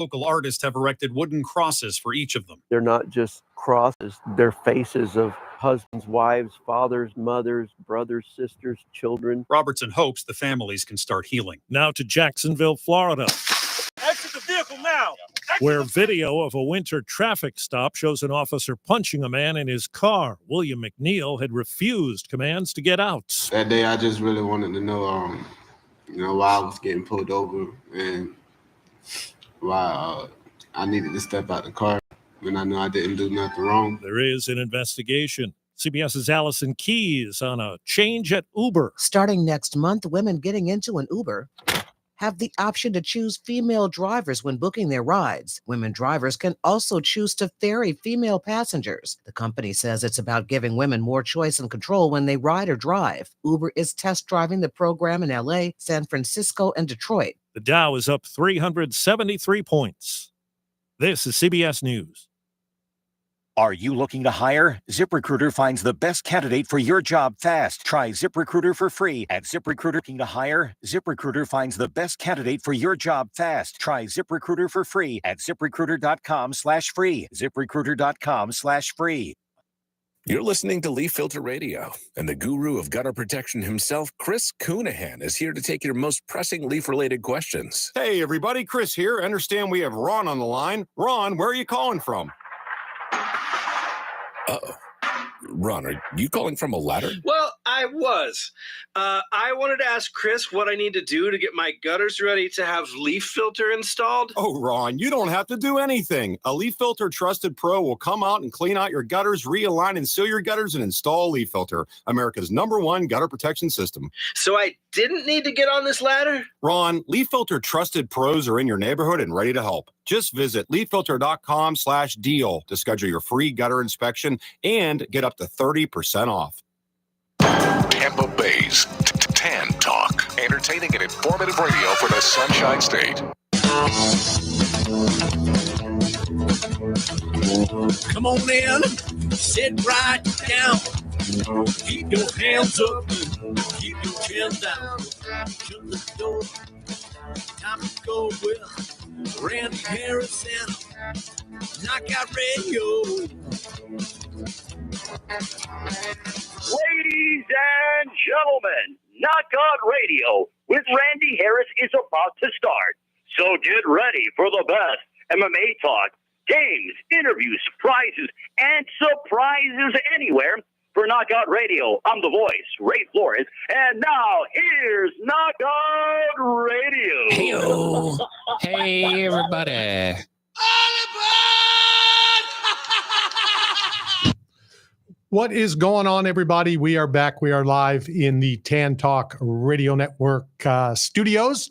Local artists have erected wooden crosses for each of them. They're not just crosses, they're faces of husbands, wives, fathers, mothers, brothers, sisters, children. Robertson hopes the families can start healing. Now to Jacksonville, Florida. Exit the vehicle now! Where video of a winter traffic stop shows an officer punching a man in his car. William McNeil had refused commands to get out. That day, I just really wanted to know, why I was getting pulled over and why I needed to step out the car when I knew I didn't do nothing wrong. There is an investigation. CBS's Allison Keyes on a change at Uber. Starting next month, women getting into an Uber have the option to choose female drivers when booking their rides. Women drivers can also choose to ferry female passengers. The company says it's about giving women more choice and control when they ride or drive. Uber is test driving the program in LA, San Francisco, and Detroit. The Dow is up 373 points. This is CBS News. Are you looking to hire? ZipRecruiter finds the best candidate for your job fast. Try ZipRecruiter for free at ZipRecruiter. Looking to hire? ZipRecruiter finds the best candidate for your job fast. Try ZipRecruiter for free at ZipRecruiter.com/free. ZipRecruiter.com/free. You're listening to Leaf Filter Radio, and the guru of gutter protection himself, Chris Coonahan, is here to take your most pressing leaf-related questions. Hey, everybody, Chris here. I understand we have Ron on the line. Ron, where are you calling from? Uh-oh. Ron, are you calling from a ladder? Well, I was. I wanted to ask Chris what I need to do to get my gutters ready to have Leaf Filter installed. Oh, Ron, you don't have to do anything. A Leaf Filter Trusted Pro will come out and clean out your gutters, realign and seal your gutters, and install Leaf Filter, America's #1 gutter protection system. So I didn't need to get on this ladder? Ron, Leaf Filter Trusted Pros are in your neighborhood and ready to help. Just visit leaffilter.com/deal to schedule your free gutter inspection and get up to 30% off. Tampa Bay's TAN Talk. Entertaining and informative radio for the Sunshine State. Come on in, sit right down. Keep your hands up, keep your chin down. Shut the door. Time to go with Randy Harris and Knockout Radio. Ladies and gentlemen, Knockout Radio with Randy Harris is about to start. So get ready for the best MMA talk, games, interviews, prizes, and surprises anywhere. For Knockout Radio, I'm the voice, Ray Flores, and now here's Knockout Radio. Hey-o. Hey, everybody. What is going on, everybody? We are back. We are live in the TAN Talk Radio Network studios,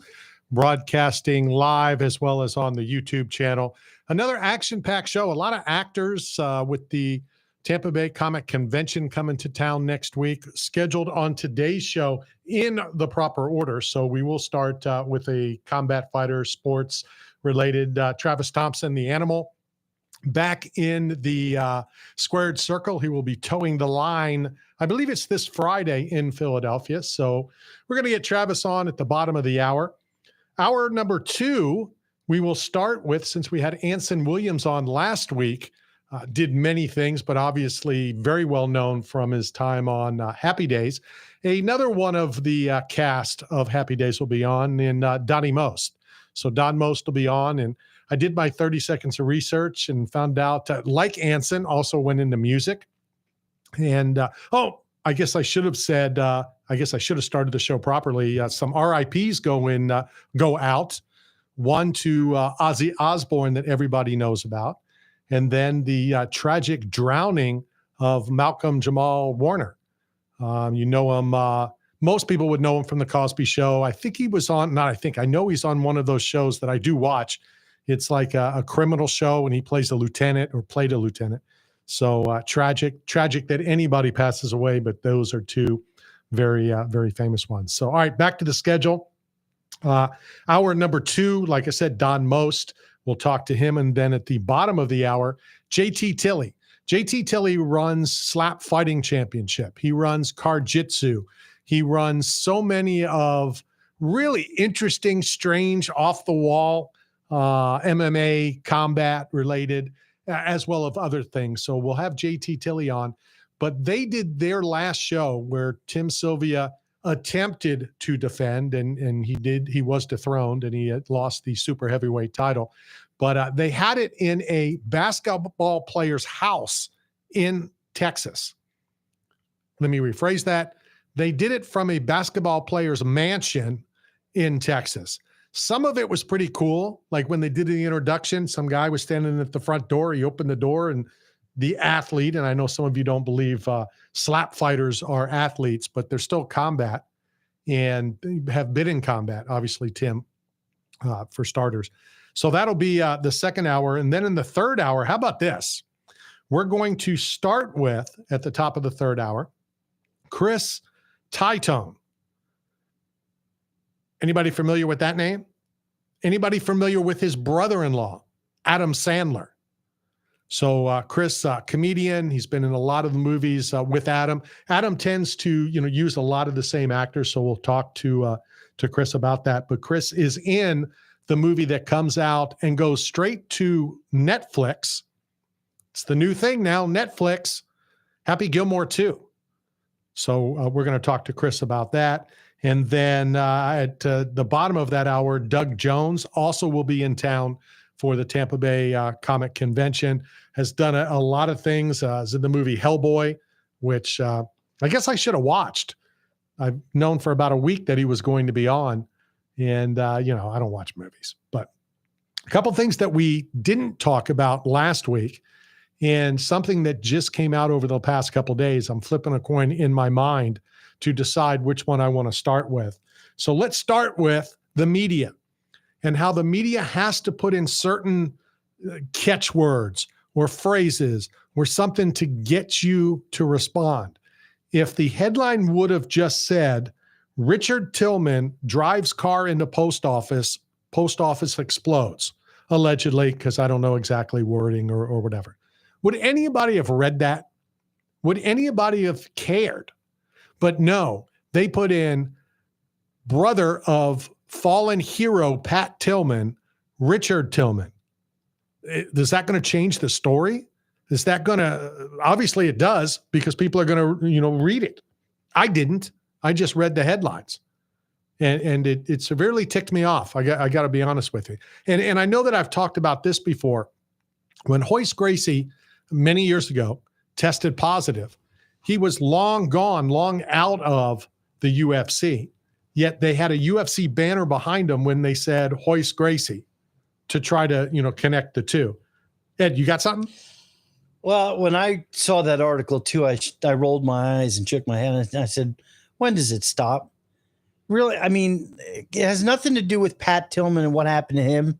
broadcasting live as well as on the YouTube channel. Another action-packed show. A lot of actors with the Tampa Bay Comic Convention coming to town next week, scheduled on today's show in the proper order. So we will start with a combat fighter sports related Travis Thompson, the animal, back in the squared circle. He will be towing the line. I believe it's this Friday in Philadelphia. So we're going to get Travis on at the bottom of the hour. Hour number 2, we will start with, since we had Anson Williams on last week, did many things, but obviously very well known from his time on Happy Days. Another one of the cast of Happy Days will be on in Donnie Most. So Don Most will be on, and I did my 30 seconds of research and found out, like Anson, also went into music. And, I guess I should have said, I guess I should have started the show properly. Some RIPs go out. One to Ozzy Osbourne that everybody knows about. And then the tragic drowning of Malcolm Jamal Warner. You know him. Most people would know him from The Cosby Show. I think he was on, I know he's on one of those shows that I do watch. It's like a criminal show, and he plays a lieutenant or played a lieutenant. So tragic that anybody passes away, but those are two very, very famous ones. So, all right, back to the schedule. Hour number 2, like I said, Don Most. We'll talk to him. And then at the bottom of the hour, JT Tilley. JT Tilley runs Slap Fighting Championship. He runs Car-Jitsu. He runs so many of really interesting, strange, off-the-wall MMA, combat related, as well as other things. So we'll have JT Tilley on. But they did their last show where Tim Sylvia attempted to defend, and he was dethroned, and he had lost the super heavyweight title. But they had it in a basketball player's house in Texas. Let me rephrase that. They did it from a basketball player's mansion in Texas. Some of it was pretty cool. Like when they did the introduction, some guy was standing at the front door. He opened the door, and the athlete, and I know some of you don't believe slap fighters are athletes, but they're still combat and have been in combat, obviously, Tim, for starters. So that'll be the second hour. And then in the third hour, how about this? We're going to start with, at the top of the third hour, Chris Titone. Anybody familiar with that name? Anybody familiar with his brother-in-law, Adam Sandler? So Chris, comedian, he's been in a lot of the movies with Adam. Adam tends to, use a lot of the same actors. So we'll talk to Chris about that. But Chris is in the movie that comes out and goes straight to Netflix. It's the new thing now, Netflix, Happy Gilmore 2. So we're going to talk to Chris about that. And then at the bottom of that hour, Doug Jones also will be in town for the Tampa Bay Comic Convention, has done a lot of things. Is in the movie Hellboy, which I guess I should have watched. I've known for about a week that he was going to be on. And, I don't watch movies. But a couple things that we didn't talk about last week, and something that just came out over the past couple days. I'm flipping a coin in my mind to decide which one I want to start with. So let's start with the media and how the media has to put in certain catchwords or phrases or something to get you to respond. If the headline would have just said, Richard Tillman drives car into post office explodes, allegedly, because I don't know exactly wording or whatever. Would anybody have read that? Would anybody have cared? But no, they put in brother of fallen hero Pat Tillman, Richard Tillman. Is that going to change the story? Is that going to, obviously it does, because people are going to, read it. I didn't. I just read the headlines. And it severely ticked me off. I got to be honest with you. And I know that I've talked about this before. When Hoist Gracie, many years ago, tested positive, he was long gone, long out of the UFC. Yet they had a UFC banner behind him when they said Hoist Gracie to try to, connect the two. Ed, you got something? Well, when I saw that article too, I rolled my eyes and shook my head and I said, when does it stop? Really? I mean, it has nothing to do with Pat Tillman and what happened to him.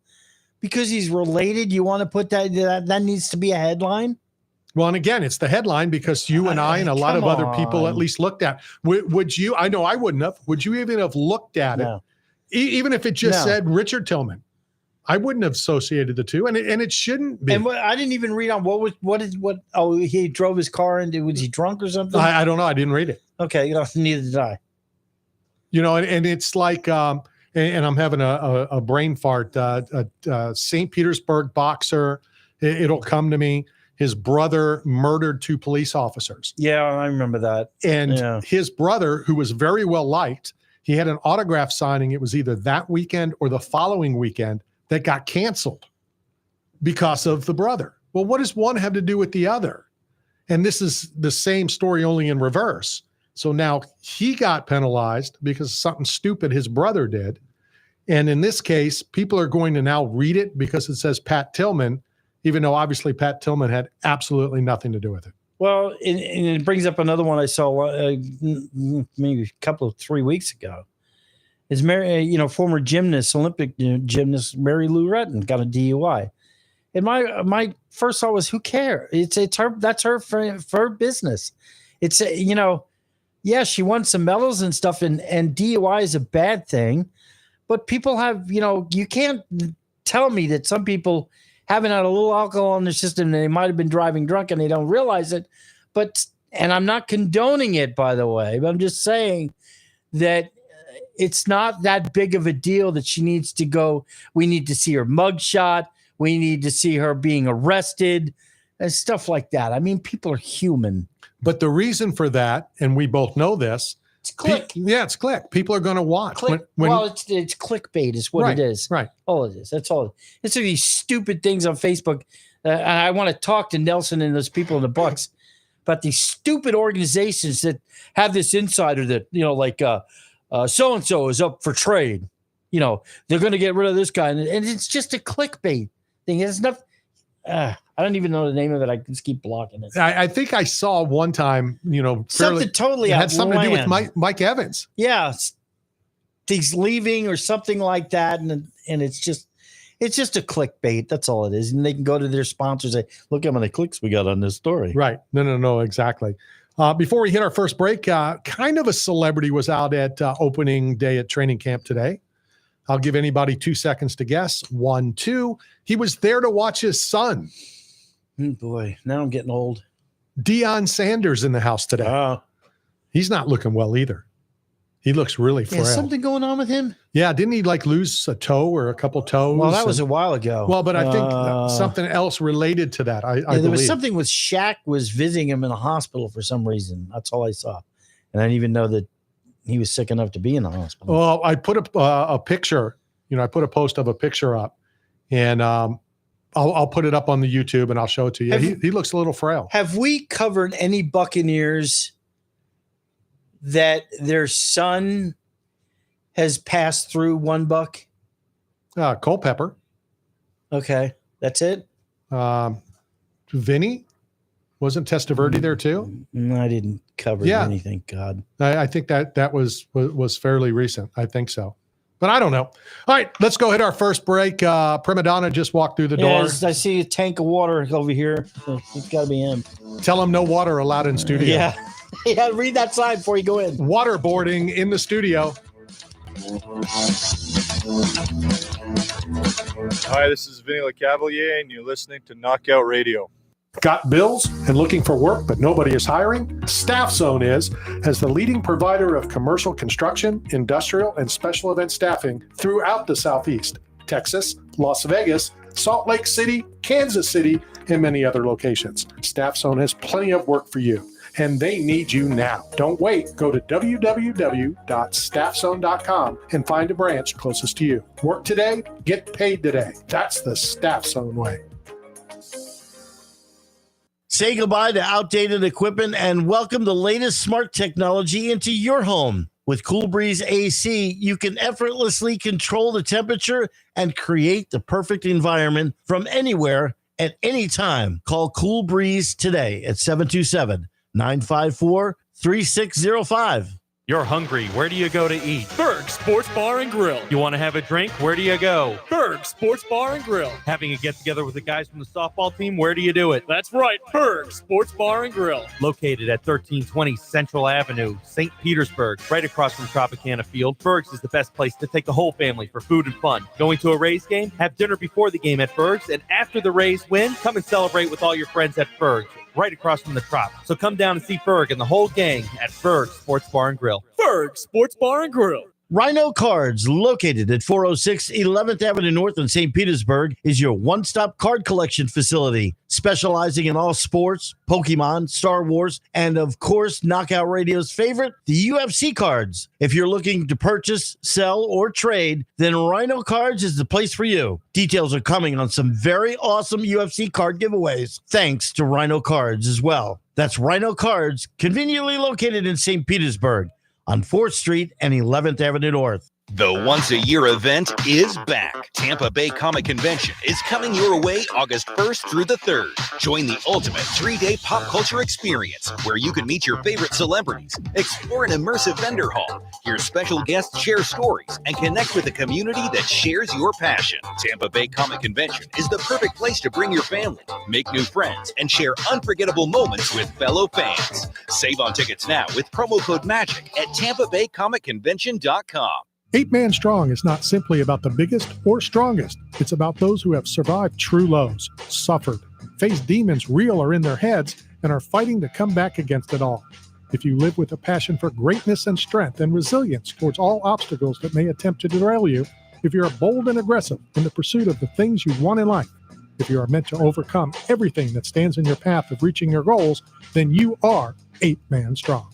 Because he's related, you want to put that needs to be a headline? Well, and again, it's the headline because you and I and a lot of other people at least looked at. Would you? I know I wouldn't have. Would you even have looked at it? Even if it just said Richard Tillman, I wouldn't have associated the two, and it shouldn't be. And I didn't even read on what. Oh, he drove his car and was he drunk or something? I don't know. I didn't read it. Okay, neither did I. And it's like, and I'm having a brain fart. St. Petersburg boxer. It'll come to me. His brother murdered 2 police officers. Yeah, I remember that. And his brother, who was very well liked, he had an autograph signing. It was either that weekend or the following weekend that got canceled because of the brother. Well, what does one have to do with the other? And this is the same story, only in reverse. So now he got penalized because of something stupid his brother did. And in this case, people are going to now read it because it says Pat Tillman, even though obviously Pat Tillman had absolutely nothing to do with it. Well, and it brings up another one I saw maybe a couple of 3 weeks ago. Is former gymnast, Olympic gymnast Mary Lou Retton got a DUI. And my first thought was, who cares? It's her. That's her for business. It's she won some medals and stuff, and DUI is a bad thing. But people have, you can't tell me that some people haven't had a little alcohol in their system and they might have been driving drunk and they don't realize it. And I'm not condoning it, by the way, but I'm just saying that it's not that big of a deal that she needs to go. We need to see her mugshot. We need to see her being arrested and stuff like that. I mean, people are human. But the reason for that, and we both know this, it's click. It's click. People are going to watch. Click. It's clickbait is what it is. Right. All it is. That's all. It's these stupid things on Facebook. And I want to talk to Nelson and those people in the Bucks about these stupid organizations that have this insider that, like so-and-so is up for trade. They're going to get rid of this guy. And it's just a clickbait thing. It's not. I don't even know the name of it. I just keep blocking it. I think I saw one time, something totally had something to do with Mike Evans. Yeah, he's leaving or something like that, and it's just a clickbait. That's all it is. And they can go to their sponsors and say, "Look how many clicks we got on this story." Right? No, exactly. Before we hit our first break, kind of a celebrity was out at opening day at training camp today. I'll give anybody 2 seconds to guess. 1, 2. He was there to watch his son. Boy, now I'm getting old. Deion Sanders in the house today. He's not looking well either. He looks really frail. Something going on with him? Yeah, didn't he lose a toe or a couple toes? Well, that was a while ago. Well, but I think something else related to that. I there believe. Was something with Shaq was visiting him in a hospital for some reason. That's all I saw. And I didn't even know that he was sick enough to be in the hospital. Well, I put a picture, I put a post of a picture up, and I'll put it up on the YouTube and I'll show it to you. He looks a little frail. Have we covered any Buccaneers that their son has passed through one Buck? Culpepper. Okay, that's it. Vinny. Wasn't Testaverde there too? I didn't cover anything. God, I think that was fairly recent. I think so, but I don't know. All right, let's go hit our first break. Prima Donna just walked through the door. I see a tank of water over here. It's got to be him. Tell him no water allowed in studio. Yeah. Read that sign before you go in. Waterboarding in the studio. Hi, this is Vinny LeCavalier, and you're listening to Knockout Radio. Got bills and looking for work, but nobody is hiring? Staff Zone is, as the leading provider of commercial construction, industrial, and special event staffing throughout the Southeast, Texas, Las Vegas, Salt Lake City, Kansas City, and many other locations. Staff Zone has plenty of work for you, and they need you now. Don't wait. Go to www.staffzone.com and find a branch closest to you. Work today, get paid today. That's the Staff Zone way. Say goodbye to outdated equipment and welcome the latest smart technology into your home. With Cool Breeze AC, you can effortlessly control the temperature and create the perfect environment from anywhere at any time. Call Cool Breeze today at 727-954-3605. You're hungry. Where do you go to eat? Berg Sports Bar and Grill. You want to have a drink? Where do you go? Berg Sports Bar and Grill. Having a get-together with the guys from the softball team? Where do you do it? That's right, Berg Sports Bar and Grill. Located at 1320 Central Avenue, St. Petersburg, right across from Tropicana Field. Berg's is the best place to take the whole family for food and fun. Going to a Rays game? Have dinner before the game at Berg's, and after the Rays win, come and celebrate with all your friends at Berg's, right across from the Trop. So come down and see Berg and the whole gang at Berg Sports Bar and Grill. Berg Sports Bar and Grill. Rhino Cards, located at 406 11th Avenue North in St. Petersburg, is your one-stop card collection facility, specializing in all sports, Pokemon, Star Wars, and of course, Knockout Radio's favorite, the UFC cards. If you're looking to purchase, sell, or trade, then Rhino Cards is the place for you. Details are coming on some very awesome UFC card giveaways, thanks to Rhino Cards as well. That's Rhino Cards, conveniently located in St. Petersburg, on 4th Street and 11th Avenue North. The once-a-year event is back. Tampa Bay Comic Convention is coming your way August 1st through the 3rd. Join the ultimate 3-day pop culture experience where you can meet your favorite celebrities, explore an immersive vendor hall, hear special guests share stories, and connect with a community that shares your passion. Tampa Bay Comic Convention is the perfect place to bring your family, make new friends, and share unforgettable moments with fellow fans. Save on tickets now with promo code MAGIC at TampaBayComicConvention.com. 8 Man Strong is not simply about the biggest or strongest. It's about those who have survived true lows, suffered, faced demons real or in their heads, and are fighting to come back against it all. If you live with a passion for greatness and strength and resilience towards all obstacles that may attempt to derail you, if you are bold and aggressive in the pursuit of the things you want in life, if you are meant to overcome everything that stands in your path of reaching your goals, then you are 8-man strong.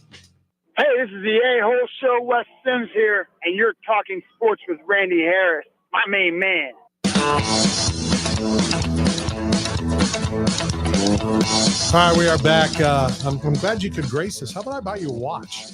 Hey, this is the A-Hole Show. Wes Sims here, and you're talking sports with Randy Harris, my main man. All right, we are back. I'm glad you could grace us. How about I buy you a watch?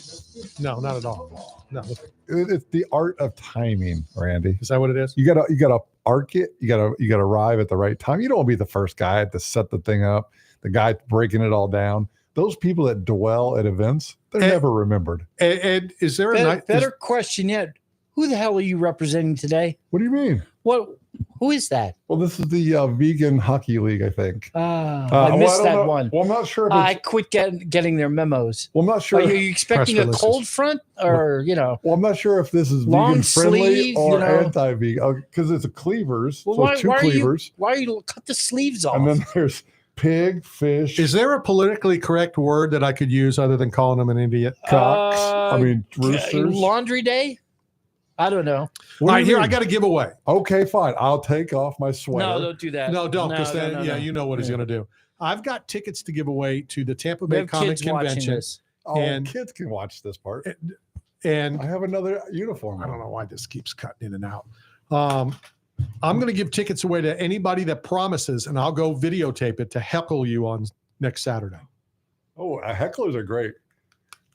No, not at all. No, it's the art of timing, Randy. Is that what it is? You gotta arc it. You gotta arrive at the right time. You don't want to be the first guy to set the thing up, the guy breaking it all down. Those people that dwell at events, they're never remembered. And is there a better question yet? Who the hell are you representing today? What do you mean? Who is that? Well, this is the vegan hockey league, I think. I missed that one. Well, I'm not sure. If I quit getting their memos. Well, I'm not sure. Are you expecting a cold front or, Well, I'm not sure if this is long vegan friendly sleeve, or anti-vegan because it's a cleavers. Well, so two cleavers. Why are you cut the sleeves off? And then there's pig, fish. Is there a politically correct word that I could use other than calling him an idiot? Cocks. I mean, roosters. Laundry day? I don't know. All right, here, I got a giveaway. Okay, fine. I'll take off my sweater. No, don't do that. No, don't, because No. you know what he's going to do. I've got tickets to give away to the Tampa Bay have Comic kids watching Convention. this. Oh, And- kids can watch this part. And I have another uniform. I don't know why this keeps cutting in and out. I'm going to give tickets away to anybody that promises, and I'll go videotape it to heckle you on next Saturday. Oh, hecklers are great.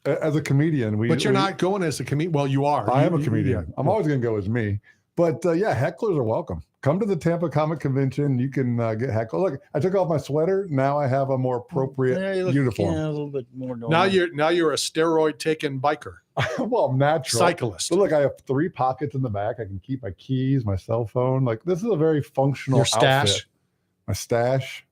As a comedian, But you're not going as a comedian. Well, you are. I am a You- comedian. yeah. I'm always going to go as me. But hecklers are welcome. Come to the Tampa Comic Convention. You can get heckled. Look, I took off my sweater. Now I have a more appropriate Yeah, you look, uniform. a little bit more normal. Now you're a steroid taking biker. Well, natural. Cyclist. But look, I have 3 pockets in the back. I can keep my keys, my cell phone. Like this is a very functional Your stash. outfit. My stash.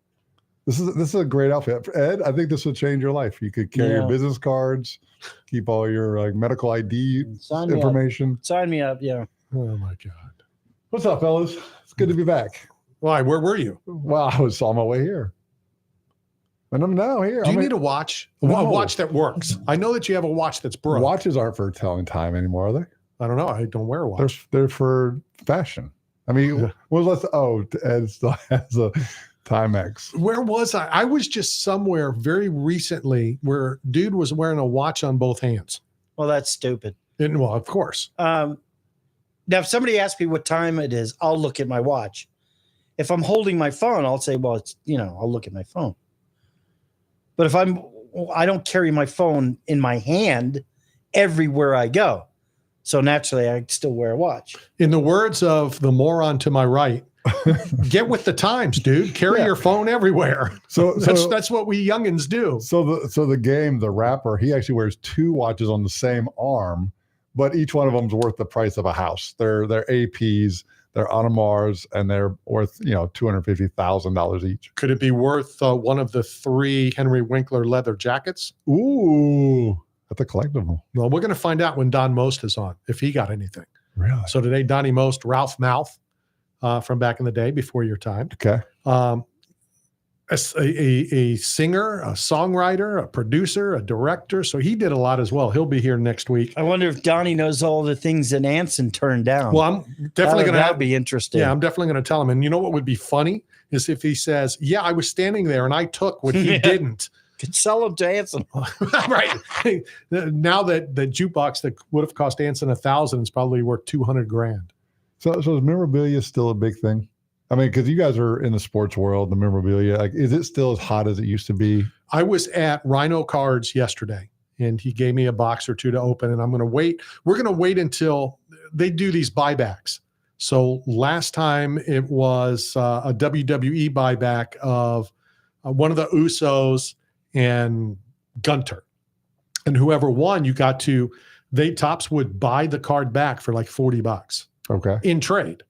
This is a great outfit. Ed, I think this would change your life. You could carry your business cards, keep all your medical ID Sign me information. up. Sign me up, yeah. Oh my God. What's up, fellas? It's good to be back. Why? Where were you? Well, I was on my way here. And I'm now here. Do you need a watch? A watch that works. I know that you have a watch that's broke. Watches aren't for telling time anymore, are they? I don't know. I don't wear a watch. They're for fashion. I mean, Ed still has a Timex. Where was I? I was just somewhere very recently where dude was wearing a watch on both hands. Well, that's stupid. Well, of course. Now, if somebody asks me what time it is, I'll look at my watch. If I'm holding my phone, I'll say, well, it's, I'll look at my phone. But if I don't carry my phone in my hand everywhere I go. So naturally, I still wear a watch. In the words of the moron to my right, get with the times, dude. Carry your phone everywhere. So that's what we youngins do. So the rapper, he actually wears 2 watches on the same arm, but each one of them's worth the price of a house. They're APs, they're Audemars, and they're worth $250,000 each. Could it be worth one of the 3 Henry Winkler leather jackets? Ooh, that's a collectible. Well, we're going to find out when Don Most is on, if he got anything. Really? So today, Donnie Most, Ralph Mouth, from back in the day, before your time. Okay. A singer, a songwriter, a producer, a director. So he did a lot as well. He'll be here next week. I wonder if Donnie knows all the things that Anson turned down. Well, I'm definitely going to be interesting. Yeah, I'm definitely going to tell him. And you know what would be funny is if he says, yeah, I was standing there and I took what he didn't. Could sell him to Anson. Right. Now that the jukebox that would have cost Anson $1,000 is probably worth $200,000. So is memorabilia still a big thing? I mean, because you guys are in the sports world, the memorabilia, like, is it still as hot as it used to be? I was at Rhino Cards yesterday, and he gave me a box or 2 to open, and I'm going to wait. We're going to wait until they do these buybacks. So last time it was a WWE buyback of one of the Usos and Gunter. And whoever won, Topps would buy the card back for like $40. Okay. In trade,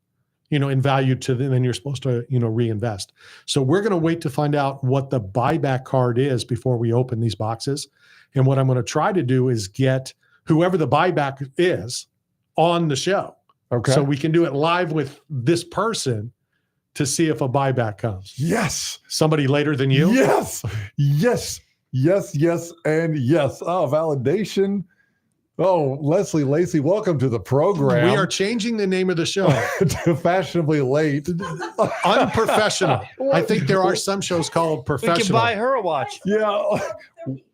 in value to them, and you're supposed to, reinvest. So we're going to wait to find out what the buyback card is before we open these boxes. And what I'm going to try to do is get whoever the buyback is on the show. Okay. So we can do it live with this person to see if a buyback comes. Yes. Somebody later than you? Yes. Yes. Yes, yes, and yes. Oh, validation. Oh, Leslie Lacey, welcome to the program. We are changing the name of the show to Fashionably Late. Unprofessional. I think there are some shows called professional. We can buy her a watch. Yeah.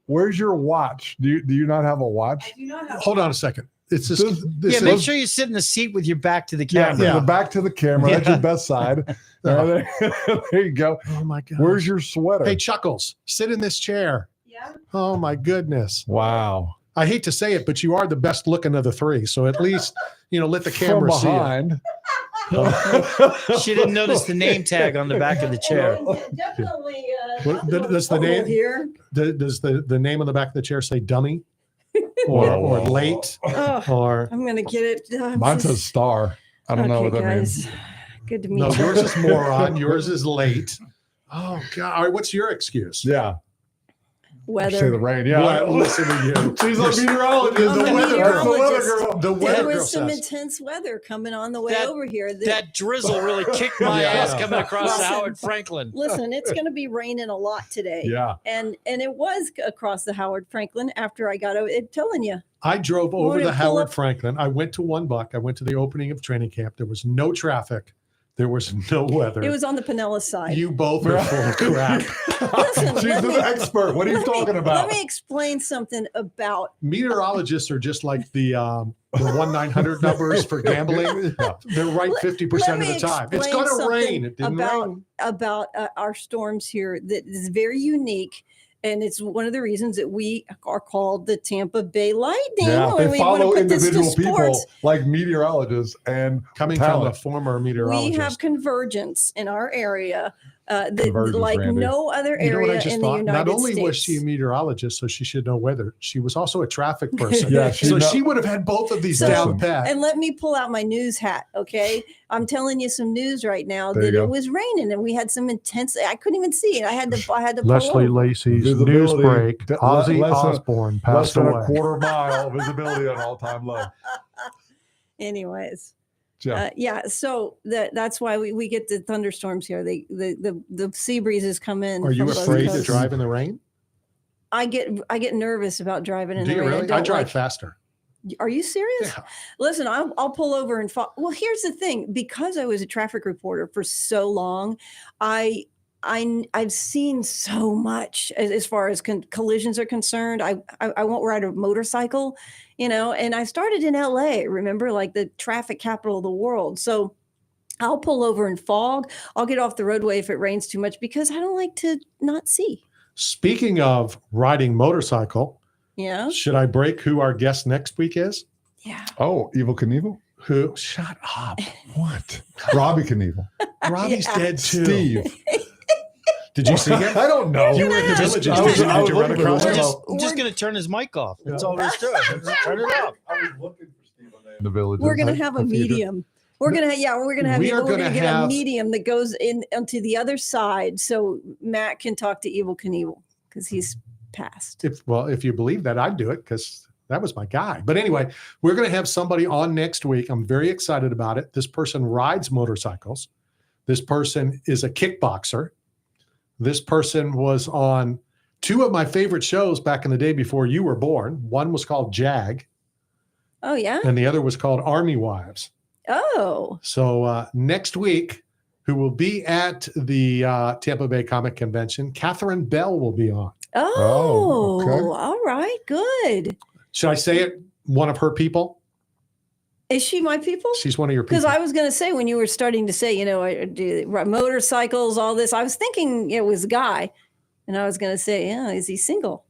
Where's your watch? Do you not have a watch? I do not have Hold on a second. It's just make sure you sit in the seat with your back to the camera. Yeah, the back to the camera. That's your best side. There you go. Oh my God. Where's your sweater? Hey, Chuckles, sit in this chair. Yeah. Oh my goodness. Wow. I hate to say it, but you are the best looking of the three. So at least, let the camera From see behind. She didn't notice the name tag on the back of the chair. Definitely. Does the name here? Does the name on the back of the chair say dummy or late or? I'm gonna get it. Mine says star. I don't know what that means. Good to meet No, you. yours is moron. Yours is late. Oh God! All right, what's your excuse? Yeah. Weather. Say the rain. Yeah. Well, listen to you. She's a meteorologist. I'm a meteorologist. The weather There girl was some says. intense weather coming on the way over here. That drizzle really kicked my ass coming across Howard Franklin. Listen, it's going to be raining a lot today. Yeah. And it was across the Howard Franklin after I got over. I'm telling you. I drove over Morning, the pull Howard up. Franklin. I went to One Buck. I went to the opening of training camp. There was no traffic. There was no weather. It was on the Pinellas side. You both are full of crap. Listen, She's let an me- expert. What are you talking about? Let me explain something about. Meteorologists are just like the 1-900 numbers for gambling. They're right 50% of the time. It's explain going to rain. something It didn't rain. about our storms here that is very unique. And it's one of the reasons that we are called the Tampa Bay Lightning. Yeah, when they we follow want to put this to individual people sports. like meteorologists and Coming talent. from a former meteorologist. We have convergence in our area that Convergence, like Randy. no other You know what I area just in the thought? United Not only States. was she a meteorologist, so she should know weather, she was also a traffic person. Yeah, so she would have had both of these down pat. And let me pull out my news hat, okay? I'm telling you some news right now There you that go. it was raining and we had some intense. I couldn't even see it. I had to pull Leslie over. Lacey's Visibility. news break. Le- Ozzy less than- Osbourne Less passed than away. a quarter mile visibility on all-time low. Anyways. Yeah. So that's why we get the thunderstorms here. The sea breezes come in. Are you from both afraid to coasts. drive in the rain? I get nervous about driving in Do the you rain. really? I don't drive like- faster. Are you serious? Yeah. Listen, I'll pull over and fall. Well, here's the thing: because I was a traffic reporter for so long, I've seen so much as far as collisions are concerned. I won't ride a motorcycle, and I started in LA. Remember, like the traffic capital of the world. So I'll pull over in fog. I'll get off the roadway if it rains too much because I don't like to not see. Speaking of riding motorcycle, Yeah. should I break who our guest next week is? Yeah. Oh, Evil Knievel? Who? Shut up. What? Robbie Knievel. Robbie's Yeah. dead too. Steve. Did you see him? I don't know. You were at the Just- villages. I was- Did you, I did was you run looking for across him. him? I'm just going to turn his mic off. That's all there's to it. Just turn it off. I was looking for Steve on the villages. We're gonna have a medium. We're gonna have We are we're gonna gonna get have- a medium that goes in onto the other side, so Matt can talk to Evil Knievel because he's passed. If you believe that, I'd do it because that was my guy. But anyway, we're going to have somebody on next week. I'm very excited about it. This person rides motorcycles. This person is a kickboxer. This person was on two of my favorite shows back in the day before you were born. One was called Jag, Oh yeah. and the other was called Army Wives. Oh. So next week, who will be at the Tampa Bay Comic Convention, Catherine Bell will be on. Oh. okay. All right. Good. Should I say it? One of her people? Is she my people? She's one of your people. Because I was going to say when you were starting to say, I do motorcycles, all this, I was thinking it was a guy, and I was going to say, yeah, is he single?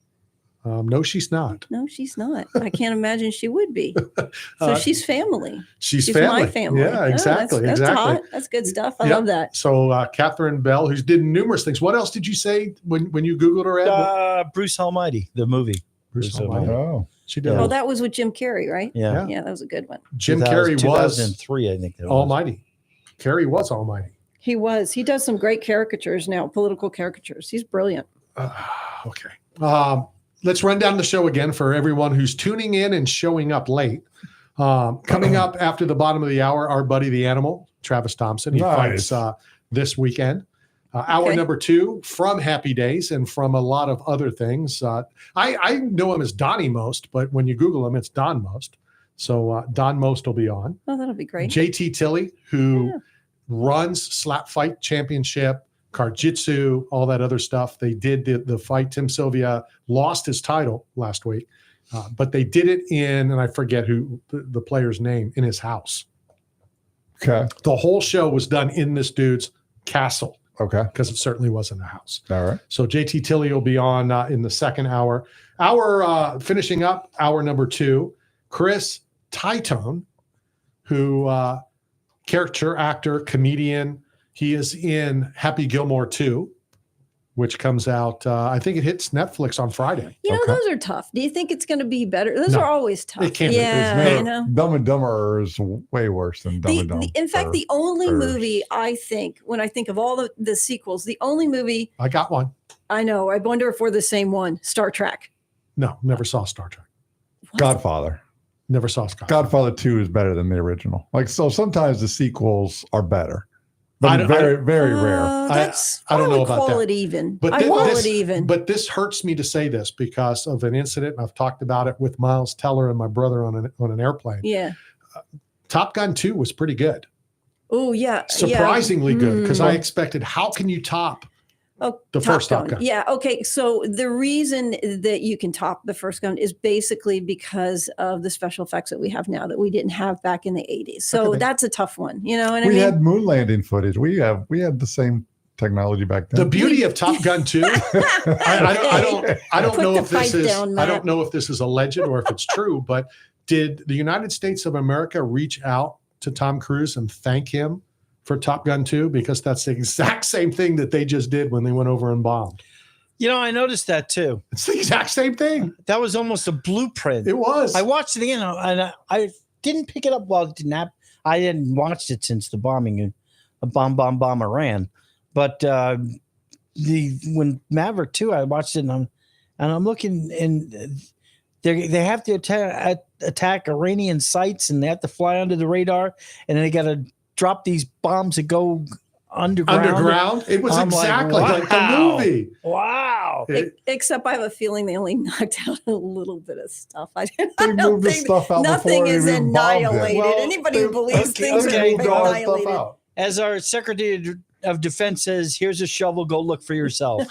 No, she's not. No, she's not. I can't imagine she would be. So Uh, she's family. She's my family. family. Yeah, Oh, exactly. that's exactly. hot. That's good stuff. I Yeah. love that. So Catherine Bell, who's did numerous things. What else did you say when you Googled her? Ed? Bruce Almighty, the movie. Bruce Almighty. Oh. She did. Oh, that was with Jim Carrey, right? Yeah. Yeah, that was a good one. Jim Carrey was 2003, I think. That was. Almighty. Carrey was Almighty. He was. He does some great caricatures now, political caricatures. He's brilliant. Okay. Let's run down the show again for everyone who's tuning in and showing up late. Coming up after the bottom of the hour, our buddy the animal, Travis Thompson. He Nice. fights this weekend. Hour number 2 from Happy Days and from a lot of other things. I know him as Donnie Most, but when you Google him, it's Don Most. So Don Most will be on. Oh, that'll be great. JT Tilley, who runs Slap Fight Championship, Karjitsu, all that other stuff. They did the fight. Tim Sylvia lost his title last week, but they did it in, and I forget who the player's name, in his house. Okay. The whole show was done in this dude's castle. Okay. Because it certainly wasn't a house. All right. So JT Tilley will be on in the second hour. Finishing up hour number 2, Chris Titone, who character actor, comedian. He is in Happy Gilmore 2, which comes out, I think it hits Netflix on Friday. You know, those are tough. Do you think it's going to be better? Those No. are always tough. It can't be. Yeah, you know. Dumb and Dumber is way worse than Dumb and Dumber. In fact, the only movie I think, when I think of all the sequels, the only movie I got one. I know, I wonder if we're the same one, Star Trek. No, never saw Star Trek. Godfather. Never saw Scott. Godfather 2 is better than the original. Like, so sometimes the sequels are better. But very rare. I don't know about call that. it even. But I call it even. But this hurts me to say this because of an incident, and I've talked about it with Miles Teller and my brother on an airplane. Yeah. Top Gun 2 was pretty good. Oh, yeah. Surprisingly good, because I expected, how can you top the first Top Gun? Yeah. Okay. So the reason that you can top the first gun is basically because of the special effects that we have now that we didn't have back in the 80s. So that's a tough one. You know what I mean? We had moon landing footage. We had the same technology back then. The beauty of Top Gun 2, I don't know if this is I don't know if this is a legend or if it's true, but did the United States of America reach out to Tom Cruise and thank him for Top Gun 2? Because that's the exact same thing that they just did when they went over and bombed. You know, I noticed that too. It's the exact same thing. That was almost a blueprint. It was. I watched it again, and I didn't pick it up while it didn't happen. I hadn't watched it since the bombing in bomb Iran. But when Maverick 2, I watched it, and I'm looking, and they have to attack Iranian sites, and they have to fly under the radar, and then they got to drop these bombs that go underground. It was exactly like the movie. Wow. Except I have a feeling they only knocked out a little bit of stuff. I They don't moved the think stuff out nothing before is they even bombed it. annihilated. Well, Anybody who believes things are annihilated. As our Secretary of Defense says, here's a shovel, go look for yourself.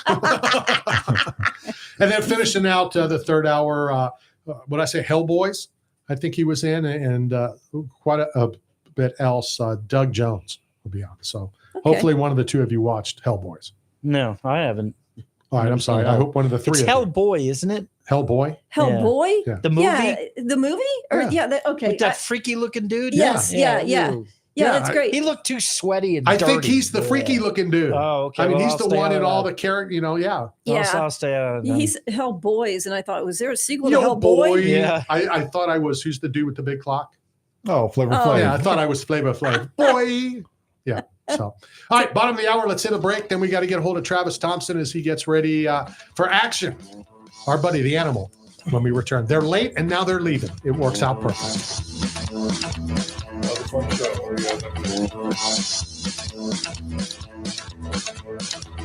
And then finishing out the third hour, what I say, Hellboys, I think he was in, and quite a bit else. Doug Jones will be on. So hopefully one of the two of you watched Hellboys. No, I haven't. All right, I'm sorry. I hope one of the three. It's Hellboy, isn't it? Hellboy. Hellboy? Yeah. The movie? Yeah, the movie? Or okay. With that freaky looking dude? Yes, yeah, that's great. He looked too sweaty and I dirty. think he's the freaky looking dude. Oh, okay. I mean, Well, he's I'll the stay one out in of all that. the character, Yeah. I'll stay out of that. He's Hellboys, and I thought, was there a sequel to Yo, Hellboy? boy. Yeah. I thought I was, who's the dude with the big clock? Oh, Flavor Flav. Yeah, I thought I was Flavor Flav. Boy. Yeah. So, all right, bottom of the hour. Let's hit a break. Then we got to get a hold of Travis Thompson as he gets ready for action. Our buddy, the animal, when we return. They're late, and now they're leaving. It works out perfect.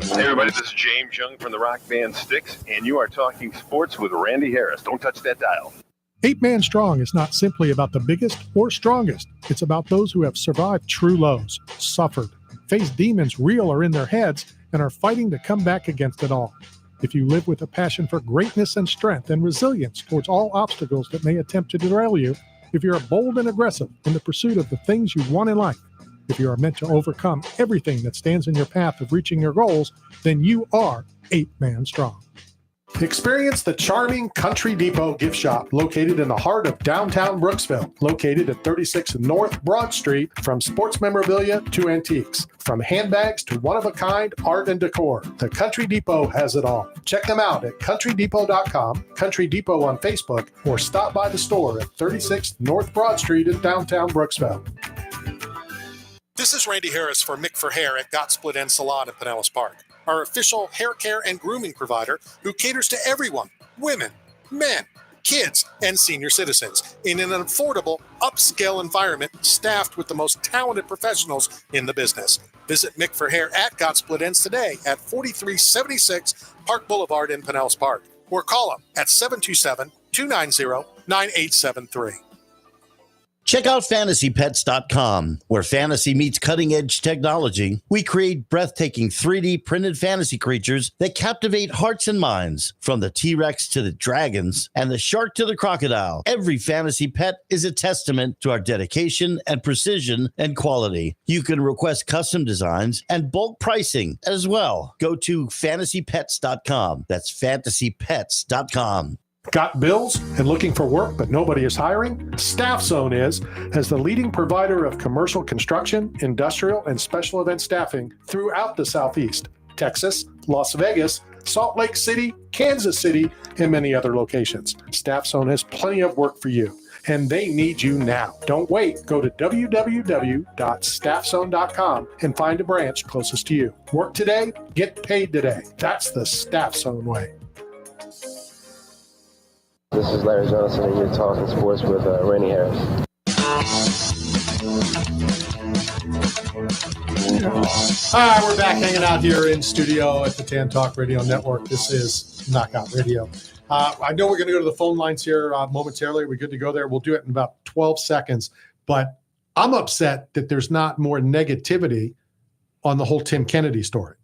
Hey everybody, this is James Young from the rock band Styx, and you are talking sports with Randy Harris. Don't touch that dial. 8 Man Strong is not simply about the biggest or strongest. It's about those who have survived true lows, suffered, faced demons real or in their heads, and are fighting to come back against it all. If you live with a passion for greatness and strength and resilience towards all obstacles that may attempt to derail you, if you are bold and aggressive in the pursuit of the things you want in life, if you are meant to overcome everything that stands in your path of reaching your goals, then you are 8 Man Strong. Experience the charming Country Depot gift shop located in the heart of downtown Brooksville, located at 36 North Broad Street. From sports memorabilia to antiques, from handbags to one-of-a-kind art and decor, the Country Depot has it all. Check them out at countrydepot.com, Country Depot on Facebook, or stop by the store at 36 North Broad Street in downtown Brooksville. This is Randy Harris for Mick for Hair at Got Split End Salon in Pinellas Park, our official hair care and grooming provider who caters to everyone, women, men, kids, and senior citizens in an affordable, upscale environment staffed with the most talented professionals in the business. Visit Mick for Hair at Got Split Ends today at 4376 Park Boulevard in Pinellas Park, or call them at 727-290-9873. Check out fantasypets.com, where fantasy meets cutting-edge technology. We create breathtaking 3D printed fantasy creatures that captivate hearts and minds, from the T-Rex to the dragons and the shark to the crocodile. Every fantasy pet is a testament to our dedication and precision and quality. You can request custom designs and bulk pricing as well. Go to fantasypets.com. That's fantasypets.com. Got bills and looking for work, but nobody is hiring? Staff Zone is, as the leading provider of commercial construction, industrial, and special event staffing throughout the Southeast, Texas, Las Vegas, Salt Lake City, Kansas City, and many other locations. Staff Zone has plenty of work for you, and they need you now. Don't wait. Go to www.staffzone.com and find a branch closest to you. Work today, get paid today. That's the Staff Zone way. This is Larry Johnson, and you're talking sports with Randy Harris. All right, we're back hanging out here in studio at the Tan Talk Radio Network. This is Knockout Radio. I know we're going to go to the phone lines here momentarily. We're good to go there. We'll do it in about 12 seconds. But I'm upset that there's not more negativity on the whole Tim Kennedy story.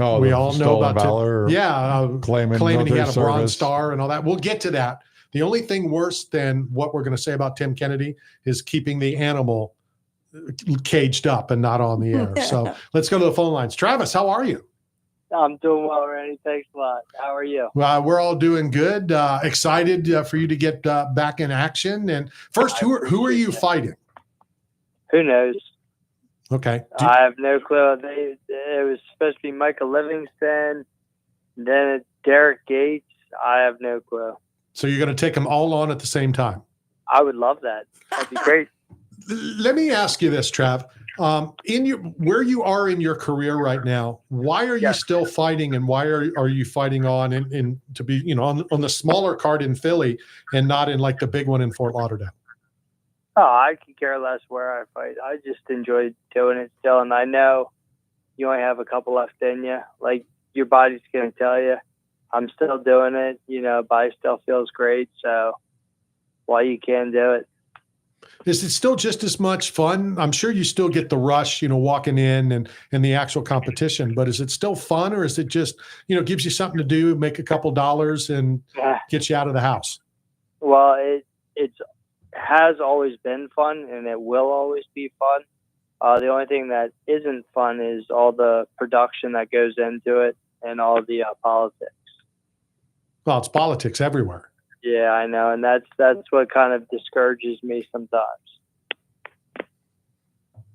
Oh, we all know about valor, claiming he had a military Bronze service. Star and all that. We'll get to that. The only thing worse than what we're going to say about Tim Kennedy is keeping the animal caged up and not on the air. So let's go to the phone lines. Travis, how are you? I'm doing well, Randy. Thanks a lot. How are you? We're all doing good. Excited for you to get back in action. And first, who are you fighting? Who knows? Okay. I have no clue. It was supposed to be Michael Livingston, then it's Derek Gates. I have no clue. So you're going to take them all on at the same time? I would love that. That'd be great. Let me ask you this, Trav. Where you are in your career right now, why are you still fighting, and why are you fighting on to be on the smaller card in Philly and not in like the big one in Fort Lauderdale? Oh, I could care less where I fight. I just enjoy doing it still, and I know you only have a couple left in you. Like, your body's going to tell you, I'm still doing it. Body still feels great, so why you can do it. Is it still just as much fun? I'm sure you still get the rush, walking in and the actual competition, but is it still fun, or is it just, gives you something to do, make a couple dollars and get you out of the house? Well, it's has always been fun, and it will always be fun. The only thing that isn't fun is all the production that goes into it and all the politics. Well, it's politics everywhere. Yeah, I know, and that's what kind of discourages me sometimes.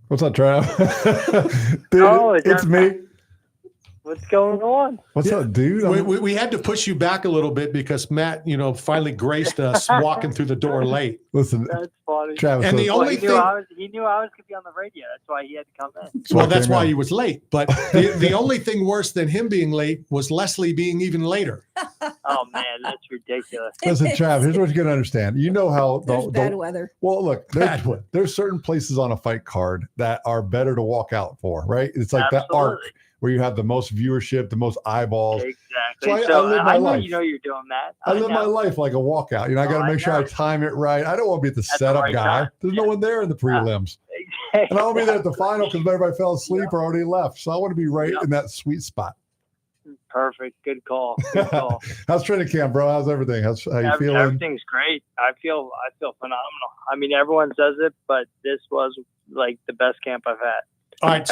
What's up, Trav? Dude, it's me. What's going on? What's up, dude? We had to push you back a little bit because Matt, finally graced us walking through the door late. Listen, that's funny. Travis, and the only thing he knew I was going to be on the radio. That's why he had to come in. Well, that's why he was late. But the only thing worse than him being late was Leslie being even later. Oh man, that's ridiculous. Listen, Trav, here's what you're gonna understand. You know how the bad weather. Well, look, there's certain places on a fight card that are better to walk out for, right? It's like that arc where you have the most viewership, the most eyeballs. Exactly. So I live my know life. you know you're doing that. I live my life like a walkout. I got to make sure I time it right. I don't want to be the setup right guy. time. There's no one there in the prelims. Exactly. And I want to be there at the final because everybody fell asleep or already left. So I want to be right in that sweet spot. Perfect. Good call. Good call. How's training camp, bro? How's everything? How you feeling? Everything's great. I feel phenomenal. I mean, everyone says it, but this was like the best camp I've had. All right.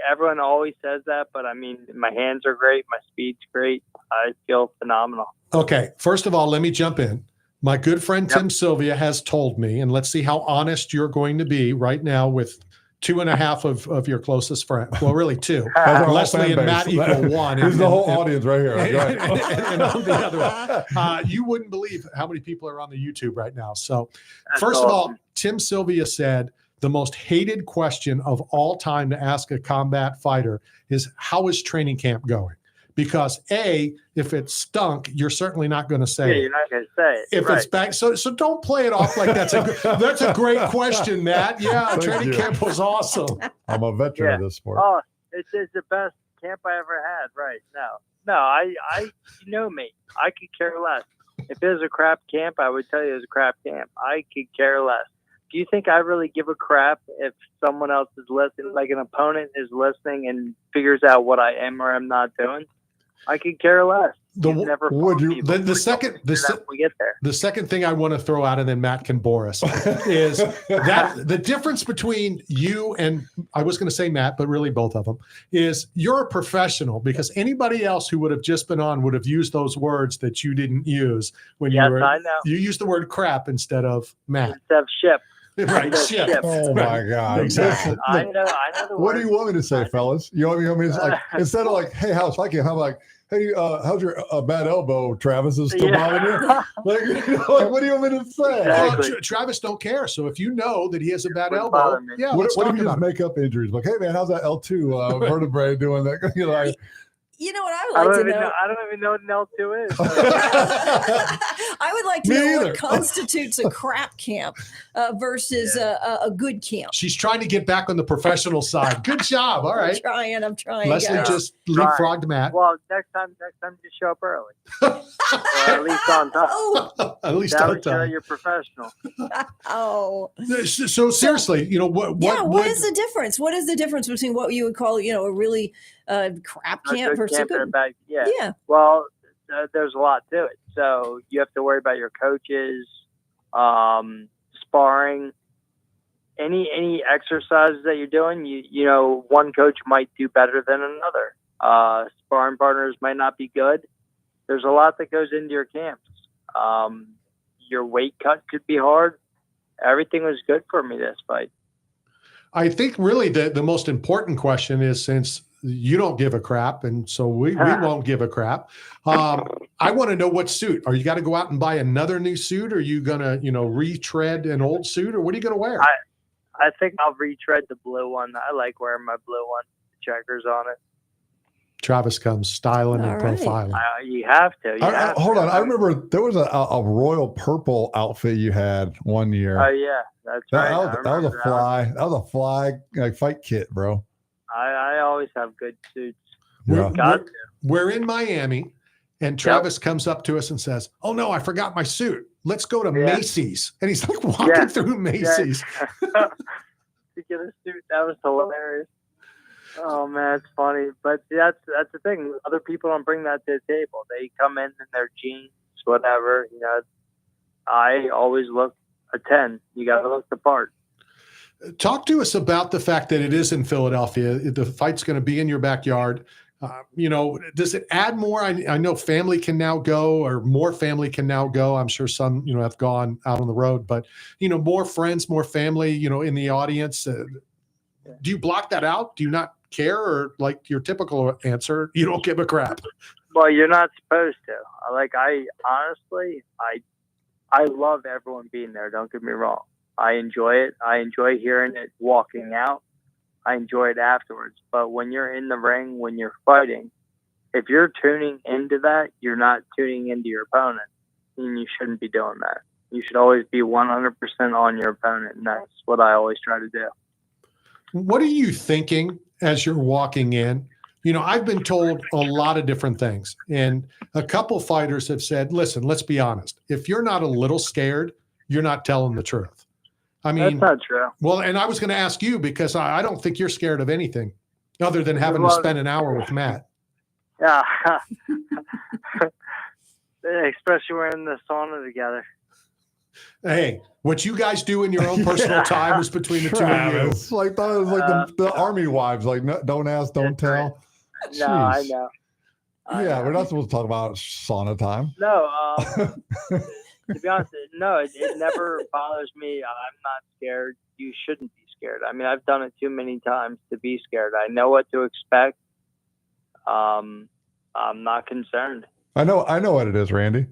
Everyone always says that, but I mean, my hands are great. My speed's great. I feel phenomenal. Okay. First of all, let me jump in. My good friend Tim Sylvia has told me, and let's see how honest you're going to be right now with 2.5 of your closest friends. Well, really 2. Leslie and Matt equal 1. Here's the whole audience right here. And on the other one. You wouldn't believe how many people are on the YouTube right now. So first of all, Tim Sylvia said the most hated question of all time to ask a combat fighter is, how is training camp going? because if it stunk, you're certainly not going to say Yeah, it. you're not going to say it. If right. it's back, so don't play it off like that's a great question, Matt. Yeah, Thank training you. camp was awesome. I'm a veteran of this sport. Oh, it's the best camp I ever had. Right. No, I you know me. I could care less. If it was a crap camp, I would tell you it was a crap camp. I could care less. Do you think I really give a crap if someone else is listening, like an opponent is listening and figures out what I am or am not doing? I could care less. The second thing I want to throw out, and then Matt can bore us, is that the difference between you and, I was going to say Matt, but really both of them, is you're a professional, because anybody else who would have just been on would have used those words that you didn't use when I know. You used the word crap instead of Matt. Instead of ship. Right, ship. Oh my God! Exactly. I know the What do word. you want me to say, fellas? You want me to like instead of like, "Hey, how's like you?" I'm like, "Hey, how's your bad elbow, Travis? Is still bothering you?" Like, what do you want me to say? Exactly. Well, Travis don't care. So if you know that he has a bad Wouldn't elbow, bother me. yeah, What let's if talk you just about it. make up injuries? Like, hey man, how's that L2 vertebrae doing? That you know, like, You know what I I would like don't to even know? know. I don't even know what an L2 is. I would like to Me know either. what constitutes a crap camp versus a good camp. She's trying to get back on the professional side. Good job. All right. I'm trying. Leslie guys. just leapfrogged Matt. Well, next time, just show up early, or at least on time. Oh, At least That on would show time. you're professional. oh. So seriously, you know what What is the difference? What is the difference between what you would call, a really crap A camp good versus a camp and a good? bad, yeah. Yeah. Well, there's a lot to it. So you have to worry about your coaches, sparring, any exercises that you're doing. You know, one coach might do better than another. Sparring partners might not be good. There's a lot that goes into your camps. Your weight cut could be hard. Everything was good for me this fight. I think really the most important question is, since you don't give a crap, and so we won't give a crap. I want to know what suit. Are you got to go out and buy another new suit? Or are you going to, retread an old suit, or what are you going to wear? I think I'll retread the blue one. I like wearing my blue one, checkers on it. Travis comes styling and All right. profiling. You have to. hold on. I remember there was a royal purple outfit you had one year. Oh yeah, that's right. That was a fly. That was a fly like fight kit, bro. I always have good suits. Yeah. Got to. We're in Miami, and Travis comes up to us and says, "Oh no, I forgot my suit. Let's go to Macy's." And he's like walking through Macy's. To get a suit, that was hilarious. Oh man, it's funny, but that's the thing. Other people don't bring that to the table. They come in their jeans, whatever. You know, I always look a 10. You got to look the part. Talk to us about the fact that it is in Philadelphia. The fight's going to be in your backyard. Does it add more? I know family can now go, or more family can now go. I'm sure some, have gone out on the road, but, more friends, more family, in the audience. Do you block that out? Do you not care? Or like your typical answer, you don't give a crap? Well, you're not supposed to. I honestly, I love everyone being there. Don't get me wrong. I enjoy it. I enjoy hearing it walking out. I enjoy it afterwards. But when you're in the ring, when you're fighting, if you're tuning into that, you're not tuning into your opponent. And you shouldn't be doing that. You should always be 100% on your opponent. And that's what I always try to do. What are you thinking as you're walking in? I've been told a lot of different things. And a couple fighters have said, listen, let's be honest. If you're not a little scared, you're not telling the truth. I mean, that's not true. Well, and I was going to ask you, because I don't think you're scared of anything other than having to spend an hour with Matt. Yeah. Especially we're in the sauna together. Hey, what you guys do in your own personal time is between the two of you. It's like that was like the army wives, like no, don't ask, don't tell. No, I know. Yeah, we're not supposed to talk about sauna time. No, to be honest, no, it never bothers me. I'm not scared. You shouldn't be scared. I mean, I've done it too many times to be scared. I know what to expect. I'm not concerned. I know what it is, Randy.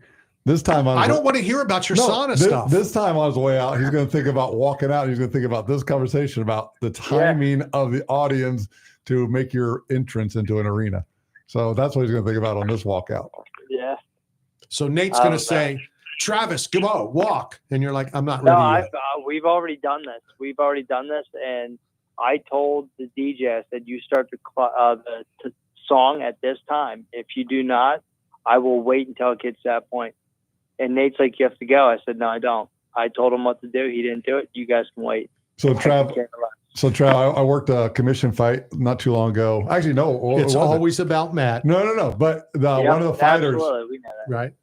This time I don't want to hear about your sauna stuff. This time on his way out, he's going to think about walking out. He's going to think about this conversation, about the timing of the audience to make your entrance into an arena. So that's what he's going to think about on this walkout. Yeah. So Nate's going to say, Travis, come on, walk. And you're like, I'm not No, ready yet. we've already done this. And I told the DJ, I said, you start the song at this time. If you do not, I will wait until it gets to that point. And Nate's like, you have to go. I said, no, I don't. I told him what to do. He didn't do it. You guys can wait. So Trav, I worked a commission fight not too long ago. Actually, no. It's always about Matt. No. But one of the fighters. Absolutely, we know that. Right.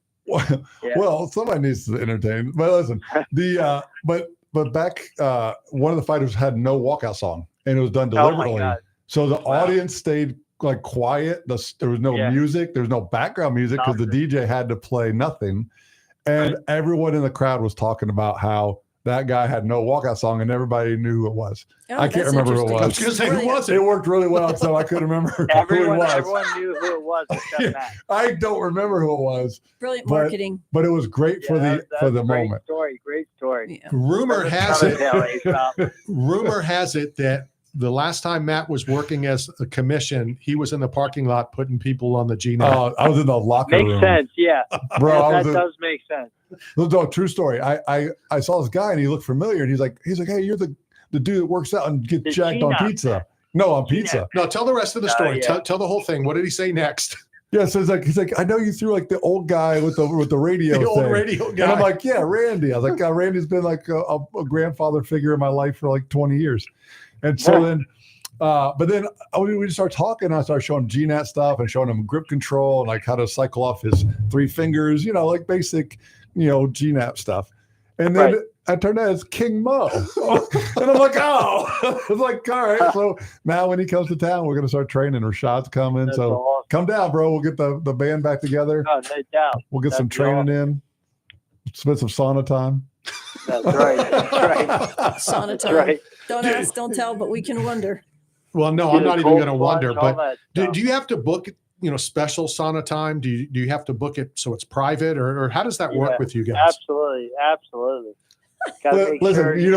Well, somebody needs to entertain. But listen, but back one of the fighters had no walkout song, and it was done deliberately. So the audience stayed like quiet. There was no music. There was no background music because the DJ had to play nothing, and everyone in the crowd was talking about how that guy had no walkout song, and everybody knew who it was. Oh, I can't remember who it was. I was going to say, who was it? It worked really well, so I couldn't remember who it was. Everyone knew who it was except Matt. I don't remember who it was. Brilliant marketing. But it was great for the moment. Great story. Yeah. Rumor has it that the last time Matt was working as a commission, he was in the parking lot putting people on the G-Net. Oh, I was in the locker room. Makes sense, yeah. Bro, that does make sense. No, true story. I saw this guy and he looked familiar, and he's like, hey, you're the dude that works out and gets jacked on pizza. No, on pizza. No, tell the rest of the story. Tell the whole thing. What did he say next? Yeah, so he's like, I know you threw like the old guy with the radio the thing. old radio guy. And I'm like, yeah, Randy. I was like, Randy's been like a grandfather figure in my life for like 20 years. And so then, but then we just started talking. I started showing GNAT stuff and showing him grip control and like how to cycle off his 3 fingers, like basic, GNAT stuff. And then I turned out it's King Mo. And I'm like, oh, I was like, all right. So now when he comes to town, we're going to start training. Rashad's coming. That's so awesome. Come down, bro. We'll get the band back together. Oh, no doubt. We'll get some training in. Spend some sauna time. That's right. Sauna time. Right. Don't ask, don't tell, but we can wonder. Well, no, I'm not even going to wonder. But do you have to book, special sauna time? Do you have to book it so it's private, or how does that work with you guys? Absolutely. Listen, you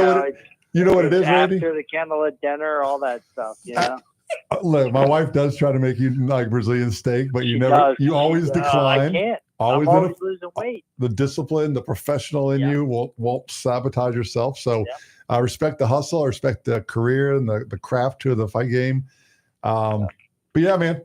know what it is, Randy? After the candlelit dinner, all that stuff, Look, my wife does try to make you like Brazilian steak, but you always decline. I can't. Always I'm always losing weight. The discipline, the professional in you won't sabotage yourself. So I respect the hustle. I respect the career and the craft to the fight game. But yeah, man,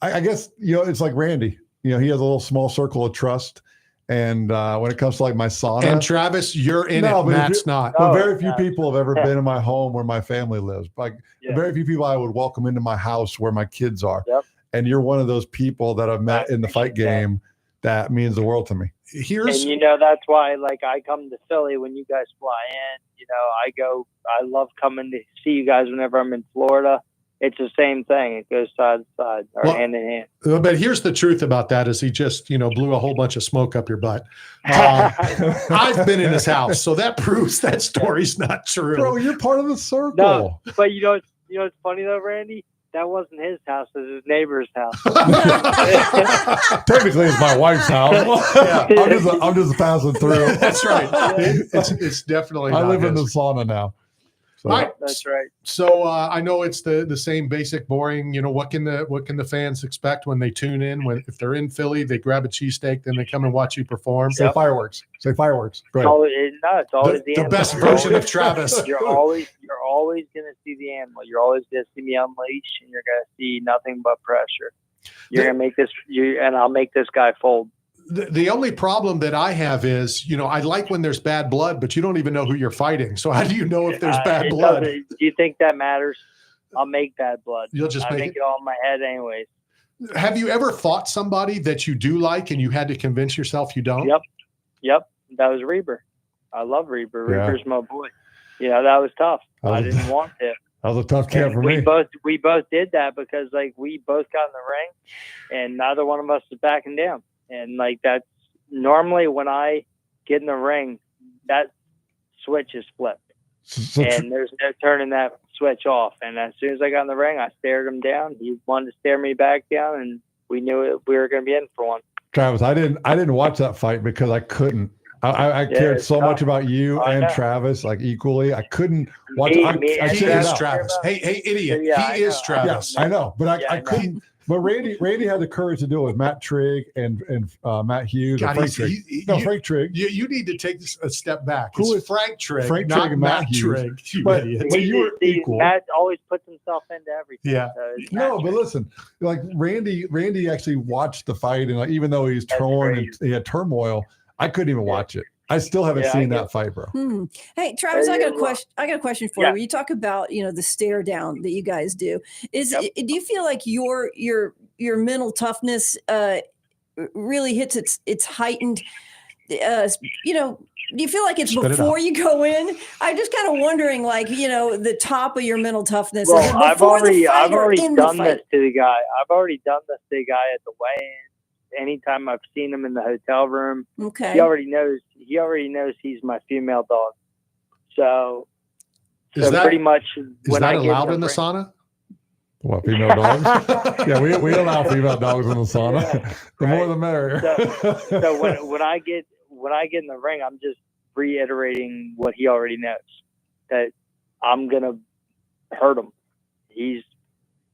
I guess, it's like Randy. He has a little small circle of trust. And when it comes to like my sauna. And Travis, you're in it. Matt's not. But very few people have ever been in my home where my family lives. Like very few people I would welcome into my house where my kids are. Yep. And you're one of those people that I've met in the fight game that means the world to me. And that's why like I come to Philly when you guys fly in. I love coming to see you guys whenever I'm in Florida. It's the same thing. It goes side to side or hand in hand. But here's the truth about that is he just, blew a whole bunch of smoke up your butt. I've been in his house, so that proves that story's not true. Bro, you're part of the circle. No, but what's funny though, Randy? That wasn't his house. It was his neighbor's house. Technically, it's my wife's house. I'm just passing through. That's right. It's definitely. I live in the sauna now. So. Right. That's right. So I know it's the same basic, boring. What can the fans expect when they tune in? If they're in Philly, they grab a cheesesteak, then they come and watch you perform. Say fireworks. Say fireworks. It's always the animal. Best version of Travis. You're always gonna see the animal. You're always gonna see me unleash, and you're gonna see nothing but pressure. You're gonna make this. And I'll make this guy fold. The only problem that I have is, I like when there's bad blood, but you don't even know who you're fighting. So how do you know if there's bad blood? Do you think that matters? I'll make bad blood. You'll just make it all in my head anyways. Have you ever fought somebody that you do like and you had to convince yourself you don't? Yep. That was Reber. I love Reber. Reber's my boy. That was tough. I didn't want to. That was a tough camp for me. We both did that because we both got in the ring and neither one of us was backing down. And that's normally when I get in the ring, that switch is flipped. And there's no turning that switch off. And as soon as I got in the ring, I stared him down. He wanted to stare me back down, and we knew we were going to be in for one. Travis, I didn't watch that fight because I couldn't. I cared so much about you and Travis, equally. I couldn't watch. He is Travis. Hey, idiot. He is Travis. Yes, I know, but I couldn't. But Randy had the courage to do it with Matt Trigg and Matt Hughes. God, Frank Trigg. Frank Trigg. You need to take this a step back. Who It's is Frank Trigg, Frank not Trigg and Matt Matt Hughes. Trigg. You But- idiot. but you were equal. Matt always puts himself into everything. Yeah. So it's No, Matt but Trigg. listen, like Randy actually watched the fight, and like even though he's torn and he had turmoil, I couldn't even watch it. I still haven't seen that fight, bro. Hey, Travis, I got a well, question. I got a question for yeah. you. When you talk about, the stare down that you guys do, do you feel like your mental toughness really hits its heightened? Do you feel like it's Spit it before out. you go in? I'm just kind of wondering, like, the top of your mental toughness. Is it Well, I've before the already fight or in the done fight? this to the guy. I've already done this to the guy at the weigh-in. Anytime I've seen him in the hotel room, Okay. he already knows he's my female dog. So Is that- pretty much Is when that I get allowed in the ring- sauna? What, female dogs? Yeah, we allow female dogs in the sauna. The more the merrier. So when I get in the ring, I'm just reiterating what he already knows, that I'm gonna hurt him.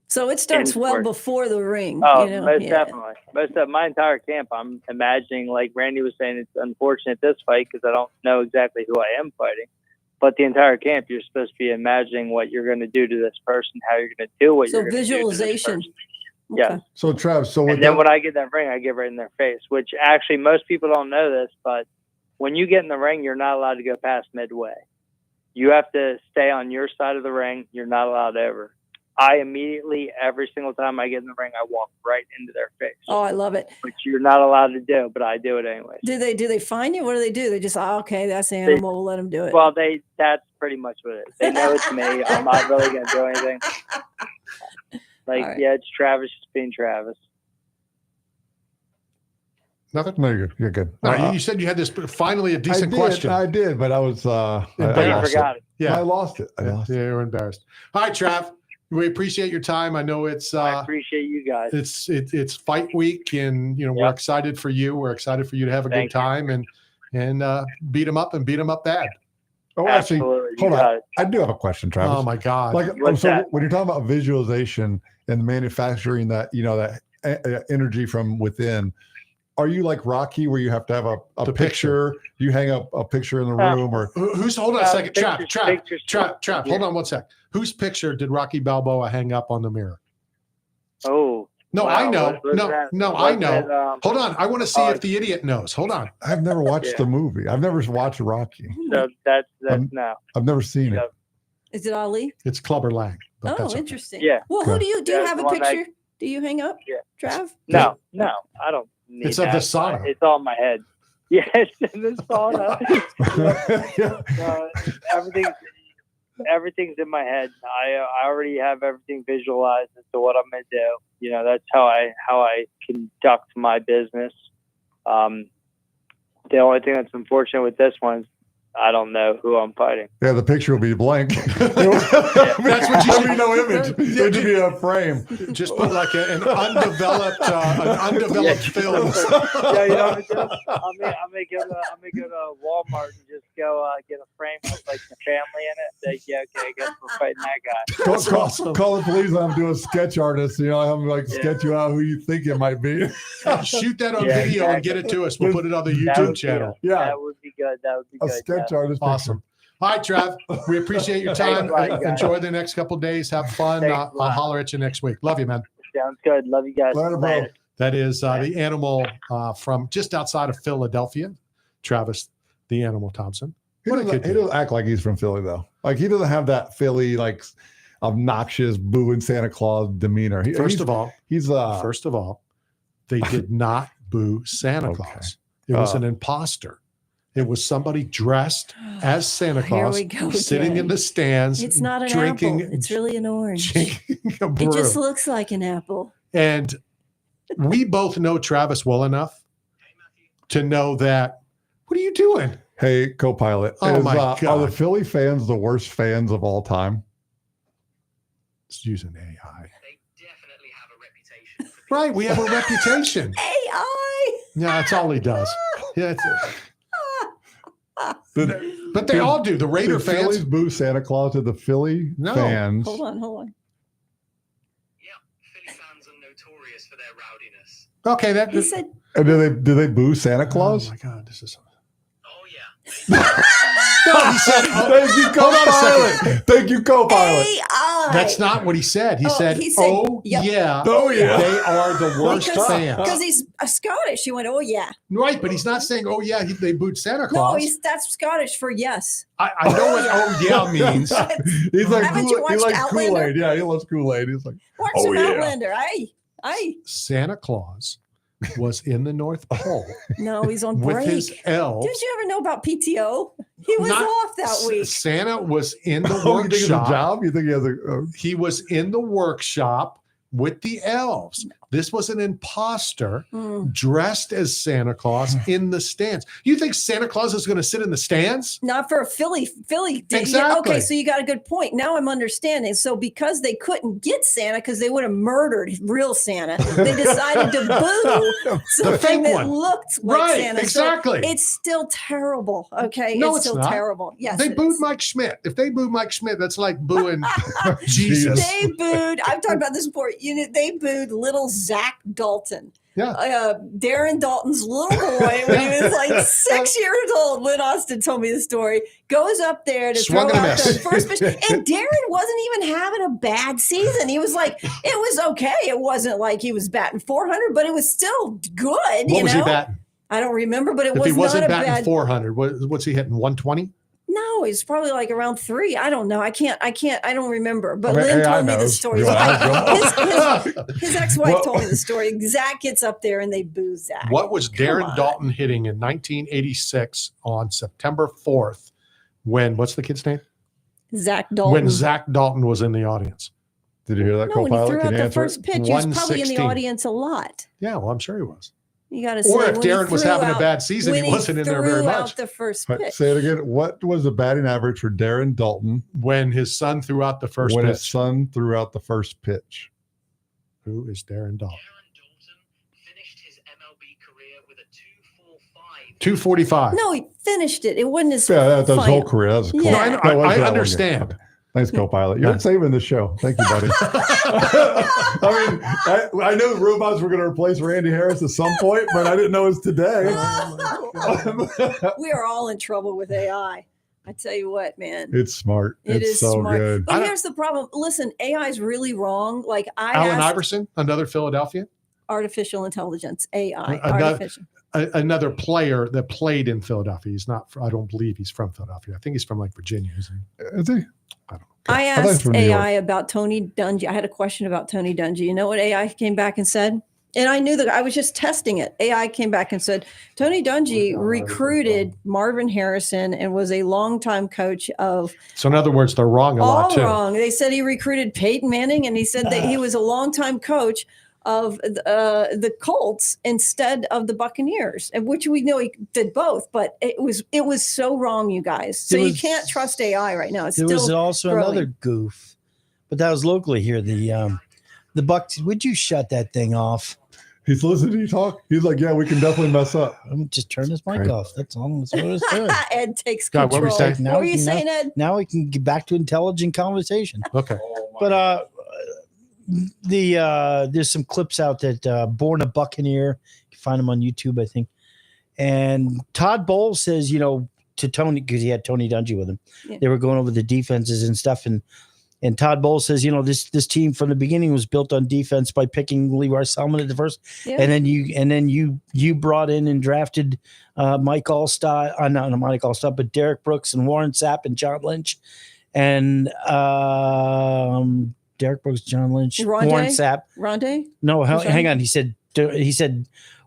So it starts in well for it. before the ring. Oh, yeah. definitely. Most of my entire camp, I'm imagining, like Randy was saying, it's unfortunate this fight because I don't know exactly who I am fighting. But the entire camp, you're supposed to be imagining what you're going to do to this person, how you're going to do what So you're going to do to this visualization. person. Yeah. So Trav, And then when I get in that ring, I get right in their face, which actually most people don't know this, but when you get in the ring, you're not allowed to go past midway. You have to stay on your side of the ring. You're not allowed over. I immediately, every single time I get in the ring, I walk right into their face, Oh, I love it. which you're not allowed to do, but I do it anyway. Do they find you? What do they do? They just, okay, that's the animal. We'll let them do it. Well, that's pretty much what it is. They know it's me. I'm not really going to do anything. Like, right. yeah, it's Travis just being Travis. Nothing? No, you're good. No, you said you had this finally a decent question. I did, but I was I Embarrassed. lost it. Yeah. I lost it. Yeah, you're embarrassed. All right, Trav. We appreciate your time. I know it's I appreciate you guys. it's fight week, and we're excited for you. We're excited for you to have a Thank good time and beat them up and beat them up bad. Oh, actually, Absolutely. You hold got on. it. I do have a question, Travis. Oh my God! Like, What's so that? when you're talking about visualization and manufacturing that, that energy from within, are you like Rocky, where you have to have a picture? You hang up a picture in the room, or Who's hold on a second, pictures, Trav. Hold on one sec. Whose picture did Rocky Balboa hang up on the mirror? Oh. No, wow. I know. What's No, that? no, I What's know. that, Hold on. I want to see if the idiot knows. Hold on. I've never watched the movie. I've never watched Rocky. So that's no. I've never seen it. Is it Ali? It's Clubber Lang. but Oh, that's okay. interesting. Yeah. Well, who Okay. do you That's have a the one that- picture? Do you hang up? Yeah. Trav? No, I don't need It's of the that. sauna. It's all in my head. Yes, in the sauna. Everything's in my head. I already have everything visualized as to what I'm gonna do. That's how I conduct my business. The only thing that's unfortunate with this one is I don't know who I'm fighting. Yeah, the picture will be blank. That's what you There'll should be no image. It'll just be a frame. Just put like an undeveloped film. Yeah, you know what I'm doing? I may go to Walmart and just go get a frame with like the family in it. Say, yeah, okay, I guess we're fighting that guy. Call the police. I'm doing sketch artist. Have them like sketch you out who you think it might be. Shoot that on Yeah, video and exactly. get it to us. We'll put it on the That YouTube would be- channel. Yeah. That would be good. That would be A good. sketch yeah. artist. Awesome. All right, Trav. We appreciate your time. Thanks a lot, guys. Enjoy the next couple of days. Have fun. Thanks a I'll lot. holler at you next week. Love you, man. Sounds good. Love you guys. Later, bro. Later. That is the animal from just outside of Philadelphia, Travis, the Animal Thompson. He What a doesn't, good he dude. doesn't act like he's from Philly though. Like he doesn't have that Philly like obnoxious booing Santa Claus demeanor. First of all, he's they did not boo Santa Claus. It was an imposter. It was somebody dressed as Santa Here Claus, we go sitting again. in the stands, It's not an drinking, apple. It's really an orange. drinking a brew. It just looks like an apple. And we both know Travis well enough to know that. What are you doing? Hey, co-pilot. Oh, my Are God. the Philly fans the worst fans of all time? It's using AI. Right, we have a reputation. AI. Yeah, that's all he does. Yeah, but they all do. The Raider Did fans. Phillies boo Santa Claus to the Philly fans. Hold on. Okay, that He said, And do they boo Santa Claus? Oh my God, this is. No, he said, thank you, co-pilot. Thank you, co-pilot. AI. That's not what he said. He said, yep. oh, yeah. Oh, yeah. They are the worst fans. Because he's Scottish. He went, oh, yeah. Right, but he's not saying, oh, yeah, they booed Santa Claus. No, that's Scottish for yes. I know what oh, yeah means. He's like, Haven't you he watched likes Outlander? Kool-Aid. Yeah, he loves Kool-Aid. He's like, Watch oh, some yeah. Outlander. Aye. Santa Claus was in the North Pole No, he's on with break. his elves. Did you ever know about PTO? He was off that week. Santa was in the Oh, you think it's a workshop. job? You think he has a... He was in the workshop with the elves. This was an imposter dressed as Santa Claus in the stands. You think Santa Claus is going to sit in the stands? Not for a Philly. Exactly. Okay, so you got a good point. Now I'm understanding. So because they couldn't get Santa because they would have murdered real Santa, they decided to boo something that looked like Right, Santa. exactly. So it's still terrible. Okay, No, it's it's still not. terrible. Yes, They it booed is. Mike Schmidt. If they boo Mike Schmidt, that's like booing Jesus. They booed. I've talked about this before. They booed little Zach Dalton. Yeah. Darren Dalton's little boy, when he was like 6 years old, Lynn Austin told me the story, goes up there to Swung throw and a out miss. the first pitch. And Darren wasn't even having a bad season. He was like, it was okay. It wasn't like he was batting 400, but it was still good. What was he batting? I don't remember, but it If was he wasn't not a batting bad. 400, what's he hitting? 120? No, it's probably like around 3. I don't know. I don't remember. But I mean, Lynn AI told me the knows. story. You wanna ask him? His ex-wife told me the story. Zach gets up there and they boo Zach. What was Come Darren on. Dalton hitting in 1986 on September 4th when, what's the kid's name? Zach Dalton. When Zach Dalton was in the audience. Did you hear that, No, when he co-pilot? threw Can out you the answer first it? pitch, he was probably in the 116. audience a lot. Yeah, well, I'm sure he was. You got to say. Or if when he Darren was threw having a out- bad season, when he wasn't in there very threw much. out the first Right, pitch. say it again. What was the batting average for Darren Dalton When his son threw out the first when pitch. his son threw out the first pitch? Who is Darren Dalton? 245. No, he finished it. It wasn't his. Yeah, that was his whole final. career. That was cool. Yeah. No, I know. That was I that one understand. game. Thanks, co-pilot. You're Yeah. saving the show. Thank you, buddy. I mean, I know robots were going to replace Randy Harris at some point, but I didn't know it was today. We are all in trouble with AI. I tell you what, man. It's smart. It It's is so smart. good. But here's the problem. Listen, AI is really wrong. Like I Allen asked Iverson, another Philadelphia. artificial intelligence, AI, Another- artificial. Another player that played in Philadelphia. He's not, I don't believe he's from Philadelphia. I think he's from like Virginia. Isn't he? Is he? I thought he was asked from New AI York. about Tony Dungy. I had a question about Tony Dungy. You know what AI came back and said? And I knew that I was just testing it. AI came back and said, Tony Dungy recruited Marvin Harrison and was a longtime coach of So in other words, they're wrong a lot all too. wrong. They said he recruited Peyton Manning and he said that he was a longtime coach of the Colts instead of the Buccaneers, and which we know he did both, but it was so wrong, you guys. So There you was- can't trust AI right now. It's There still was also growing. another goof, but that was locally here. The Bucks. Would you shut that thing off? He's listening to you talk. He's like, yeah, we can definitely mess up. Let me just turn this mic Right. off. That's all. That's what it's doing. Ed takes God, what control. were we saying? What were you we can- saying, Ed? Now we can get back to intelligent conversation. Okay. But there's some clips out that Born a Buccaneer. You can find them on YouTube, I think. And Todd Bowles says, to Tony, because he had Tony Dungy with him. Yeah. They were going over the defenses and stuff. And Todd Bowles says, this team from the beginning was built on defense by picking Leroy Selman at the first. Yeah. And then you brought in and drafted Mike Allstott, not Mike Allstott, but Derek Brooks and Warren Sapp and John Lynch. And Derek Brooks, John Lynch, Rondé? Warren Sapp. Rondé? No, I'm sorry? hang on. He said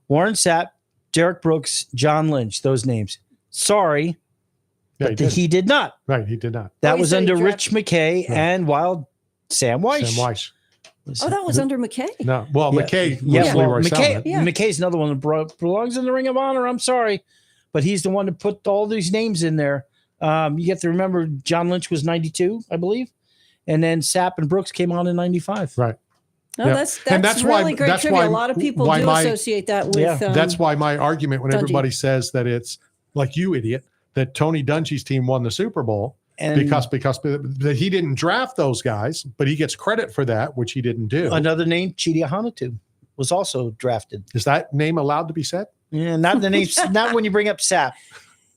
Warren Sapp, Derek Brooks, John Lynch. Those names. Sorry, Yeah, but he did not. Right, he did not. That Oh, he was said he under Rich McKay and Wild Sam Weiss. Sam Weiss. Oh, that was under McKay. No, well, McKay was Yeah, well, Leroy Selman. McKay's another one that belongs in the Ring of Honor. I'm sorry, but he's the one that put all these names in there. You have to remember John Lynch was 92, I believe, and then Sapp and Brooks came on in 95. Right. No, Yeah. that's And that's really why- great that's trivia. why- A lot of people why do my- associate that with. That's why my argument when Dungy. everybody says that it's like you idiot that Tony Dungy's team won the Super Bowl And- because that he didn't draft those guys, but he gets credit for that, which he didn't do. Another name, Chidi Ahanatu. was also drafted. Is that name allowed to be said? Yeah, not the name. Not when you bring up Sapp.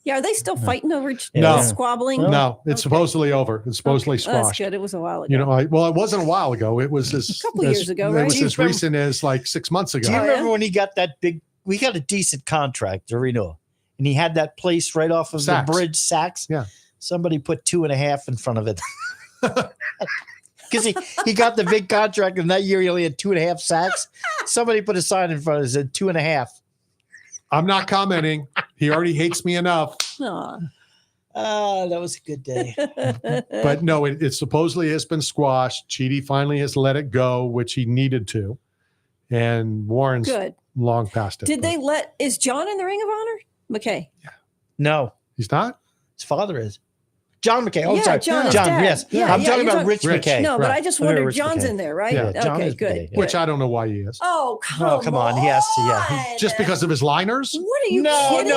Yeah, are they still fighting over No. squabbling? No, it's supposedly over. It's supposedly Well, that's squashed. good. It was a while ago. You know, well, it wasn't a while ago. It was A couple years ago, right? It was Do you as recent as like 6 months ago. Do you remember when he got that big? We got a decent contract to renew, and he had that place right off of Saks. the bridge, Saks. Yeah. Somebody put 2.5 in front of it. Because he got the big contract, and that year he only had 2.5 sacks. Somebody put a sign in front of it that said 2.5. I'm not commenting. He already hates me enough. Aw. That was a good day. But no, it supposedly has been squashed. Chidi finally has let it go, which he needed to. And Warren's Good. long past it. Is John in the Ring of Honor? McKay. No, he's not. His father is. John McKay. Oh, Yeah, sorry. John is John, dad. yes. Yeah, I'm yeah, talking you're about Rich McKay. No, but Right. I just I remember wondered Rich John's McKay. in there, right? Yeah, John okay, is good. McKay, good. Which I don't know why he is. Oh, come Oh, come on. He has to. Yeah. Just because of his liners? What are you No. kidding me?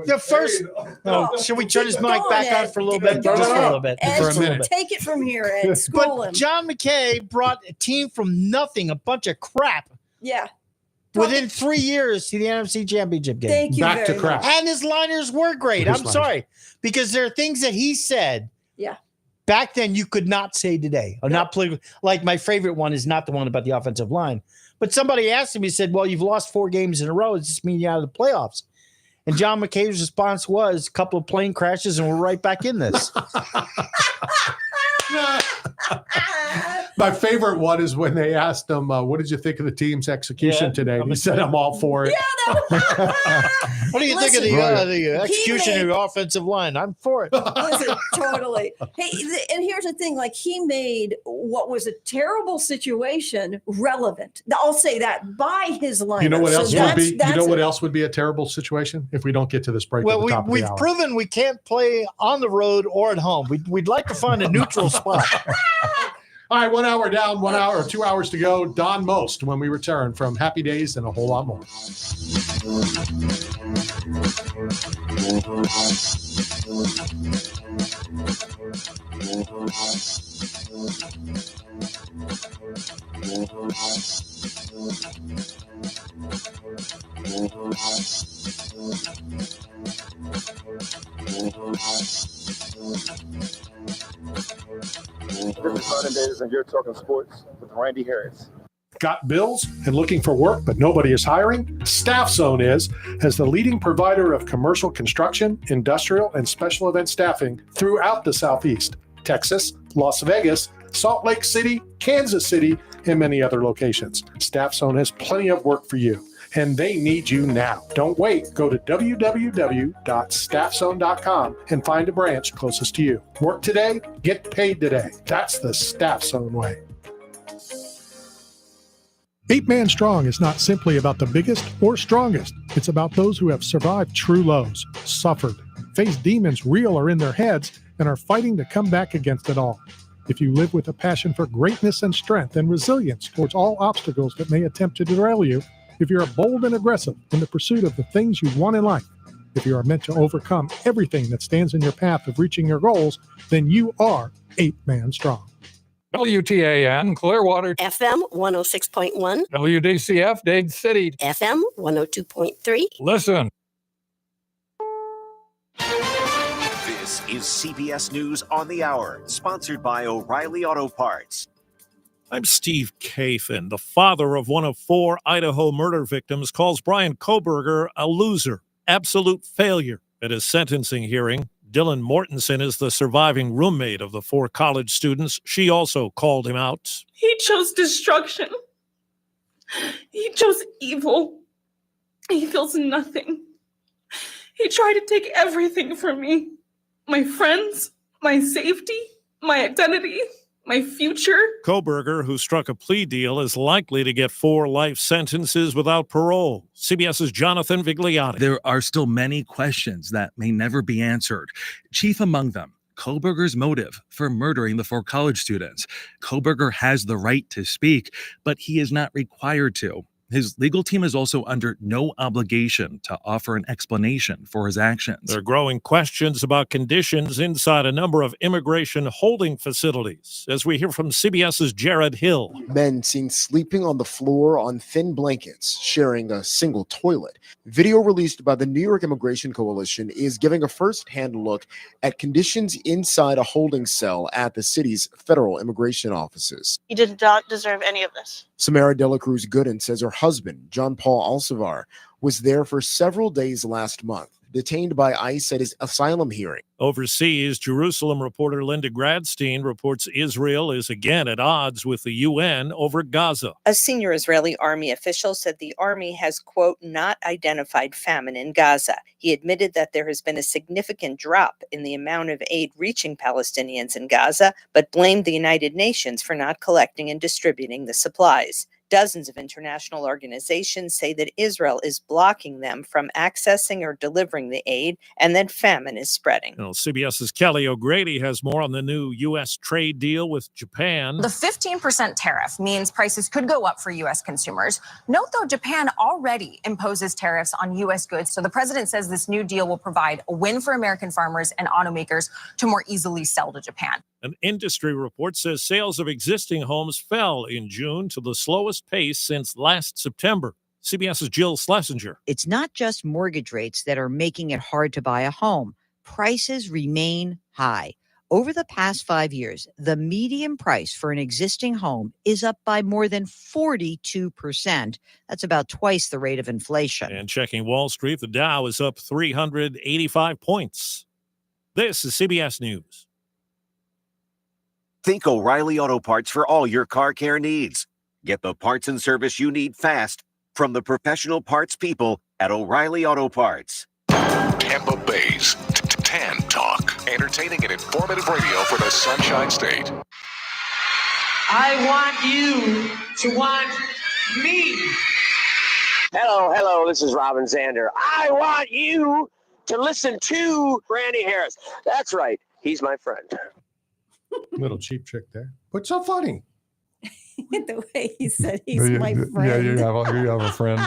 The first. No, should we turn his mic back on for a little bit? Just for a little bit. Ed, Just for a little bit. take it from here, Ed. School But him. John McKay brought a team from nothing, a bunch of crap, Yeah. within 3 years to the NFC Championship game. Thank you Back to very crap. much. And his liners were great. His I'm liners. sorry. Because there are things that he said Yeah. back then you could not say today. Or not play. Like my favorite one is not the one about the offensive line. But somebody asked him, he said, well, you've lost 4 games in a row. Does this mean you're out of the playoffs? And John McKay's response was a couple of plane crashes and we're right back in this. My favorite one is when they asked him, what did you think of the team's execution today? And he said, I'm all for it. What do you think of the execution of your offensive line? I'm for it. Listen, totally. Hey, and here's the thing: like he made what was a terrible situation relevant. I'll say that by his line. You know what else would be? You know what else would be a terrible situation if we don't get to this break Well, at the top of we've the hour? proven we can't play on the road or at home. We'd like to find a neutral spot. All right, 1 hour down, 1 hour, 2 hours to go. Don Most when we return from Happy Days and a whole lot more. This is Vernon Davis, and you're talking sports with Randy Harris. Got bills and looking for work, but nobody is hiring? Staff Zone is, as the leading provider of commercial construction, industrial, and special event staffing throughout the Southeast, Texas, Las Vegas, Salt Lake City, Kansas City, and many other locations. Staff Zone has plenty of work for you, and they need you now. Don't wait. Go to www.staffzone.com and find a branch closest to you. Work today, get paid today. That's the Staff Zone way. 8 Man Strong is not simply about the biggest or strongest. It's about those who have survived true lows, suffered, faced demons real or in their heads, and are fighting to come back against it all. If you live with a passion for greatness and strength and resilience towards all obstacles that may attempt to derail you, if you're bold and aggressive in the pursuit of the things you want in life, if you are meant to overcome everything that stands in your path of reaching your goals, then you are 8 Man Strong. WTAN, Clearwater. FM 106.1. WDCF, Dade City. FM 102.3. Listen. This is CBS News on the Hour, sponsored by O'Reilly Auto Parts. I'm Steve Kafin. The father of one of 4 Idaho murder victims calls Brian Kohberger a loser, absolute failure. At his sentencing hearing, Dylan Mortensen is the surviving roommate of the 4 college students. She also called him out. He chose destruction. He chose evil. He feels nothing. He tried to take everything from me. My friends, my safety, my identity, my future. Kohberger, who struck a plea deal, is likely to get 4 life sentences without parole. CBS's Jonathan Vigliotti. There are still many questions that may never be answered. Chief among them, Kohberger's motive for murdering the 4 college students. Kohberger has the right to speak, but he is not required to. His legal team is also under no obligation to offer an explanation for his actions. There are growing questions about conditions inside a number of immigration holding facilities, as we hear from CBS's Jared Hill. Men seen sleeping on the floor on thin blankets, sharing a single toilet. Video released by the New York Immigration Coalition is giving a first-hand look at conditions inside a holding cell at the city's federal immigration offices. He did not deserve any of this. Samara Dela Cruz Gooden says her husband, John Paul Alcivar, was there for several days last month, detained by ICE at his asylum hearing. Overseas, Jerusalem reporter Linda Gradstein reports Israel is again at odds with the UN over Gaza. A senior Israeli army official said the army has, quote, not identified famine in Gaza. He admitted that there has been a significant drop in the amount of aid reaching Palestinians in Gaza, but blamed the United Nations for not collecting and distributing the supplies. Dozens of international organizations say that Israel is blocking them from accessing or delivering the aid, and that famine is spreading. Well, CBS's Kelly O'Grady has more on the new U.S. trade deal with Japan. The 15% tariff means prices could go up for U.S. consumers. Note, though, Japan already imposes tariffs on U.S. goods, so the president says this new deal will provide a win for American farmers and automakers to more easily sell to Japan. An industry report says sales of existing homes fell in June to the slowest pace since last September. CBS's Jill Schlesinger. It's not just mortgage rates that are making it hard to buy a home. Prices remain high. Over the past 5 years, the median price for an existing home is up by more than 42%. That's about twice the rate of inflation. And checking Wall Street, the Dow is up 385 points. This is CBS News. Think O'Reilly Auto Parts for all your car care needs. Get the parts and service you need fast from the professional parts people at O'Reilly Auto Parts. Tampa Bay's Tan Talk. Entertaining and informative radio for the Sunshine State. I want you to want me. Hello, this is Robin Zander. I want you to listen to Randy Harris. That's right, he's my friend. Little cheap trick there. What's so funny? The way he said he's my friend. Yeah, you have a friend.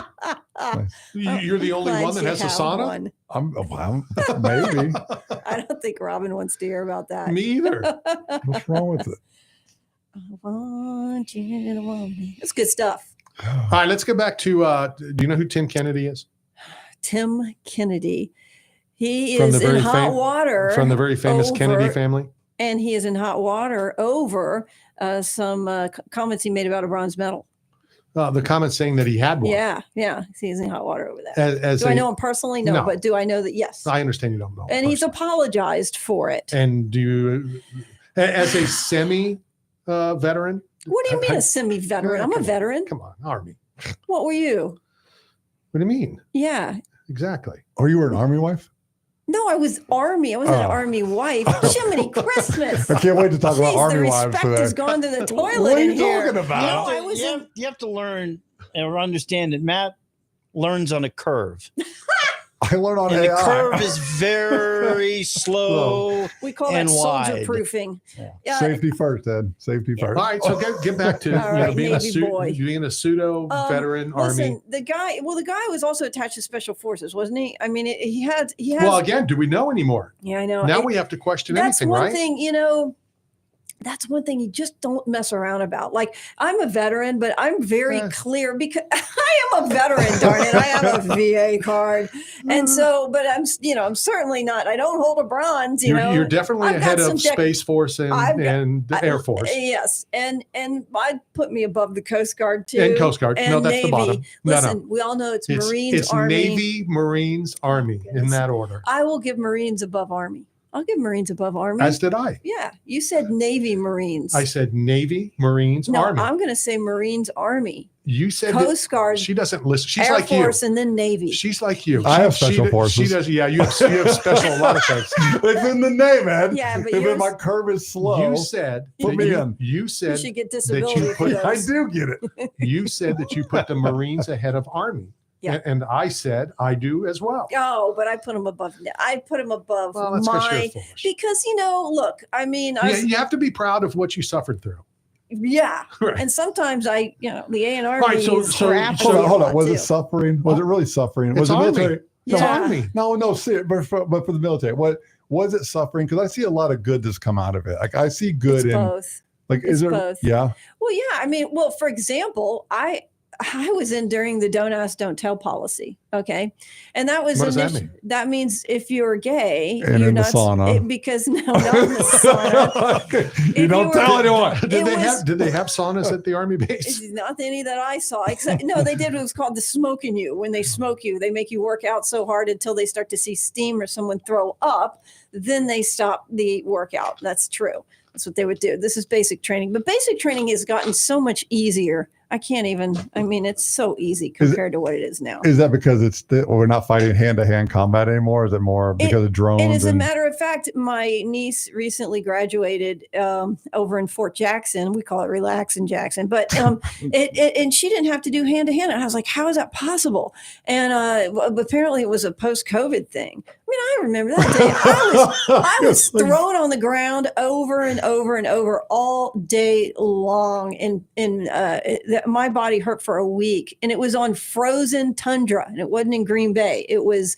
Nice. You're the only one that has a sauna? Well, maybe. I don't think Robin wants to hear about that. Me either. What's wrong with it? I want you to want me. That's good stuff. All right, let's get back to, do you know who Tim Kennedy is? Tim Kennedy. He is in hot water. From the very famous Kennedy family. And he is in hot water over some comments he made about a bronze medal. The comment saying that he had one. Yeah. He's in hot water over that. I know him personally? No, but do I know that? Yes. I understand you don't know. And he's apologized for it. And do you, as a semi-veteran? What do you mean a semi-veteran? I'm a veteran. Come on, Army. What were you? What do you mean? Yeah. Exactly. Oh, you were an Army wife? No, I was Army. I wasn't an Army wife. Jiminy Christmas. I can't wait to talk about Army wives respect today. Has gone to the toilet What are you in here. talking about? You have to learn or understand that Matt learns on a curve. I learned on and AI. the curve is very slow. We call and that soldier wide. proofing. Safety first, Ed. Safety first. All right, so get back to being a pseudo veteran Army. Listen, the guy was also attached to Special Forces, wasn't he? I mean, he has. Well, again, do we know anymore? Yeah, I know. Now we have to question anything, right? That's one thing, that's one thing you just don't mess around about. Like, I'm a veteran, but I'm very clear because I am a veteran, darn it. I have a VA card. And so, but I'm certainly not, I don't hold a bronze, You're definitely ahead of Space Force and the Air Force. Yes. And I'd put me above the Coast Guard too. And Coast Guard. And No, that's Navy. the bottom. Listen, we all know it's Marines, it's Army. Navy, Marines, Army in that order. I will give Marines above Army. I'll give Marines above Army. As did I. Yeah. You said Navy, Marines. I said Navy, Marines, no, Army. I'm going to say Marines, Army. You said Coast Guard. She doesn't listen. She's Air like Force, you. and then Navy. She's like you. I have special forces. She does. Yeah, you have special a lot of things. It's in the name, Ed. Yeah, but if my curve is slow, you said put me in. You said you should get disability. that you put. I do get it. You said that you put the Marines ahead of Army. Yeah. And I said I do as well. Oh, but I put them above. I put them above that's 'cause you're foolish. because look. I mean, you have to be proud of what you suffered through. Yeah. Right. And sometimes the A&R All right, so crap. Hold on. Was it suffering? Was it really suffering? It's Was it Army. military? It's Army. No, see, but for the military, what was it suffering? Because I see a lot of good that's come out of it. Like I see good It's in both. like It's is there both. yeah. Well, yeah. I mean, for example, I was in during the don't ask, don't tell policy. Okay. And that was What does that mean? That means if you're gay, And you're in the not sauna. because no, not in the sauna. You don't tell anyone. Did they have saunas at the Army base? It's not any that I saw. Except no, they did what was called the smoking you. When they smoke you, they make you work out so hard until they start to see steam or someone throw up. Then they stop the workout. That's true. That's what they would do. This is basic training, but basic training has gotten so much easier. It's so easy compared to what it is now. Is that because we're not fighting hand-to-hand combat anymore? Is it more because of drones? And as a matter of fact, my niece recently graduated over in Fort Jackson. We call it Relax in Jackson, but and she didn't have to do hand-to-hand. And I was like, how is that possible? And apparently it was a post-COVID thing. I mean, I remember that day. I was thrown on the ground over and over and over all day long, and my body hurt for a week, and it was on frozen tundra, and it wasn't in Green Bay. It was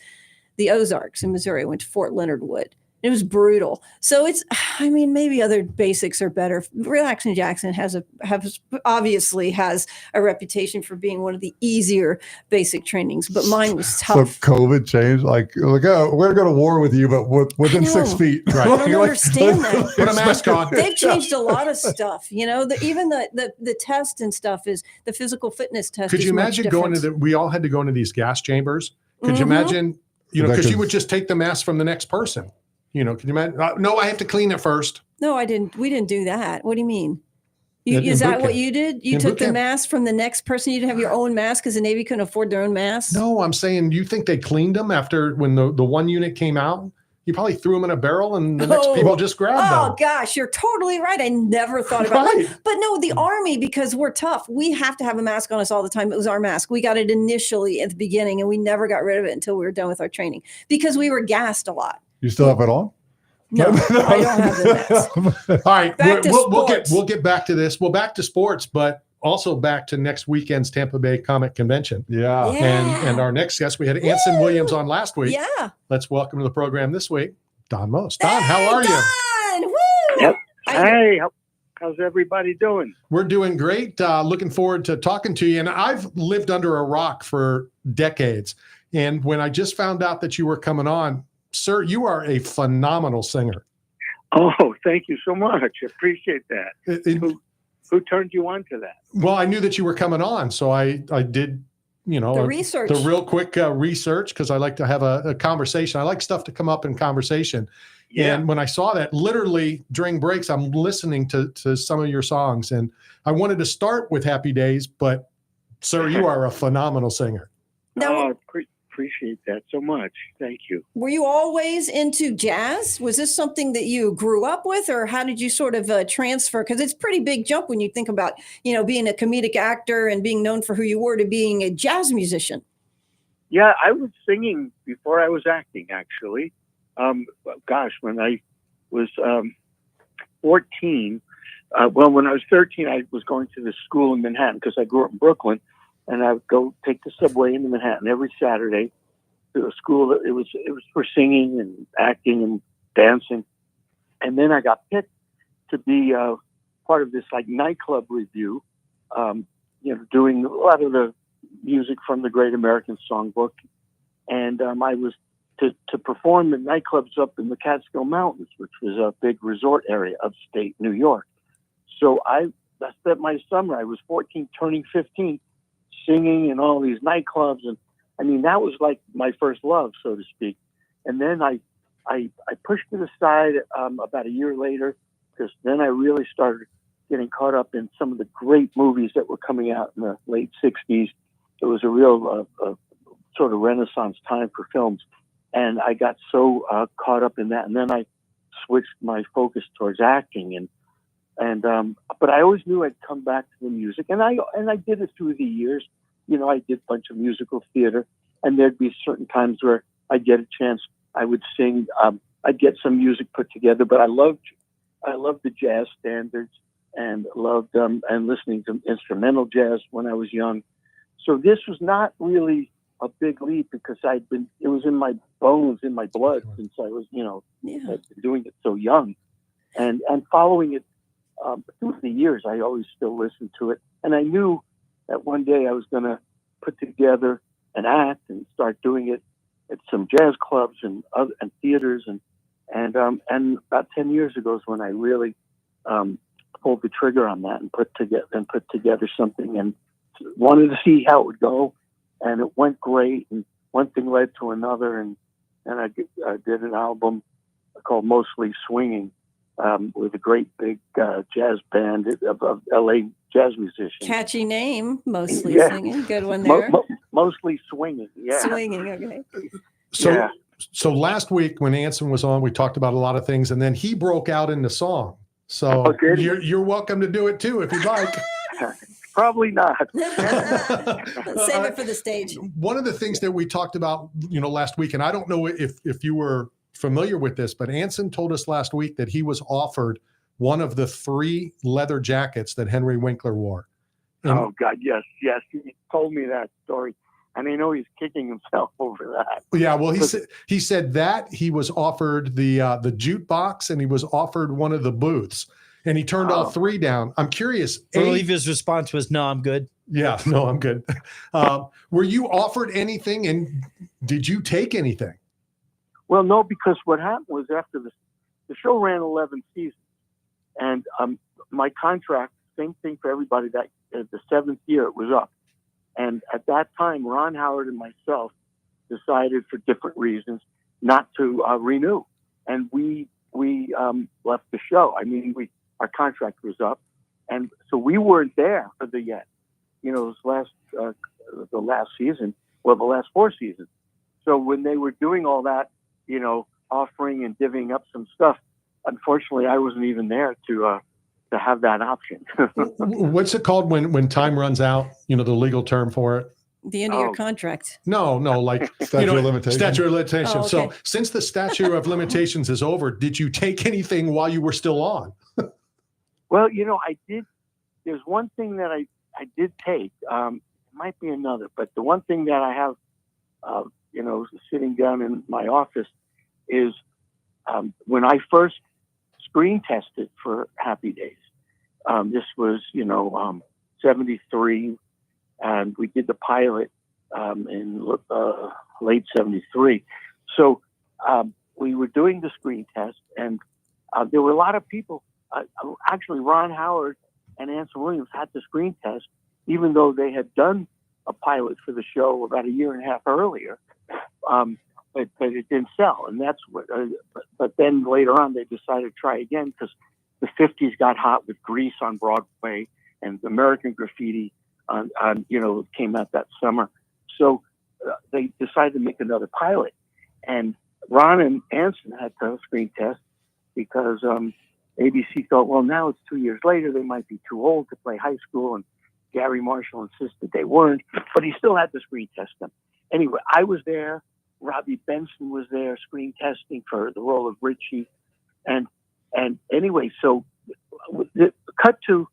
the Ozarks in Missouri. I went to Fort Leonard Wood. It was brutal. So maybe other basics are better. Relax in Jackson obviously has a reputation for being one of the easier basic trainings, but mine was tough. So COVID changed, like we're going to go to war with you, but within 6 feet. Right. I don't understand that. Put a mask on. They've changed a lot of stuff. Even the test and stuff is the physical fitness test. Could you imagine we all had to go into these gas chambers? Could you imagine, because you would just take the mask from the next person. Can you imagine? No, I have to clean it first. No, I didn't. We didn't do that. What do you mean? Is that what you did? You took the mask from the next person? You didn't have your own mask because the Navy couldn't afford their own mask? No, I'm saying, you think they cleaned them after when the one unit came out? You probably threw them in a barrel and the next people just grabbed them. Oh, gosh, you're totally right. I never thought about that. But no, the Army, because we're tough, we have to have a mask on us all the time. It was our mask. We got it initially at the beginning, and we never got rid of it until we were done with our training because we were gassed a lot. You still have it on? No, I don't have the mask. All right, we'll get back to this. Well, back to sports, but also back to next weekend's Tampa Bay Comic Convention. Yeah. And our next guest, we had Anson Williams on last week. Yeah. Let's welcome to the program this week, Don Most. Don, how are you? Don, woo! Yep. Hey, how's everybody doing? We're doing great. Looking forward to talking to you. And I've lived under a rock for decades. And when I just found out that you were coming on, sir, you are a phenomenal singer. Oh, thank you so much. I appreciate that. Who turned you on to that? Well, I knew that you were coming on, so I did, the research, the real quick research, because I like to have a conversation. I like stuff to come up in conversation. Yeah. And when I saw that, literally during breaks, I'm listening to some of your songs, and I wanted to start with Happy Days, but sir, you are a phenomenal singer. Now, appreciate that so much. Thank you. Were you always into jazz? Was this something that you grew up with, or how did you sort of transfer? Because it's a pretty big jump when you think about, being a comedic actor and being known for who you were to being a jazz musician. Yeah, I was singing before I was acting, actually. When I was 14, when I was 13, I was going to the school in Manhattan because I grew up in Brooklyn. And I would go take the subway into Manhattan every Saturday to a school. It was for singing and acting and dancing. And then I got picked to be part of this nightclub review, doing a lot of the music from the Great American Songbook. And I was to perform in nightclubs up in the Catskill Mountains, which was a big resort area upstate New York. So I spent my summer. I was 14, turning 15. Singing in all these nightclubs, and I mean that was like my first love, so to speak. And then I pushed it aside about a year later, because then I really started getting caught up in some of the great movies that were coming out in the late '60s. It was a real sort of renaissance time for films, and I got so caught up in that. And then I switched my focus towards acting, but I always knew I'd come back to the music, and I did it through the years. I did a bunch of musical theater, and there'd be certain times where I'd get a chance. I would sing. I'd get some music put together, but I loved the jazz standards, and loved and listening to instrumental jazz when I was young. So this was not really a big leap because it was in my bones, in my blood since I was, had been doing it so young, and following it through the years. I always still listened to it, and I knew that one day I was going to put together an act and start doing it at some jazz clubs and theaters, and about 10 years ago is when I really pulled the trigger on that and put together something, and wanted to see how it would go, and it went great, and one thing led to another, and I did an album called Mostly Swinging with a great big jazz band of LA jazz musicians. Catchy name, Mostly Yeah. Swinging. Good one there. Mostly Swinging, yeah. Swinging, okay. So last week when Anson was on, we talked about a lot of things, and then he broke out into song. So you're welcome to do it too if you'd like. Probably not. Save it for the stage. One of the things that we talked about, last week, and I don't know if you were familiar with this, but Anson told us last week that he was offered one of the 3 leather jackets that Henry Winkler wore. Oh God, yes. He told me that story, and I know he's kicking himself over that. Yeah, well, he said that he was offered the jute box, and he was offered one of the booths, and he turned all 3 down. I'm curious. I believe his response was, "No, I'm good." Yeah, no, I'm good. Were you offered anything, and did you take anything? Well, no, because what happened was after the show ran 11 seasons, and my contract, same thing for everybody, that the 7th year it was up. And at that time, Ron Howard and myself decided for different reasons not to renew. And we left the show. I mean, our contract was up. And so we weren't there for the last season, the last 4 seasons. So when they were doing all that, offering and divvying up some stuff, unfortunately, I wasn't even there to have that option. What's it called when time runs out? The legal term for it. The end of your contract. No, like statute of limitations. Statute of limitations. Oh, okay. So since the statute of limitations is over, did you take anything while you were still on? Well, I did. There's one thing that I did take. It might be another, but the one thing that I have, sitting down in my office is when I first screen tested for Happy Days. This was, 73, and we did the pilot in late 73. So we were doing the screen test, and there were a lot of people. Actually, Ron Howard and Anson Williams had the screen test, even though they had done a pilot for the show about a year and a half earlier. But it didn't sell, and that's what. But then later on, they decided to try again because the 50s got hot with Grease on Broadway and American Graffiti came out that summer. So they decided to make another pilot, and Ron and Anson had to screen test because ABC thought, well, now it's 2 years later, they might be too old to play high school, and Gary Marshall insisted they weren't, but he still had to screen test them. Anyway, I was there. Robbie Benson was there screen testing for the role of Richie. And anyway, so the cut to,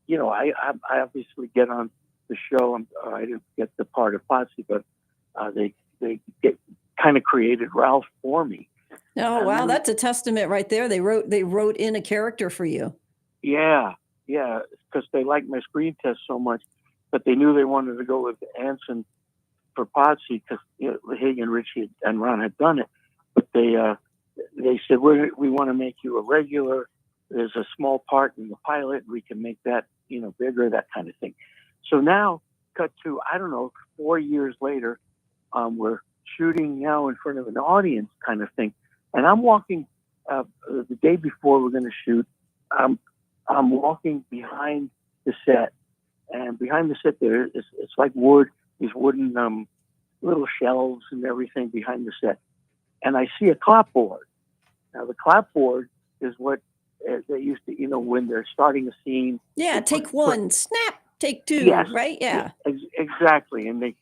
I obviously get on the show. I didn't get the part of Potsy, but they kind of created Ralph for me. Oh, wow. That's a testament right there. They wrote in a character for you. Yeah. Because they liked my screen test so much, but they knew they wanted to go with Anson for Potsy because Hagen, Richie, and Ron had done it. But they said, we want to make you a regular. There's a small part in the pilot. We can make that, bigger, that kind of thing. So now, cut to, 4 years later, we're shooting now in front of an audience kind of thing. And I'm walking the day before we're going to shoot. I'm walking behind the set, and behind the set there it's like wood, these wooden little shelves and everything behind the set. And I see a clapboard. Now the clapboard is what they used to, when they're starting a scene. Yeah, take one, snap, take two, yes, right? Yeah. Exactly. And they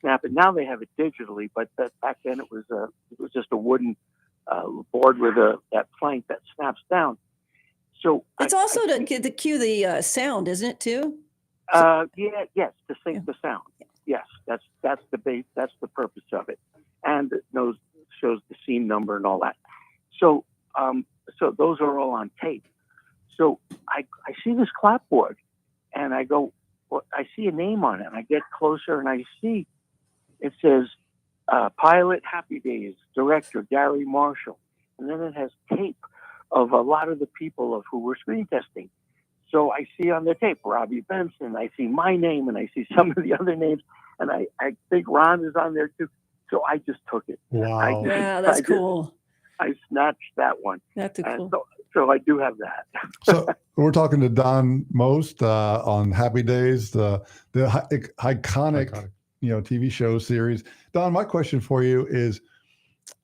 snap it. Now they have it digitally, but back then it was just a wooden board with that plank that snaps down. So It's also to cue the sound, isn't it too? yes, to sync the sound. Yes, that's the base. That's the purpose of it, and it shows the scene number and all that. So so those are all on tape. So I see this clapboard, and I go, well, I see a name on it, and I get closer, and I see it says pilot Happy Days, director Gary Marshall, and then it has tape of a lot of the people who were screen testing. So I see on the tape Robbie Benson, I see my name, and I see some of the other names, and I think Ron is on there too. So I just took it. Wow. That's cool. I snatched that one. That's cool. So I do have that. So we're talking to Don Most on Happy Days, the iconic TV show series. Don, my question for you is,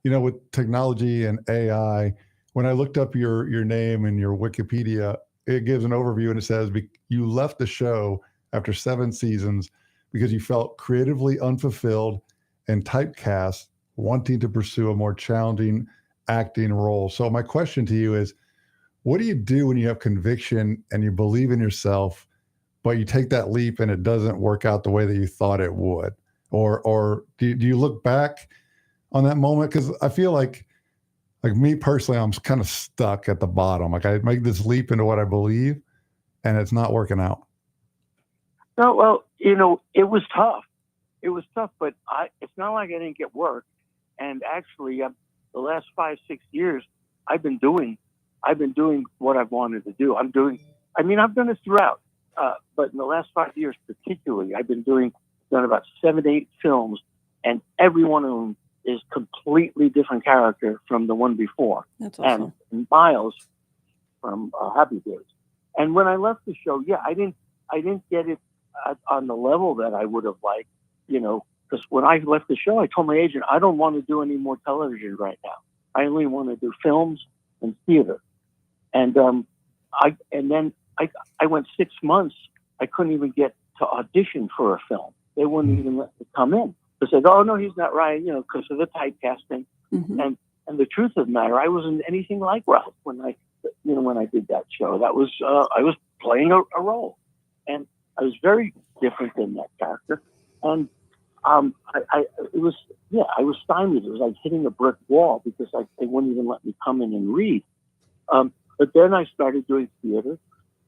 with technology and AI, when I looked up your name and your Wikipedia, it gives an overview and it says you left the show after 7 seasons because you felt creatively unfulfilled and typecast, wanting to pursue a more challenging acting role. So my question to you is, what do you do when you have conviction and you believe in yourself, but you take that leap and it doesn't work out the way that you thought it would? Or do you look back on that moment? Because I feel like me personally, I'm kind of stuck at the bottom. Like I make this leap into what I believe and it's not working out. No, well, it was tough. It was tough, but it's not like I didn't get work. And actually, the last 5-6 years, I've been doing what I've wanted to do. I've done it throughout, but in the last 5 years particularly, I've done about 7-8 films, and every one of them is completely different character from the one before. That's awesome. And Miles from Happy Days. And when I left the show, I didn't get it on the level that I would have liked, because when I left the show, I told my agent, I don't want to do any more television right now. I only want to do films and theater. And I went 6 months. I couldn't even get to audition for a film. They wouldn't even let me come in. They said, "Oh no, he's not right," because of the typecasting. Mm-hmm. And the truth of the matter, I wasn't anything like Ralph when I did that show. That was I was playing a role, and I was very different than that character. And I was stymied. It was like hitting a brick wall because they wouldn't even let me come in and read. But then I started doing theater,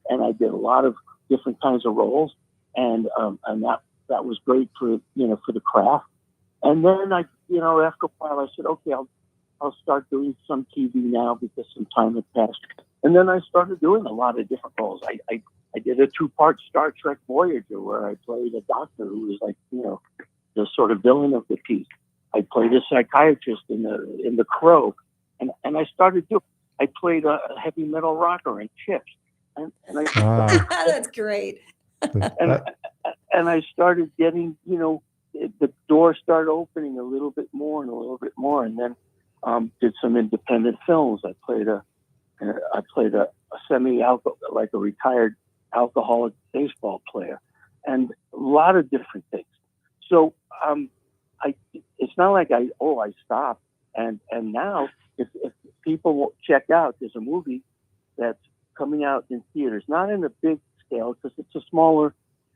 and I did a lot of different kinds of roles, and that was great for the craft. And then after a while I said, okay, I'll start doing some TV now because some time had passed. And then I started doing a lot of different roles. I did a 2-part Star Trek Voyager where I played a doctor who was like the sort of villain of the piece. I played a psychiatrist in the Crow, and I started doing. I played a heavy metal rocker in Chips, and That's great. and I started getting, the door started opening a little bit more and a little bit more, and then did some independent films. I played a like a retired alcoholic baseball player, and a lot of different things. So it's not like I stopped, and now if people check out, there's a movie that's coming out in theaters, not in a big scale because it's a smaller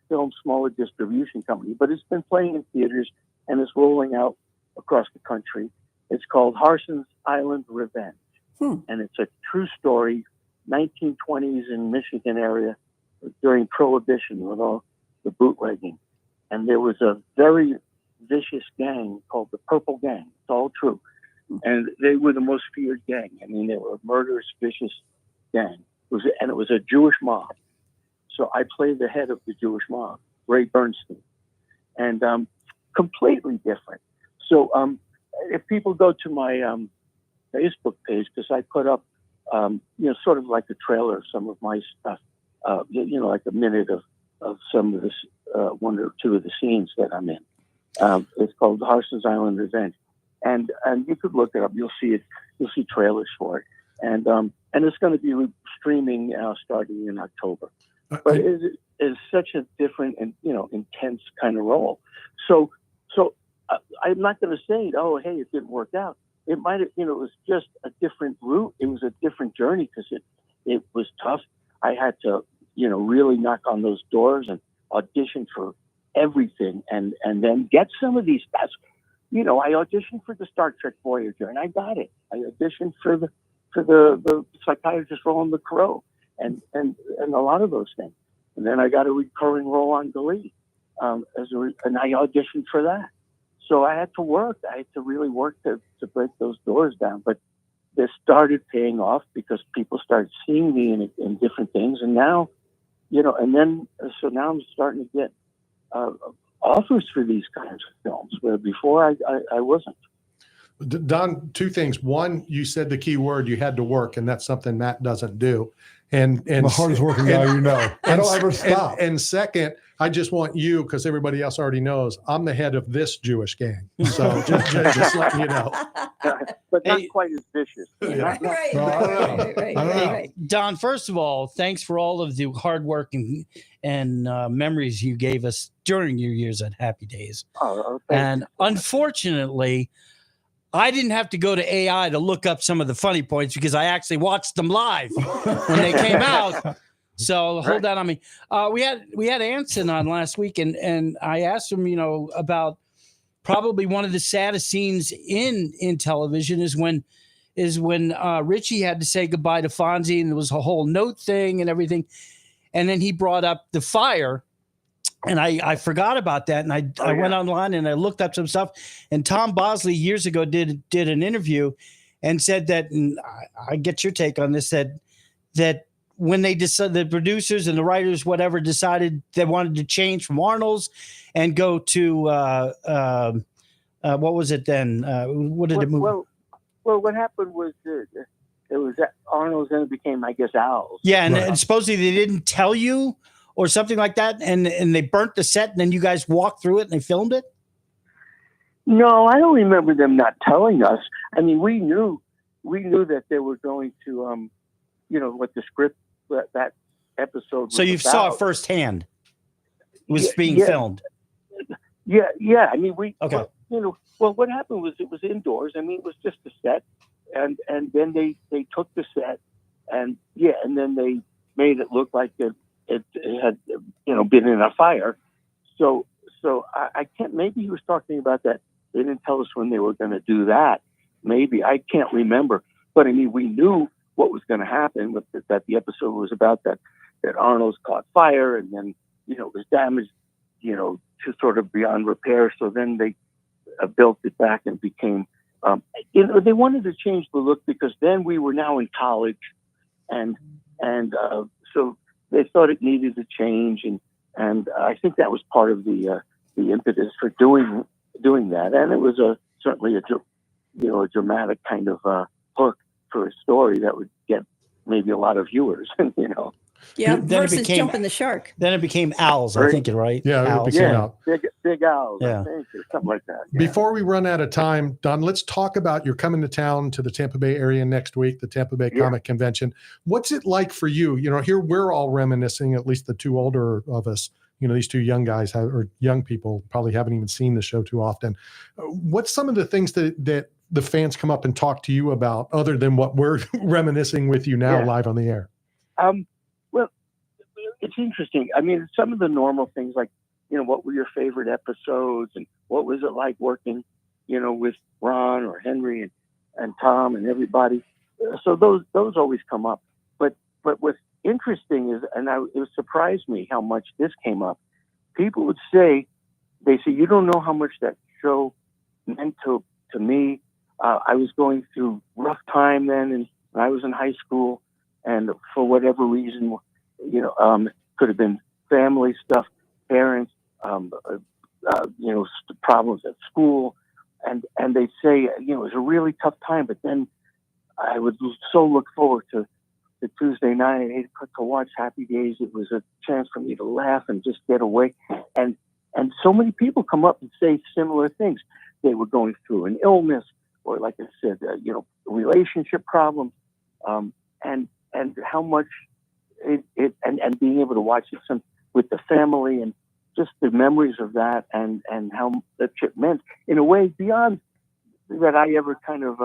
film, smaller distribution company, but it's been playing in theaters and it's rolling out across the country. It's called Harson's Island Revenge. And it's a true story, 1920s in Michigan area during Prohibition with all the bootlegging. And there was a very vicious gang called the Purple Gang. It's all true. And they were the most feared gang. I mean, they were a murderous, vicious gang. It was a Jewish mob. So I played the head of the Jewish mob, Ray Bernstein. And completely different. So if people go to my Facebook page, because I put up, sort of like a trailer of some of my stuff, like a minute of some of this, 1 or 2 of the scenes that I'm in. It's called Harson's Island Revenge. And you could look it up. You'll see it. You'll see trailers for it. And it's going to be streaming starting in October. But it is such a different and, intense kind of role. So I'm not going to say, oh, hey, it didn't work out. It might have, it was just a different route. It was a different journey because it was tough. I had to, really knock on those doors and audition for everything, and then get some of these. I auditioned for the Star Trek Voyager, and I got it. I auditioned for the psychiatrist role in The Crow, and a lot of those things. And then I got a recurring role on Glee, and I auditioned for that. So I had to work. I had to really work to break those doors down. But this started paying off because people started seeing me in different things. And now, so now I'm starting to get offers for these kinds of films, where before I wasn't. Don, two things. One, you said the key word, you had to work, and that's something Matt doesn't do. And I'm the hardest working guy you know. I don't ever stop. And second, I just want you, because everybody else already knows, I'm the head of this Jewish gang. So just letting you know. But not quite as vicious. Right. Don, first of all, thanks for all of the hard work and memories you gave us during your years at Happy Days. And unfortunately, I didn't have to go to AI to look up some of the funny points because I actually watched them live when they came out. So hold that on me. We had Anson on last week, and I asked him, about probably one of the saddest scenes in television is when Richie had to say goodbye to Fonzie, and there was a whole note thing and everything, and then he brought up the fire. And I forgot about that, and I went online and I looked up some stuff. And Tom Bosley years ago did an interview and said that, and I get your take on this, that when they decided, the producers and the writers, whatever, decided they wanted to change from Arnold's and go to what was it then? What did it move? Well, what happened was it was Arnold's, and it became, I guess, Al's. Yeah, and supposedly they didn't tell you, or something like that, and they burnt the set, and then you guys walked through it and they filmed it? No, I don't remember them not telling us. I mean, we knew that they were going to, what the script that episode was. So you saw it firsthand. It was being filmed. Yeah. I mean, okay. Well, what happened was it was indoors. I mean, it was just a set, and then they took the set, and then they made it look like it had, been in a fire. So I can't, maybe he was talking about that. They didn't tell us when they were going to do that. Maybe, I can't remember. But I mean, we knew what was going to happen, that the episode was about that Arnold's caught fire, and then, it was damaged, to sort of beyond repair. So then they built it back and became, they wanted to change the look because then we were now in college, and so they thought it needed to change, and I think that was part of the impetus for doing that, and it was certainly a dramatic kind of hook for a story that would get maybe a lot of viewers, Yeah, Then versus jumping the shark. Then it became Owls, I think, right? Yeah, Owls. it became Owls. Big Owls, Yeah. I think, or something like that. Yeah. Before we run out of time, Don, let's talk about, you're coming to town to the Tampa Bay area next week, the Tampa Bay Comic Convention. What's it like for you? Here we're all reminiscing, at least the two older of us, these two young guys or young people probably haven't even seen the show too often. What's some of the things that the fans come up and talk to you about other than what we're reminiscing with you now live on the air? Well, it's interesting. I mean, some of the normal things like, what were your favorite episodes, and what was it like working, with Ron or Henry and Tom and everybody. So those always come up. But what's interesting is, it surprised me how much this came up. People would say, you don't know how much that show meant to me. I was going through rough time then, and I was in high school, and for whatever reason, could have been family stuff, parents, problems at school, and they say, it was a really tough time. But then I would so look forward to the Tuesday night at 8 o'clock to watch Happy Days. It was a chance for me to laugh and just get away. And so many people come up and say similar things. They were going through an illness, or like I said, relationship problems, and how much and being able to watch it with the family, and just the memories of that, and how that shit meant in a way beyond that I ever kind of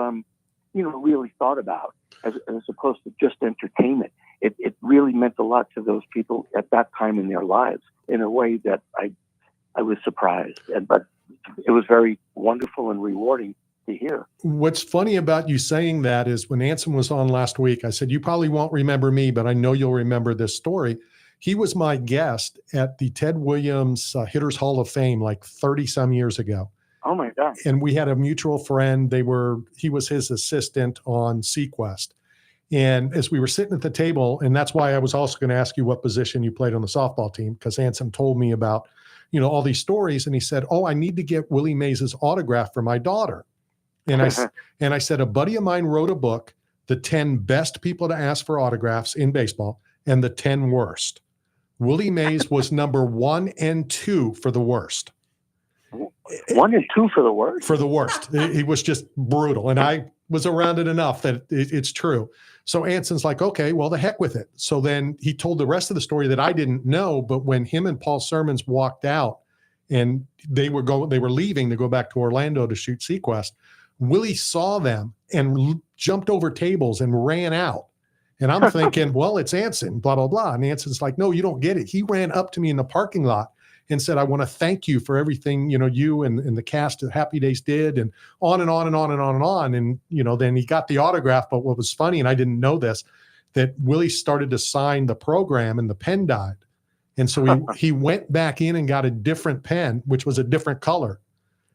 really thought about, as opposed to just entertainment. it really meant a lot to those people at that time in their lives in a way that I was surprised. But it was very wonderful and rewarding to hear. What's funny about you saying that is when Anson was on last week, I said, you probably won't remember me, but I know you'll remember this story. He was my guest at the Ted Williams Hitters Hall of Fame like 30 some years ago. Oh my God. And we had a mutual friend. He was his assistant on Sequest. And as we were sitting at the table, and that's why I was also going to ask you what position you played on the softball team, because Anson told me about, all these stories. And he said, oh, I need to get Willie Mays' autograph for my daughter. And I said, a buddy of mine wrote a book, The 10 Best People to Ask for Autographs in Baseball and the 10 Worst. Willie Mays was number 1 and 2 for the worst. 1 and 2 for the worst? For the worst. He was just brutal. And I was around it enough that it's true. So Anson's like, okay, well, the heck with it. So then he told the rest of the story that I didn't know, but when him and Paul Sermons walked out and they were leaving to go back to Orlando to shoot Sequest, Willie saw them and jumped over tables and ran out. And I'm thinking, well, it's Anson, blah, blah, blah. And Anson's like, no, you don't get it. He ran up to me in the parking lot and said, I want to thank you for everything, you and the cast of Happy Days did, and on and on and on and on and on. And, then he got the autograph. But what was funny, and I didn't know this, that Willie started to sign the program and the pen died. And so he went back in and got a different pen, which was a different color.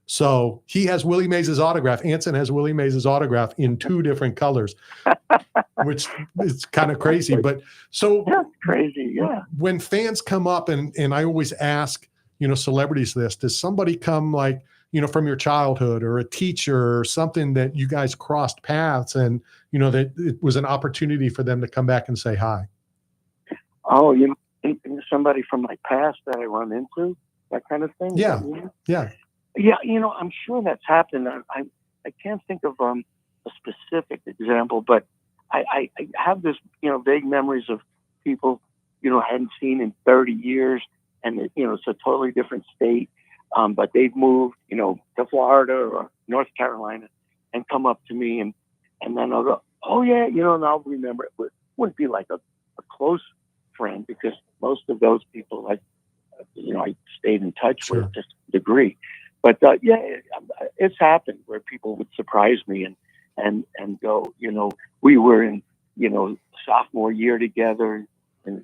So he has Willie Mays' autograph. Anson has Willie Mays' autograph in 2 different colors, which is kind of crazy. But so yeah, crazy, yeah. When fans come up and I always ask, celebrities this, does somebody come like, from your childhood or a teacher or something that you guys crossed paths and, that it was an opportunity for them to come back and say hi? Oh, somebody from my past that I run into, that kind of thing? Yeah, yeah. Yeah, I'm sure that's happened. I can't think of a specific example, but I have this, vague memories of people, I hadn't seen in 30 years, and it's a totally different state, but they've moved, to Florida or North Carolina, and come up to me, and then I'll go, oh yeah, and I'll remember it. It wouldn't be like a close friend because most of those people, I stayed in touch with just a degree. But yeah, it's happened where people would surprise me and go, we were in, sophomore year together in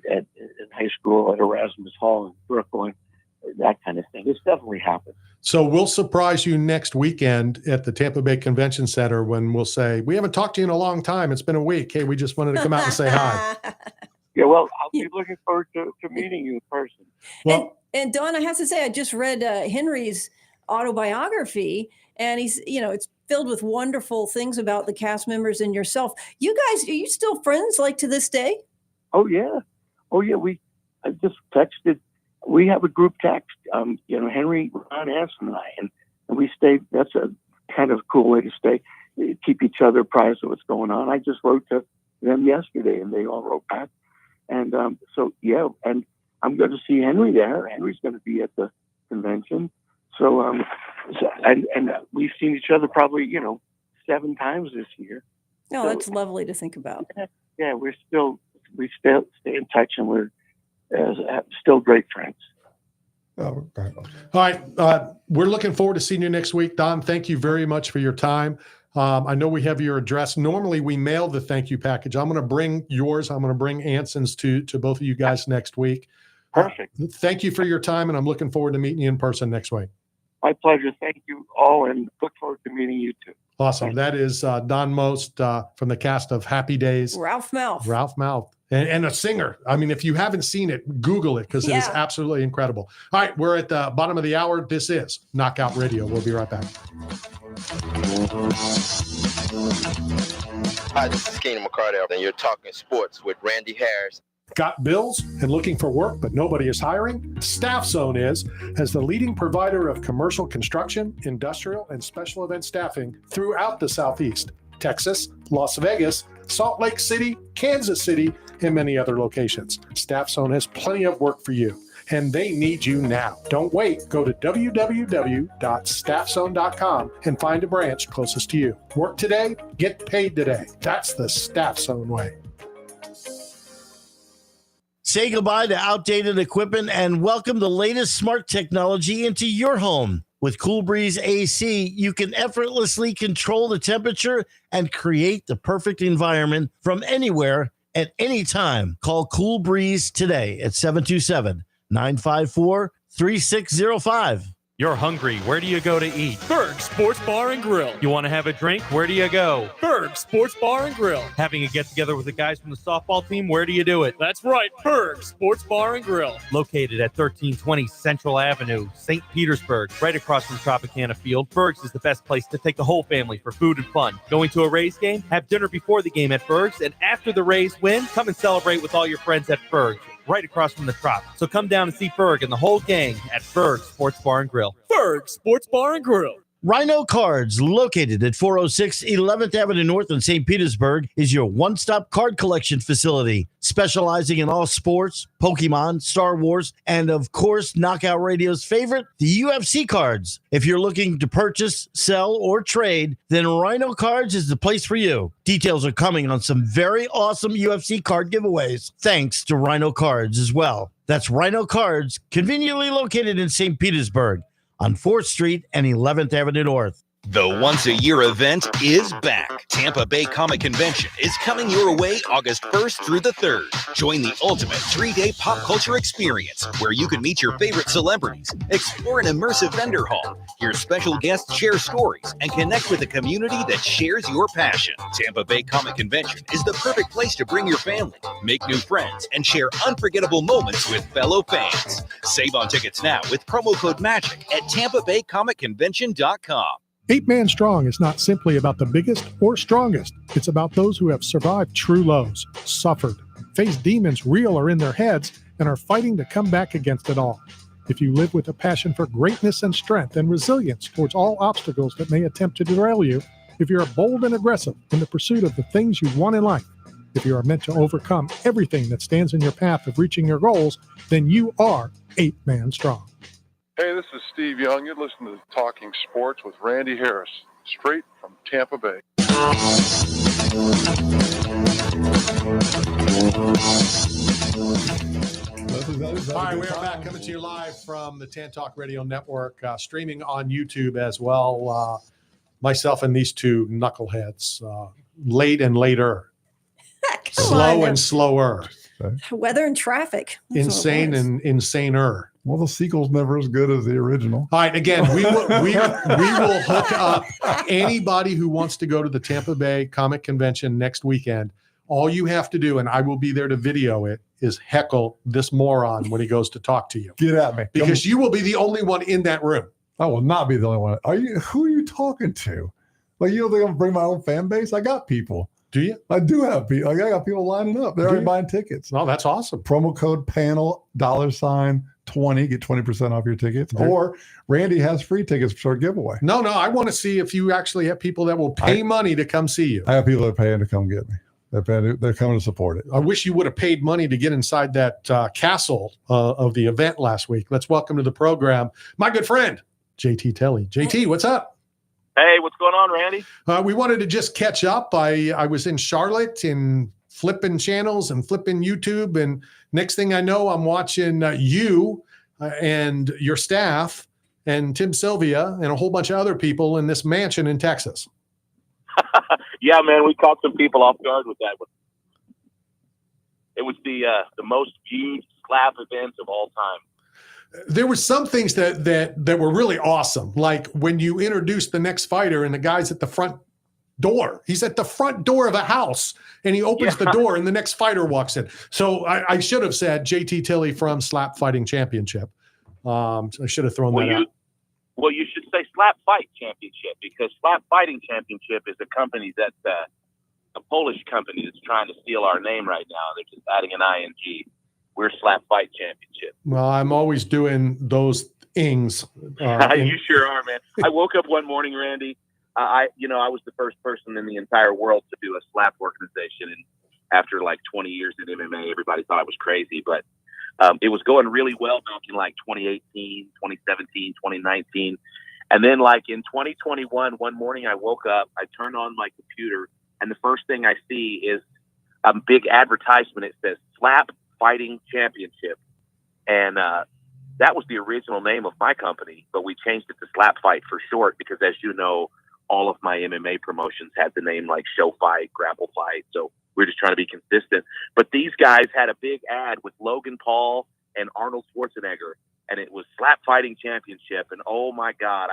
high school at Erasmus Hall in Brooklyn, that kind of thing. It's definitely happened. So we'll surprise you next weekend at the Tampa Bay Convention Center when we'll say, we haven't talked to you in a long time. It's been a week. Hey, we just wanted to come out and say hi. Yeah, well, I'll be looking forward to meeting you in person. Well, and Don, I have to say, I just read Henry's autobiography, and he's, it's filled with wonderful things about the cast members and yourself. You guys, are you still friends like to this day? Oh yeah. I just texted. We have a group text. Henry, Ron, Anson, and I, and we stay. That's a kind of cool way to stay, keep each other apprised of what's going on. I just wrote to them yesterday, and they all wrote back. And so yeah, and I'm going to see Henry there. Henry's going to be at the convention. So, and we've seen each other probably, 7 times this year. No, so, that's lovely to think about. Yeah, we still stay in touch, and we're still great friends. Oh, okay. All right. We're looking forward to seeing you next week. Don, thank you very much for your time. I know we have your address. Normally we mail the thank you package. I'm going to bring yours. I'm going to bring Anson's to both of you guys next week. Perfect. Thank you for your time, and I'm looking forward to meeting you in person next week. My pleasure. Thank you all, and look forward to meeting you too. Awesome. That is Don Most from the cast of Happy Days. Ralph Mouth. And a singer. I mean, if you haven't seen it, Google it because it is absolutely incredible. All right, we're at the bottom of the hour. This is Knockout Radio. We'll be right back. Hi, this is Keenan McCardell, and you're talking sports with Randy Harris. Got bills and looking for work, but nobody is hiring? Staff Zone is, as the leading provider of commercial construction, industrial, and special event staffing throughout the Southeast, Texas, Las Vegas, Salt Lake City, Kansas City, and many other locations. Staff Zone has plenty of work for you, and they need you now. Don't wait. Go to www.staffzone.com and find a branch closest to you. Work today, get paid today. That's the Staff Zone way. Say goodbye to outdated equipment and welcome the latest smart technology into your home. With Cool Breeze AC, you can effortlessly control the temperature and create the perfect environment from anywhere at any time. Call Cool Breeze today at 727-954-3605. You're hungry. Where do you go to eat? Berg Sports Bar and Grill. You want to have a drink? Where do you go? Berg Sports Bar and Grill. Having a get-together with the guys from the softball team? Where do you do it? That's right, Berg Sports Bar and Grill. Located at 1320 Central Avenue, St. Petersburg, right across from Tropicana Field. Berg's is the best place to take the whole family for food and fun. Going to a Rays game? Have dinner before the game at Berg's, and after the Rays win, come and celebrate with all your friends at Berg's, right across from the Trop. So come down and see Berg and the whole gang at Berg Sports Bar and Grill. Berg Sports Bar and Grill. Rhino Cards, located at 406 11th Avenue North in St. Petersburg, is your one-stop card collection facility, specializing in all sports, Pokemon, Star Wars, and of course, Knockout Radio's favorite, the UFC cards. If you're looking to purchase, sell, or trade, then Rhino Cards is the place for you. Details are coming on some very awesome UFC card giveaways, thanks to Rhino Cards as well. That's Rhino Cards, conveniently located in St. Petersburg, on 4th Street and 11th Avenue North. The once-a-year event is back. Tampa Bay Comic Convention is coming your way August 1st through the 3rd. Join the ultimate 3-day pop culture experience where you can meet your favorite celebrities, explore an immersive vendor hall, hear special guests share stories, and connect with a community that shares your passion. Tampa Bay Comic Convention is the perfect place to bring your family, make new friends, and share unforgettable moments with fellow fans. Save on tickets now with promo code MAGIC at TampaBayComicConvention.com. 8-Man Strong is not simply about the biggest or strongest. It's about those who have survived true lows, suffered, faced demons real or in their heads, and are fighting to come back against it all. If you live with a passion for greatness and strength and resilience towards all obstacles that may attempt to derail you, if you're bold and aggressive in the pursuit of the things you want in life, if you are meant to overcome everything that stands in your path of reaching your goals, then you are 8-Man Strong. Hey, this is Steve Young. You're listening to Talking Sports with Randy Harris, straight from Tampa Bay. All right, we are back coming to you live from the Tan Talk Radio Network, streaming on YouTube as well. Myself and these two knuckleheads, late and later, slow and slower, Weather and traffic. That's insane and insaner. Well, the sequel's never as good as the original. All right, again, we will hook up anybody who wants to go to the Tampa Bay Comic Convention next weekend. All you have to do, and I will be there to video it, is heckle this moron when he goes to talk to you. Get at me. Because you will be the only one in that room. I will not be the only one. Who are you talking to? Like, you don't think I'm going to bring my own fan base? I got people. Do you? I do have people. Like, I got people lining up. They're already buying tickets. Oh, that's awesome. Promo code panel $20, get 20% off your tickets. Or Randy has free tickets for a giveaway. No, I want to see if you actually have people that will pay money to come see you. I have people that are paying to come get me. They're coming to support it. I wish you would have paid money to get inside that castle of the event last week. Let's welcome to the program my good friend, JT Telly. JT, what's up? Hey, what's going on, Randy? We wanted to just catch up. I was in Charlotte and flipping channels and flipping YouTube, and next thing I know, I'm watching you and your staff and Tim Sylvia and a whole bunch of other people in this mansion in Texas. Yeah, man, we caught some people off guard with that one. It was the most viewed slap events of all time. There were some things that were really awesome, like when you introduced the next fighter and the guy's at the front door. He's at the front door of a house, and he opens the door, and the next fighter walks in. So I should have said JT Tilley from Slap Fighting Championship. I should have thrown that out. Well, you should say Slap Fight Championship, because Slap Fighting Championship is a company that's a Polish company that's trying to steal our name right now. They're just adding an ING. We're Slap Fight Championship. Well, I'm always doing those ings. You sure are, man. I woke up one morning, Randy. I was the first person in the entire world to do a slap organization, and after like 20 years in MMA, everybody thought I was crazy, but it was going really well back in like 2018, 2017, 2019. And then like in 2021, one morning I woke up, I turned on my computer, and the first thing I see is a big advertisement. It says Slap Fighting Championship. And that was the original name of my company, but we changed it to Slap Fight for short because, as you know, all of my MMA promotions had the name like Show Fight, Grapple Fight. So we're just trying to be consistent. But these guys had a big ad with Logan Paul and Arnold Schwarzenegger, and it was Slap Fighting Championship. And oh my God,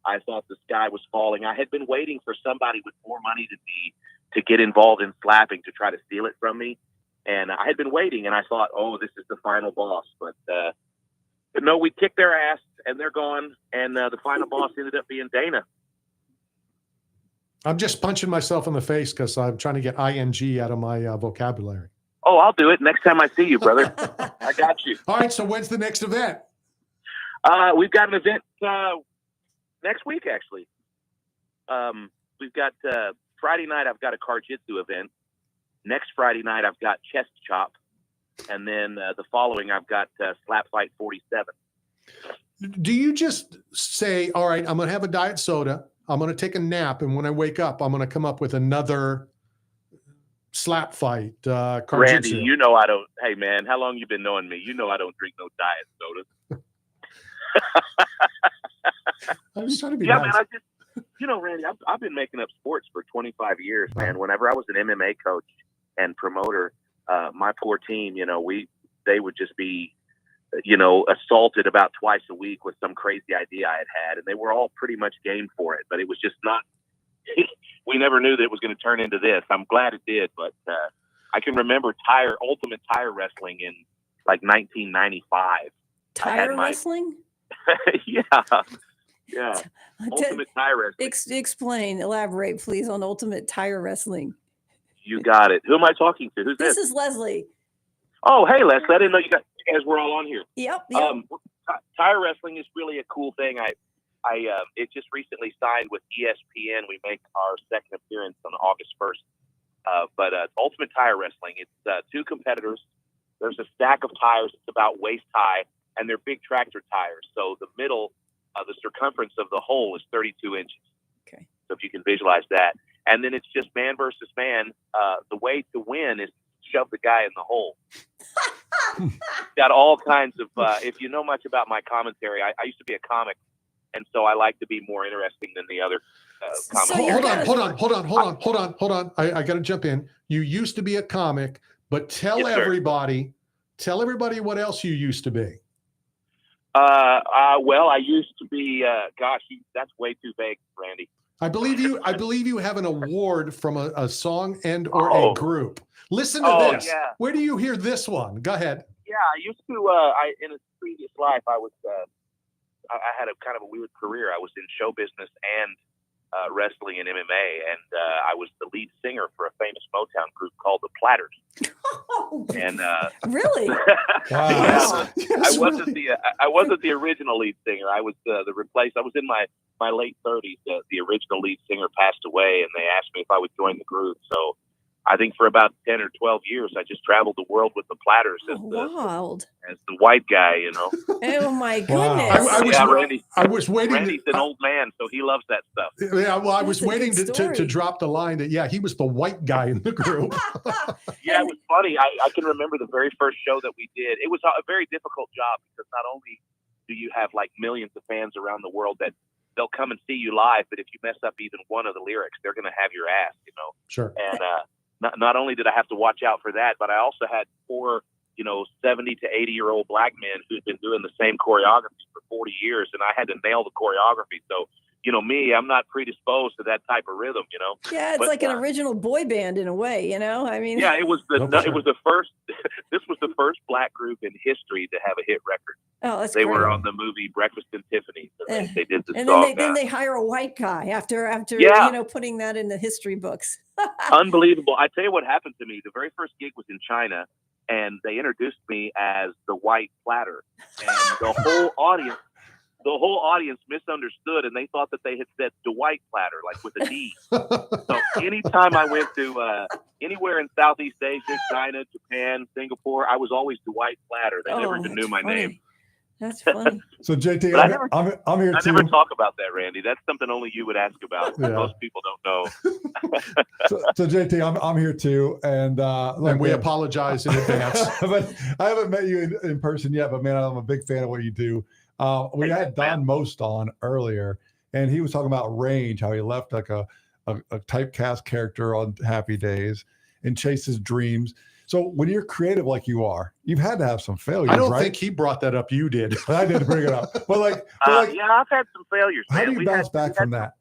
I thought the sky was falling. I had been waiting for somebody with more money than me to get involved in slapping to try to steal it from me. And I had been waiting, and I thought, oh, this is the final boss. But no, we kicked their ass, and they're gone. And the final boss ended up being Dana. I'm just punching myself in the face because I'm trying to get ing out of my vocabulary. Oh, I'll do it next time I see you, brother. I got you. All right, so when's the next event? We've got an event next week, actually. We've got Friday night, I've got a Jiu-Jitsu event. Next Friday night, I've got Chest Chop. And then the following, I've got Slap Fight 47. Do you just say, all right, I'm going to have a diet soda, I'm going to take a nap, and when I wake up, I'm going to come up with another slap fight? Randy, you know I don't. Hey, man, how long you been knowing me? You know I don't drink no diet sodas. I was trying to be nice. nice. Man, Randy, I've been making up sports for 25 years, man. Whenever I was an MMA coach and promoter, my poor team, they would just be, assaulted about twice a week with some crazy idea I had, and they were all pretty much game for it. But it was just not. We never knew that it was going to turn into this. I'm glad it did, but I can remember Ultimate Tire Wrestling in like 1995. Tire wrestling? Yeah. Ultimate Tire Wrestling. Elaborate, please, on Ultimate Tire Wrestling. You got it. Who am I talking to? Who's this? This is Wesley. Oh, hey, Leslie. I didn't know you guys were all on here. Yep. Tire wrestling is really a cool thing. It just recently signed with ESPN. We make our second appearance on August 1st. But Ultimate Tire Wrestling, it's two competitors. There's a stack of tires. It's about waist high, and they're big tractor tires. So the middle, the circumference of the hole is 32 inches. Okay. So if you can visualize that. And then it's just man versus man. The way to win is to shove the guy in the hole. Got all kinds of, if you know much about my commentary, I used to be a comic, and so I like to be more interesting than the other comics. Hold on. I got to jump in. You used to be a comic, but tell everybody what else you used to be. Well, I used to be, that's way too vague, Randy. I believe you have an award from a song and or a group. Listen to this. Yeah. Where do you hear this one? Go ahead. Yeah, I used to. In a previous life, I was. I had a kind of a weird career. I was in show business and wrestling and MMA, and I was the lead singer for a famous Motown group called the Platters. And really? Wow. I wasn't the original lead singer. I was the replace. I was in my late 30s. The original lead singer passed away, and they asked me if I would join the group. So I think for about 10 or 12 years, I just traveled the world with the Platters as the white guy, Oh my goodness! I was waiting. Randy's an old man, so he loves that stuff. Yeah, well, I was waiting to drop the line that he was the white guy in the group. Yeah, it was funny. I can remember the very first show that we did. It was a very difficult job because not only do you have like millions of fans around the world that they'll come and see you live, but if you mess up even one of the lyrics, they're going to have your ass, Sure. And not only did I have to watch out for that, but I also had 4, 70 to 80-year-old black men who'd been doing the same choreography for 40 years, and I had to nail the choreography. So, me, I'm not predisposed to that type of rhythm, Yeah, it's like an original boy band in a way, I mean. Yeah, it was the first. This was the first black group in history to have a hit record. Oh, that's They great. were on the movie Breakfast and Tiffany's. And they did the and song. then they hire a white guy after putting that in the history books. Unbelievable. I tell you what happened to me. The very first gig was in China, and they introduced me as the White Platter, and the whole audience misunderstood, and they thought that they had said Dwight Platter, like with a D. So anytime I went to anywhere in Southeast Asia, China, Japan, Singapore, I was always Dwight Platter. They never even knew my name. That's funny. So JT, But I'm here I too. never talk about that, Randy. That's something only you would ask about. Yeah. Most people don't know. So JT, I'm here too, and And we apologize in advance. but I haven't met you in person yet. But man, I'm a big fan of what you do. We had Don Most on earlier, and he was talking about range, how he left like a typecast character on Happy Days and chased his dreams. So when you're creative like you are, you've had to have some failures. I don't right? think he brought that up. You did. I did bring it up, but yeah, I've had some failures. how man. do you bounce back from that?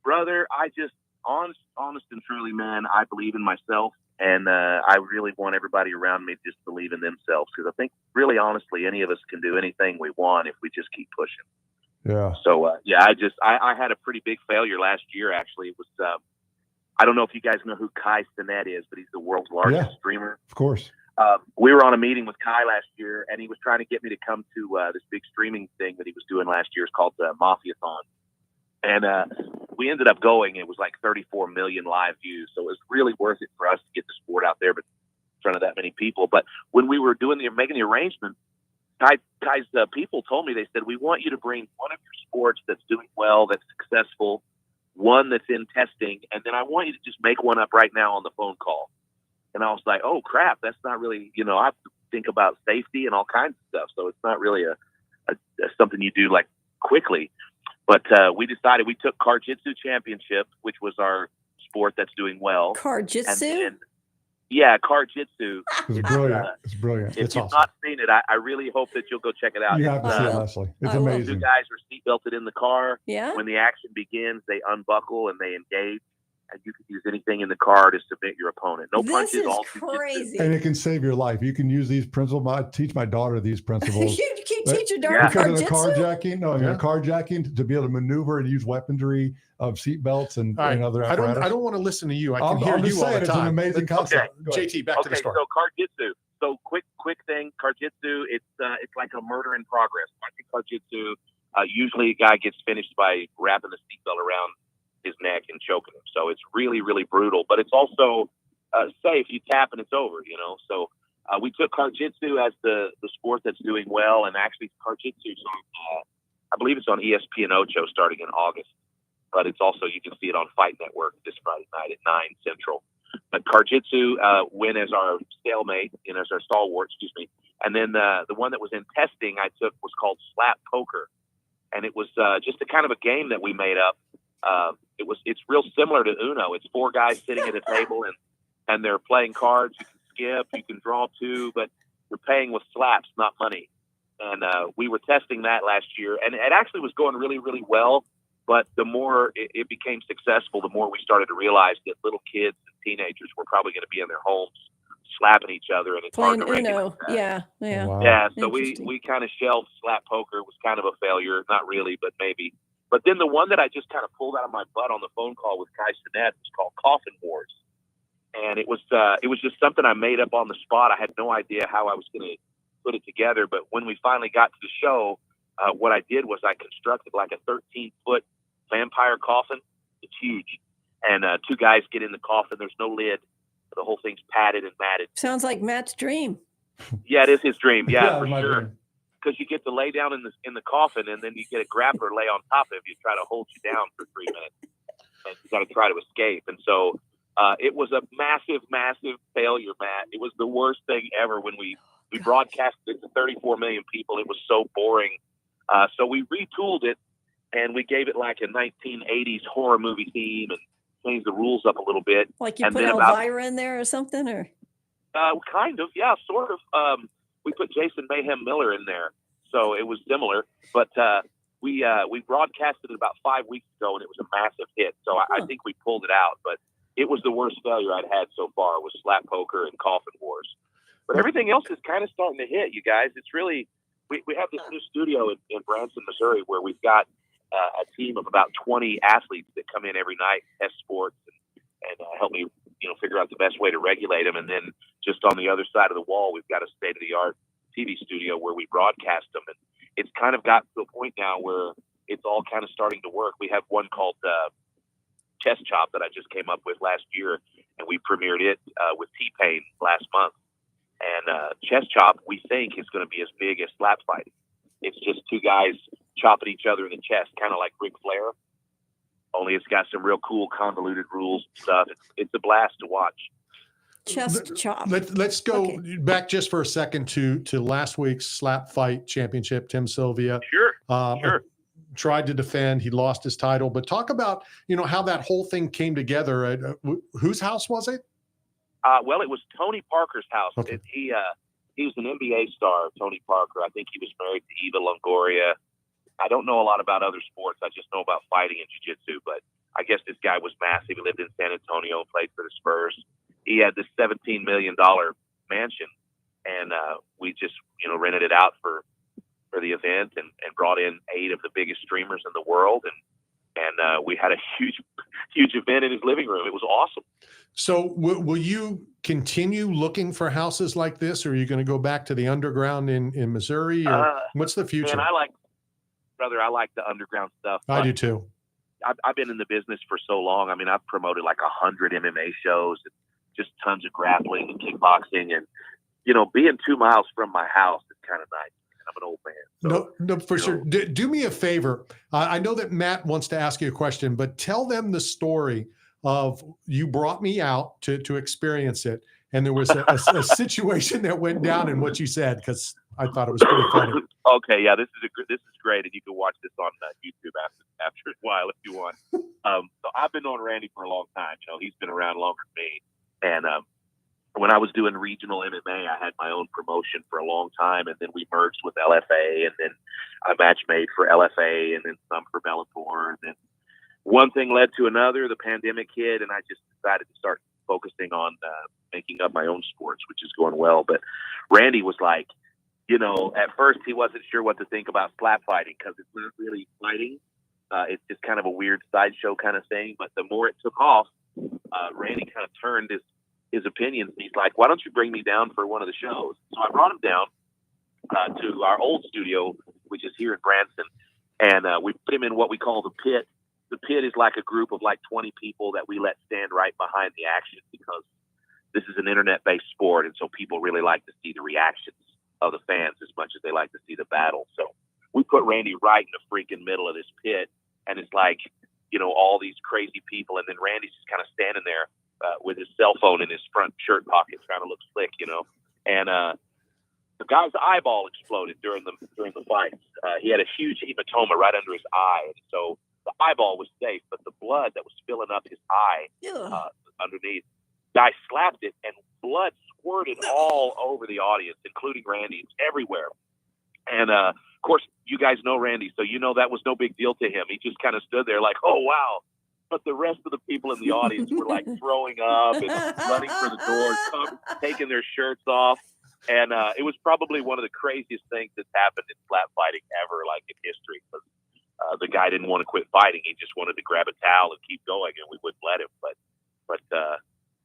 Brother, I just honest and truly, man, I believe in myself, and I really want everybody around me to just believe in themselves, because I think, really honestly, any of us can do anything we want if we just keep pushing. Yeah. So I had a pretty big failure last year. Actually, it was I don't know if you guys know who Kai Cenat is, but he's the world's largest streamer. Of course. We were on a meeting with Kai last year, and he was trying to get me to come to this big streaming thing that he was doing last year. It's called Mafiathon. And we ended up going. It was like 34 million live views. So it was really worth it for us to get the sport out there, but in front of that many people. But when we were making the arrangement, Kai's people told me, they said, we want you to bring one of your sports that's doing well, that's successful, one that's in testing, and then I want you to just make one up right now on the phone call. And I was like, oh crap, that's not really, I have to think about safety and all kinds of stuff. So it's not really a something you do like quickly. But we decided, we took Car-Jitsu Championship, which was our sport that's doing well. Car-Jitsu? Yeah, Car-Jitsu. It's brilliant. It's brilliant. If you've not seen it, I really hope that you'll go check it out. You have to see it, Wesley. It's amazing. Two guys are seatbelted in the car. Yeah. When the action begins, they unbuckle and they engage. And you can use anything in the car to submit your opponent. No punches. This is all crazy. And it can save your life. You can use these principles. I teach my daughter these principles. You teach your daughter because of the carjitsu? carjacking, to be able to maneuver and use weaponry of seatbelts and other I apparatus. don't want to listen to you. I can I'm hear just you all saying, the it's an time. amazing concept. Okay. JT, back to the story. So Car-Jitsu. So quick thing. Car-Jitsu. It's like a murder in progress. I think Car-Jitsu. Usually, a guy gets finished by wrapping the seatbelt around his neck and choking him. So it's really, really brutal, but it's also safe. You tap and it's over, So we took Car-Jitsu as the sport that's doing well, and actually Car-Jitsu is on, I believe it's on ESPN Ocho starting in August, but it's also, you can see it on Fight Network this Friday night at 9 Central. But Car-Jitsu went as our stalemate, as our stalwart, and then the one that was in testing I took was called Slap Poker, and it was just a kind of a game that we made up. It's real similar to Uno. It's 4 guys sitting at a table and they're playing cards. You can skip, you can draw 2, but you're paying with slaps, not money. And we were testing that last year, and it actually was going really, really well. But the more it became successful, the more we started to realize that little kids and teenagers were probably going to be in their homes slapping each other, and it's Playing hard to regulate Uno. that. Yeah. Wow. Yeah, so we kind of shelved Slap Poker. It was kind of a failure. Not really, but maybe. But then the one that I just kind of pulled out of my butt on the phone call with Kai Cenat was called Coffin Wars. And it was just something I made up on the spot. I had no idea how I was going to put it together. But when we finally got to the show, what I did was I constructed like a 13-foot vampire coffin. It's huge. And 2 guys get in the coffin. There's no lid. The whole thing's padded and matted. Sounds like Matt's dream. Yeah, it is his dream. Yeah, for my sure. dream. Because you get to lay down in the coffin, and then you get a grappler lay on top of you, try to hold you down for 3 minutes, and you got to try to escape. And so it was a massive, massive failure, Matt. It was the worst thing ever when we broadcasted it to 34 million people. It was so boring. So we retooled it, and we gave it like a 1980s horror movie theme and changed the rules up a little bit. Like you and put then Elvira in there or something, or kind of, yeah, sort of. We put Jason Mayhem Miller in there, so it was similar. But we broadcasted it about 5 weeks ago, and it was a massive hit. So I think we pulled it out. But it was the worst failure I'd had so far was Slap Poker and Coffin Wars. But everything else is kind of starting to hit, you guys. It's really we have this new studio in Branson, Missouri, where we've got a team of about 20 athletes that come in every night, test sports, and help me figure out the best way to regulate them. And then just on the other side of the wall, we've got a state-of-the-art TV studio where we broadcast them. And it's kind of got to a point now where it's all kind of starting to work. We have one called Chest Chop that I just came up with last year, and we premiered it with T-Pain last month. And chest chop, we think, is going to be as big as slap fighting. It's just two guys chopping each other in the chest, kind of like Ric Flair. Only it's got some real cool, convoluted rules and stuff. It's a blast to watch. Chest chop. Let's go back just for a second to last week's slap fight championship. Tim Sylvia. Sure. Tried to defend. He lost his title. But talk about, how that whole thing came together. Whose house was it? Well, it was Tony Parker's house. Okay. He was an NBA star, Tony Parker. I think he was married to Eva Longoria. I don't know a lot about other sports. I just know about fighting and jiu-jitsu. But I guess this guy was massive. He lived in San Antonio, played for the Spurs. He had this $17 million mansion, and we just, rented it out for the event and brought in 8 of the biggest streamers in the world. And we had a huge event in his living room. It was awesome. So will you continue looking for houses like this, or are you going to go back to the underground in Missouri? Or what's the future? Man, I like the underground stuff. I do too. I've been in the business for so long. I mean, I've promoted like 100 MMA shows and just tons of grappling and kickboxing. And, being 2 miles from my house is kind of nice. I'm an old man. So, no, for sure. Do me a favor. I know that Matt wants to ask you a question, but tell them the story of you brought me out to experience it. And there was a situation that went down in what you said, because I thought it was pretty funny. Okay, yeah, this is great, and you can watch this on YouTube after a while if you want. So I've been knowing Randy for a long time. He's been around longer than me. And when I was doing regional MMA, I had my own promotion for a long time, and then we merged with LFA, and then I match made for LFA, and then some for Bellator, and then one thing led to another. The pandemic hit, and I just decided to start focusing on making up my own sports, which is going well. But Randy was like, at first he wasn't sure what to think about slap fighting because it's not really fighting. It's just kind of a weird sideshow kind of thing. But the more it took off, Randy kind of turned his opinions. He's like, why don't you bring me down for one of the shows? So I brought him down to our old studio, which is here in Branson. And we put him in what we call the pit. The pit is like a group of like 20 people that we let stand right behind the action because this is an internet-based sport. And so people really like to see the reactions of the fans as much as they like to see the battle. So we put Randy right in the freaking middle of this pit. And it's like, all these crazy people. And then Randy's just kind of standing there with his cell phone in his front shirt pocket trying to look slick, And the guy's eyeball exploded during the fights. He had a huge hematoma right under his eye. And so the eyeball was safe, but the blood that was filling up his eye underneath, guy slapped it, and blood squirted all over the audience, including Randy. It's everywhere. And, of course, you guys know Randy, so that was no big deal to him. He just kind of stood there like, oh, wow. But the rest of the people in the audience were like throwing up and running for the door, taking their shirts off. And it was probably one of the craziest things that's happened in slap fighting ever, like in history. The guy didn't want to quit fighting. He just wanted to grab a towel and keep going, and we wouldn't let him. But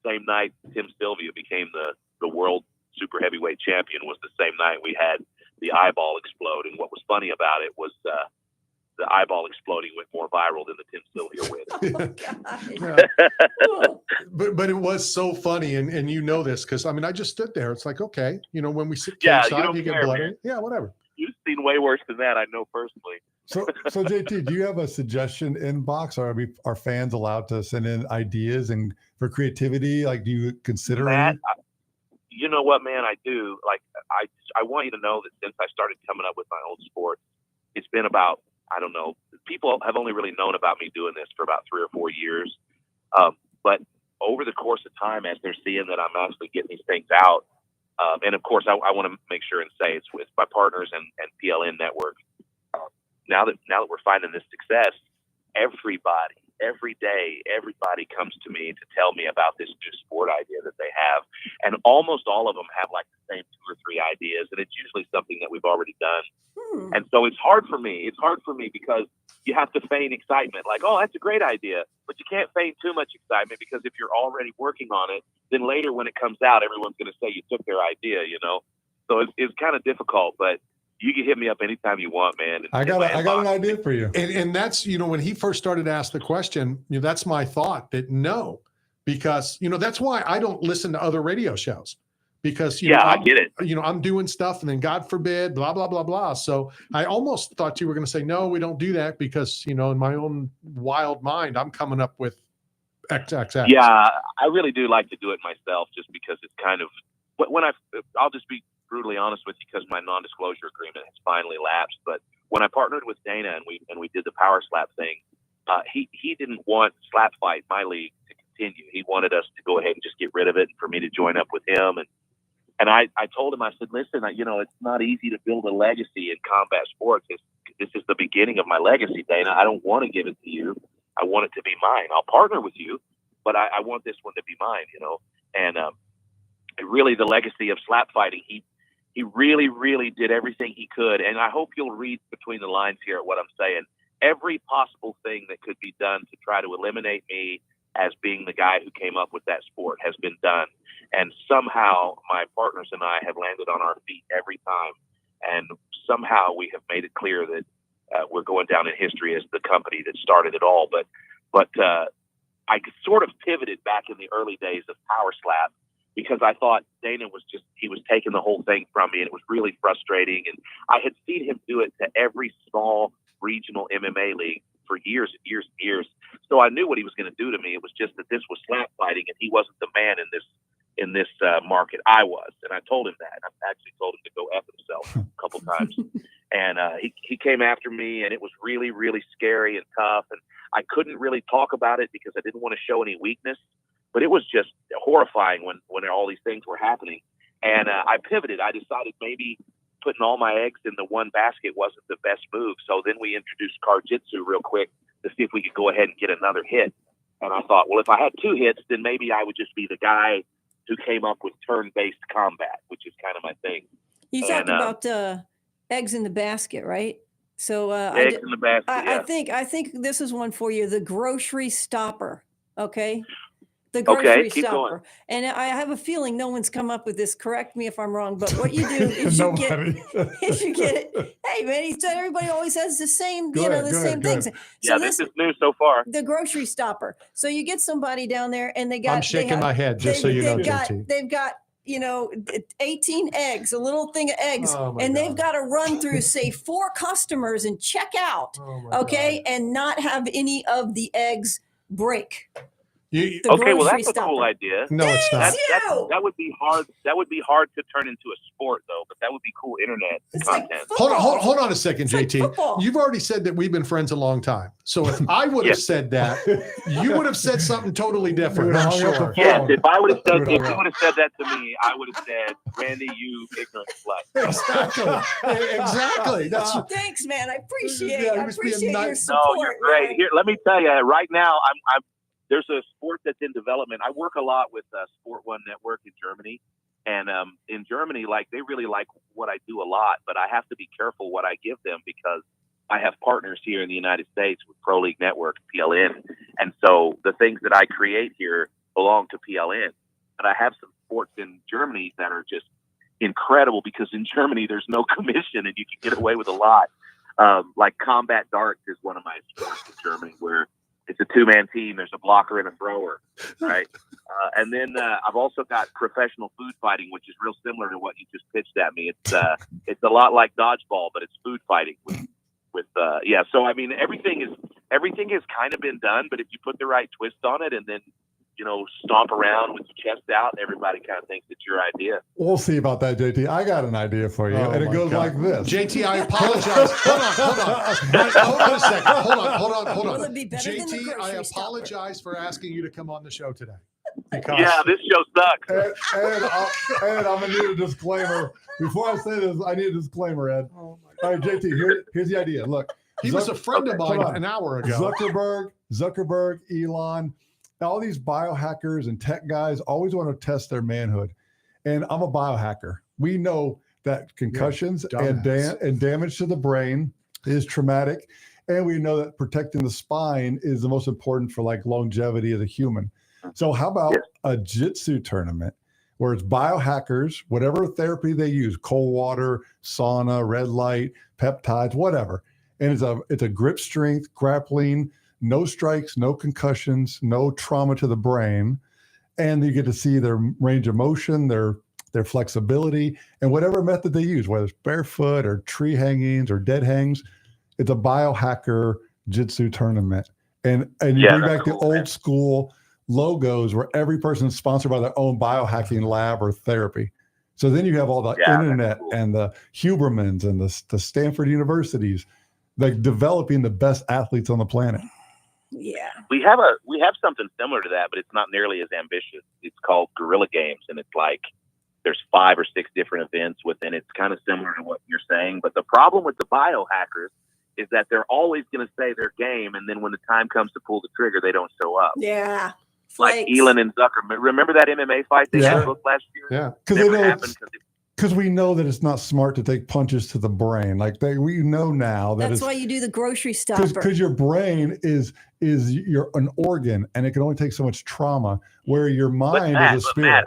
same night Tim Sylvia became the world super heavyweight champion was the same night we had the eyeball explode. And what was funny about it was the eyeball exploding went more viral than the Tim Sylvia win. But it was so funny, and this because I just stood there. It's like, okay, when we sit inside, you get blood. Man. Yeah, whatever. You've seen way worse than that, I know personally. So JT, do you have a suggestion inbox? Are fans allowed to send in ideas and for creativity? Like, do you consider that? You know what, man? I do. Like, I want you to know that since I started coming up with my own sport, it's been about, I don't know, people have only really known about me doing this for about 3 or 4 years. But over the course of time, as they're seeing that I'm actually getting these things out, and of course, I want to make sure and say it's with my partners and PLN Network. Now that we're finding this success, everybody, every day, everybody comes to me to tell me about this new sport idea that they have. And almost all of them have like the same 2 or 3 ideas. And it's usually something that we've already done. And so it's hard for me. It's hard for me because you have to feign excitement. Like, oh, that's a great idea. But you can't feign too much excitement because if you're already working on it, then later when it comes out, everyone's going to say you took their idea, So it's kind of difficult, but you can hit me up anytime you want, man. I got an idea for you. And that's, when he first started to ask the question, that's my thought that no, because, that's why I don't listen to other radio shows, because, I get it. I'm doing stuff and then God forbid, blah, blah, blah, blah. So I almost thought you were going to say, no, we don't do that because, in my own wild mind, I'm coming up with XXX. Yeah, I really do like to do it myself just because it's kind of, I'll just be brutally honest with you because my non-disclosure agreement has finally lapsed. But when I partnered with Dana and we did the power slap thing, he didn't want slap fight, my league, to continue. He wanted us to go ahead and just get rid of it and for me to join up with him. And I told him, I said, listen, it's not easy to build a legacy in combat sports. This is the beginning of my legacy, Dana. I don't want to give it to you. I want it to be mine. I'll partner with you, but I want this one to be mine, And really the legacy of slap fighting, he really, really did everything he could. And I hope you'll read between the lines here at what I'm saying. Every possible thing that could be done to try to eliminate me as being the guy who came up with that sport has been done. And somehow my partners and I have landed on our feet every time. And somehow we have made it clear that we're going down in history as the company that started it all. But I sort of pivoted back in the early days of Power Slap because I thought Dana he was taking the whole thing from me, and it was really frustrating. And I had seen him do it to every small regional MMA league for years and years and years. So I knew what he was going to do to me. It was just that this was slap fighting, and he wasn't the man in this market. I was, and I told him that. I actually told him to go F himself a couple times. And he came after me, and it was really, really scary and tough. And I couldn't really talk about it because I didn't want to show any weakness. But it was just horrifying when all these things were happening. And I pivoted. I decided maybe putting all my eggs in the one basket wasn't the best move. So then we introduced Karjitsu real quick to see if we could go ahead and get another hit. And I thought, well, if I had 2 hits, then maybe I would just be the guy who came up with turn-based combat, which is kind of my thing. You talked about eggs in the basket, right? So eggs in the basket. I think this is one for you: the grocery stopper. Okay. The grocery keep stopper. going. And I have a feeling no one's come up with this. Correct me if I'm wrong, but what you do is you get it. Hey man, he said everybody always has the same, same things. So this is new so far. The grocery stopper. So you get somebody down there and they got. I'm shaking my head just so you know, JT. They've got 18 eggs, a little thing of eggs, and they've got to run through, say, 4 customers and check out. And not have any of the eggs break. Well, that's a cool idea. No, it's not. That would be hard. That would be hard to turn into a sport, though. But that would be cool internet content. Hold on a second, JT. You've already said that we've been friends a long time. So if I would have said that, you would have said something totally different. I'm sure. Yes, if you would have said that to me, I would have said, "Randy, you ignorant slut." Exactly. Thanks, man. I appreciate your support. No, you're great. Man. Here, let me tell you. Right now, there's a sport that's in development. I work a lot with Sport One Network in Germany. And in Germany, they really like what I do a lot, but I have to be careful what I give them because I have partners here in the United States with Pro League Network, PLN. And so the things that I create here belong to PLN. And I have some sports in Germany that are just incredible because in Germany, there's no commission and you can get away with a lot. Like combat darts is one of my sports in Germany where it's a 2-man team. There's a blocker and a thrower, right? And then I've also got professional food fighting, which is real similar to what you just pitched at me. It's a lot like dodgeball, but it's food fighting with So I mean, everything has kind of been done, but if you put the right twist on it, and then stomp around with your chest out, everybody kind of thinks it's your idea. We'll see about that, JT. I got an idea for you, and it goes like this. JT, I apologize. Hold on a second. Hold on. JT, I apologize for asking you to come on the show today. This show sucks. Ed, I'm going to need a disclaimer. Before I say this, I need a disclaimer, Ed. All right, JT, here's the idea. Look. He was a friend of mine an hour ago. Zuckerberg, Elon, all these biohackers and tech guys always want to test their manhood. And I'm a biohacker. We know that concussions and damage to the brain is traumatic. And we know that protecting the spine is the most important for longevity of the human. So how about a jiu-jitsu tournament where it's biohackers, whatever therapy they use, cold water, sauna, red light, peptides, whatever. And it's a grip strength, grappling, no strikes, no concussions, no trauma to the brain. And you get to see their range of motion, their their flexibility, and whatever method they use, whether it's barefoot or tree hangings or dead hangs. It's a biohacker jiu-jitsu tournament. And you bring back the old school logos where every person is sponsored by their own biohacking lab or therapy. So then you have all the internet and the Hubermans and the Stanford universities, like developing the best athletes on the planet. Yeah. We have something similar to that, but it's not nearly as ambitious. It's called Guerrilla Games, and it's like there's 5 or 6 different events within. It's kind of similar to what you're saying, but the problem with the biohackers is that they're always going to say their game, and then when the time comes to pull the trigger, they don't show up. Yeah. Like Elon and Zucker. Remember that MMA fight they had booked last year? Yeah, because we know that it's not smart to take punches to the brain. Like we know now that that's why you do the grocery stopper. Because your brain is an organ, and it can only take so much trauma. Where your mind is a spirit.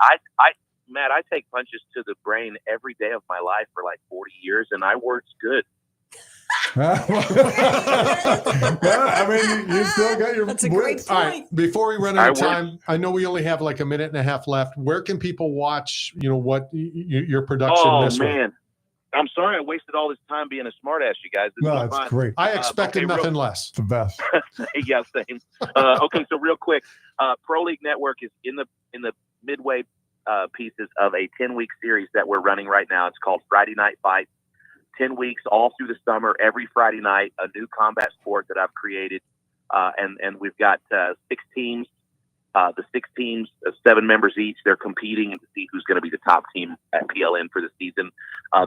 Matt, I take punches to the brain every day of my life for like 40 years, and I works good. Well, I mean, you still got your. That's a great point. All right, before we run out of time, I know we only have like a minute and a half left. Where can people watch? What your production this week? Oh man, I'm sorry I wasted all this time being a smartass, you guys. It's great. I expected nothing less. It's the best. Yeah, same. Okay, so real quick, Pro League Network is in the midway pieces of a 10-week series that we're running right now. It's called Friday Night Fights. 10 weeks all through the summer, every Friday night, a new combat sport that I've created. And we've got 6 teams. The 6 teams, 7 members each, they're competing to see who's going to be the top team at PLN for the season.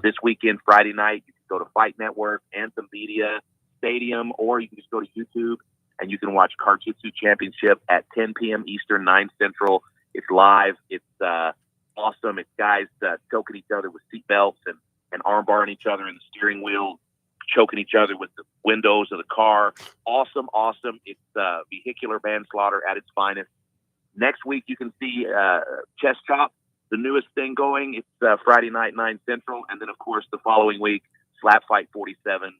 This weekend, Friday night, you can go to Fight Network, Anthem Media, Stadium, or you can just go to YouTube and you can watch Karjitsu Championship at 10 p.m. Eastern, 9 Central. It's live. It's awesome. It's guys choking each other with seatbelts and arm barring each other in the steering wheel, choking each other with the windows of the car. Awesome. It's vehicular manslaughter at its finest. Next week, you can see Chest Chop, the newest thing going. It's Friday night, 9 Central. And then, of course, the following week, Slap Fight 47,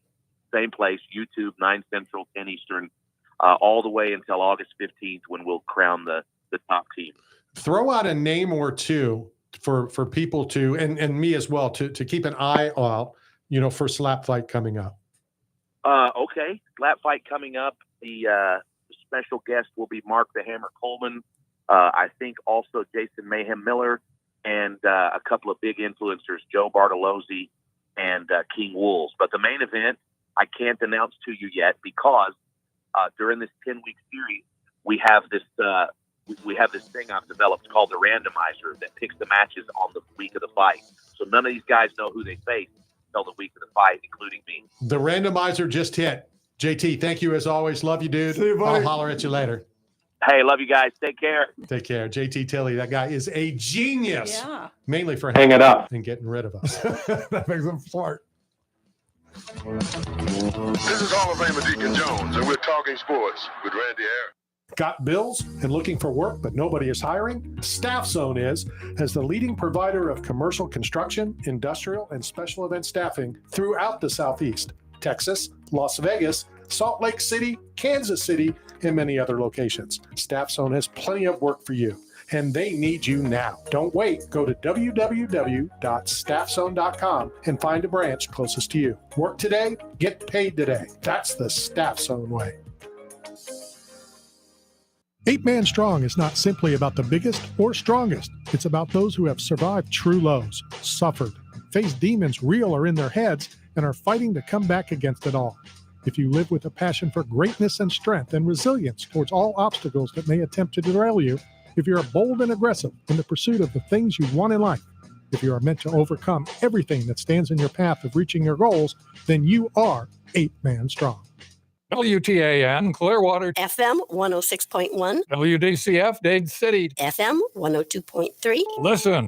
same place, YouTube, 9 Central, 10 Eastern, all the way until August 15th when we'll crown the top team. Throw out a name or two for people to, and me as well, to keep an eye out, for Slap Fight coming up. Okay. Slap Fight coming up. The special guest will be Mark the Hammer Coleman. I think also Jason Mayhem Miller and a couple of big influencers, Joe Bartolozzi and King Wolves. But the main event, I can't announce to you yet because during this 10-week series, we have this thing I've developed called the randomizer that picks the matches on the week of the fight. So none of these guys know who they face until the week of the fight, including me. The randomizer just hit. JT, thank you as always. Love you, dude. See you, buddy. I'll holler at you later. Hey, love you guys. Take care. Take care. JT Tilley, that guy is a genius. Yeah. Mainly for Hang it up and getting rid of us. That makes him smart. This is Hall of Famer Deacon Jones, and we're talking sports with Randy Harris. Got bills and looking for work, but nobody is hiring? Staff Zone is, as the leading provider of commercial construction, industrial, and special event staffing throughout the Southeast, Texas, Las Vegas, Salt Lake City, Kansas City, and many other locations. Staff Zone has plenty of work for you, and they need you now. Don't wait. Go to www.staffzone.com and find a branch closest to you. Work today, get paid today. That's the Staff Zone way. 8 Man Strong is not simply about the biggest or strongest. It's about those who have survived true lows, suffered, faced demons real or in their heads, and are fighting to come back against it all. If you live with a passion for greatness and strength and resilience towards all obstacles that may attempt to derail you, if you're bold and aggressive in the pursuit of the things you want in life, if you are meant to overcome everything that stands in your path of reaching your goals, then you are 8 Man Strong. WTAN, Clearwater. FM 106.1. WDCF, Dade City. FM 102.3. Listen.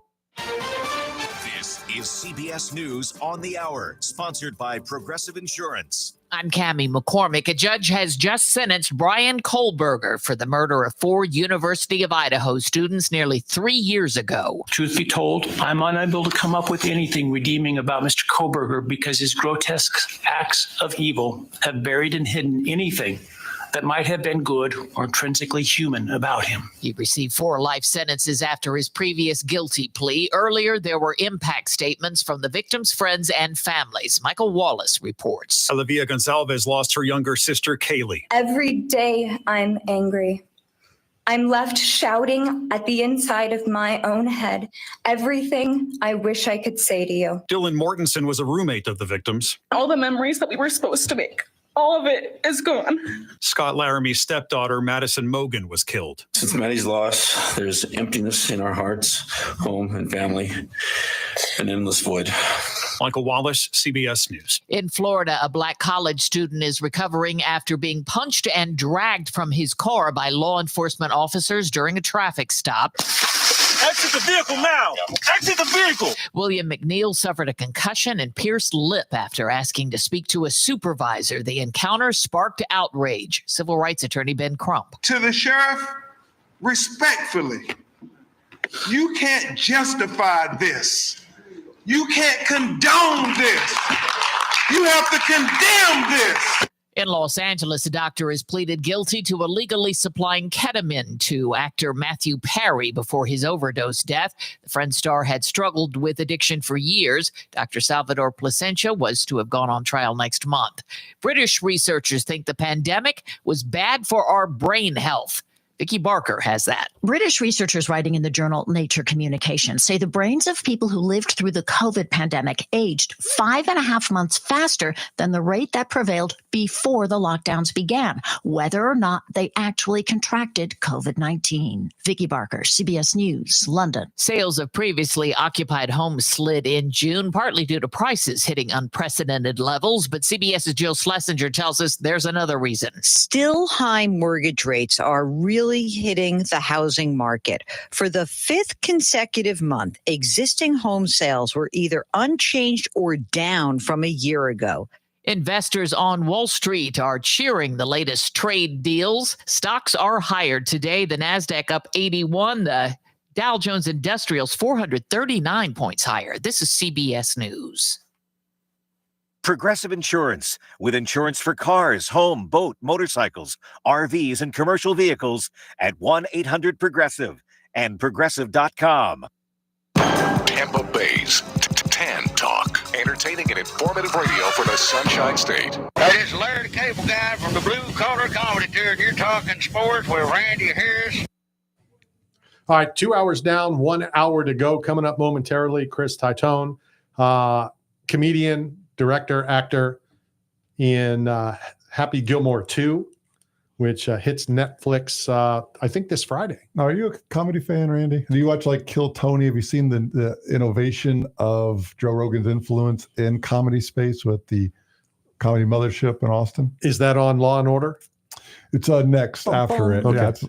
This is CBS News on the Hour, sponsored by Progressive Insurance. I'm Cammie McCormick. A judge has just sentenced Brian Kohlberger for the murder of 4 University of Idaho students nearly 3 years ago. Truth be told, I'm unable to come up with anything redeeming about Mr. Kohlberger because his grotesque acts of evil have buried and hidden anything that might have been good or intrinsically human about him. He received 4 life sentences after his previous guilty plea. Earlier, there were impact statements from the victims' friends and families. Michael Wallace reports. Olivia Gonzalez lost her younger sister, Kaylee. Every day I'm angry. I'm left shouting at the inside of my own head everything I wish I could say to you. Dylan Mortensen was a roommate of the victims. All the memories that we were supposed to make, all of it is gone. Scott Laramie's stepdaughter, Madison Mogan, was killed. Since Maddie's loss, there's emptiness in our hearts, home and family, an endless void. Michael Wallace, CBS News. In Florida, a black college student is recovering after being punched and dragged from his car by law enforcement officers during a traffic stop. Exit the vehicle now! Exit the vehicle! William McNeil suffered a concussion and pierced lip after asking to speak to a supervisor. The encounter sparked outrage. Civil rights attorney Ben Crump. To the sheriff, respectfully, you can't justify this. You can't condone this. You have to condemn this. In Los Angeles, a doctor has pleaded guilty to illegally supplying ketamine to actor Matthew Perry before his overdose death. The Friends star had struggled with addiction for years. Dr. Salvador Placencia was to have gone on trial next month. British researchers think the pandemic was bad for our brain health. Vicki Barker has that. British researchers writing in the journal Nature Communications say the brains of people who lived through the COVID pandemic aged 5.5 months faster than the rate that prevailed before the lockdowns began, whether or not they actually contracted COVID-19. Vicki Barker, CBS News, London. Sales of previously occupied homes slid in June, partly due to prices hitting unprecedented levels. But CBS's Jill Schlesinger tells us there's another reason. Still high mortgage rates are really hitting the housing market. For the 5th consecutive month, existing home sales were either unchanged or down from a year ago. Investors on Wall Street are cheering the latest trade deals. Stocks are higher today. The Nasdaq up 81. The Dow Jones Industrials 439 points higher. This is CBS News. Progressive Insurance, with insurance for cars, home, boat, motorcycles, RVs, and commercial vehicles at 1-800-PROGRESSIVE and Progressive.com. Tampa Bay's Tan Talk, entertaining and informative radio for the Sunshine State. Hey, this is Larry the Cable Guy from the Blue Collar Comedy Tour, and you're talking sports with Randy Harris. All right, 2 hours down, 1 hour to go. Coming up momentarily, Chris Titone, comedian, director, actor in Happy Gilmore 2, which hits Netflix, I think, this Friday. Now, are you a comedy fan, Randy? Do you watch like Kill Tony? Have you seen the innovation of Joe Rogan's influence in comedy space with the Comedy Mothership in Austin? Is that on Law and Order? It's next after it. Okay.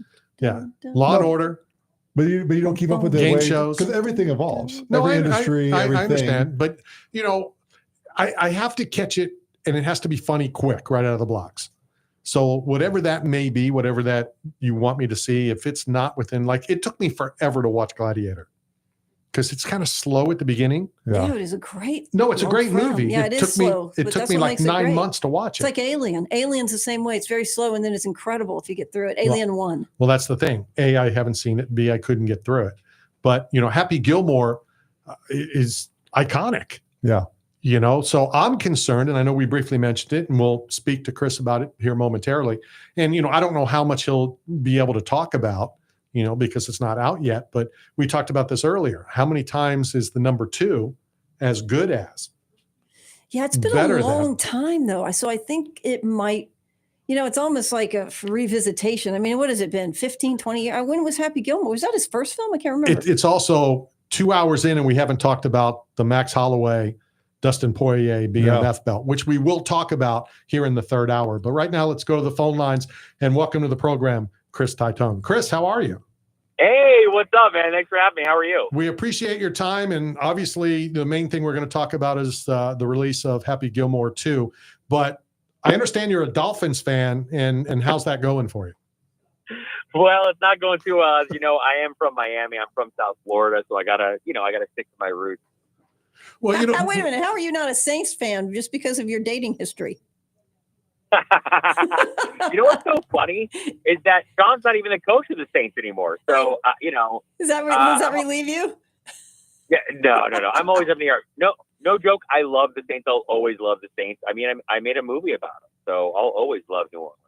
Law and Order. But you don't keep up with the game shows, because everything evolves. No, every industry, everything. I understand, but I have to catch it, and it has to be funny quick right out of the blocks. So whatever that may be, whatever that you want me to see, if it's not within, like, it took me forever to watch Gladiator because it's kind of slow at the beginning. Yeah, it is a great. No, it's a great movie. Yeah, it is slow. It took me like 9 months to watch it. It's like Alien. Alien's the same way. It's very slow, and then it's incredible if you get through it. Alien 1. Well, that's the thing. A, I haven't seen it. B, I couldn't get through it. But, Happy Gilmore is iconic. Yeah. So I'm concerned, and I know we briefly mentioned it, and we'll speak to Chris about it here momentarily. And, I don't know how much he'll be able to talk about, because it's not out yet, but we talked about this earlier. How many times is the number 2 as good as? Yeah, it's been a long time, though. So I think it might, it's almost like a revisitation. I mean, what has it been, 15, 20 years? When was Happy Gilmore? Was that his first film? I can't remember. It's also 2 hours in, and we haven't talked about the Max Holloway, Dustin Poirier BMF belt, which we will talk about here in the third hour. But right now, let's go to the phone lines and welcome to the program, Chris Titone. Chris, how are you? Hey, what's up, man? Thanks for having me. How are you? We appreciate your time. And obviously, the main thing we're going to talk about is the release of Happy Gilmore 2. But I understand you're a Dolphins fan, and how's that going for you? Well, it's not going too well. I am from Miami. I'm from South Florida, so I gotta stick to my roots. Well, wait a minute. How are you not a Saints fan just because of your dating history? You know what's so funny is that Sean's not even the coach of the Saints anymore. So, does that relieve you? Yeah, no. I'm always up in the air. No joke. I love the Saints. I'll always love the Saints. I mean, I made a movie about them, so I'll always love New Orleans.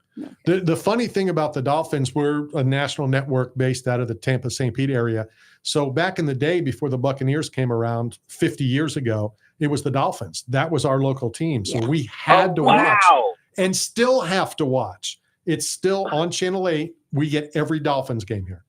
The funny thing about the Dolphins, we're a national network based out of the Tampa, St. Pete area. So back in the day, before the Buccaneers came around 50 years ago, it was the Dolphins. That was our local team. So we had to watch and still have to watch. It's still on Channel 8. We get every Dolphins game here.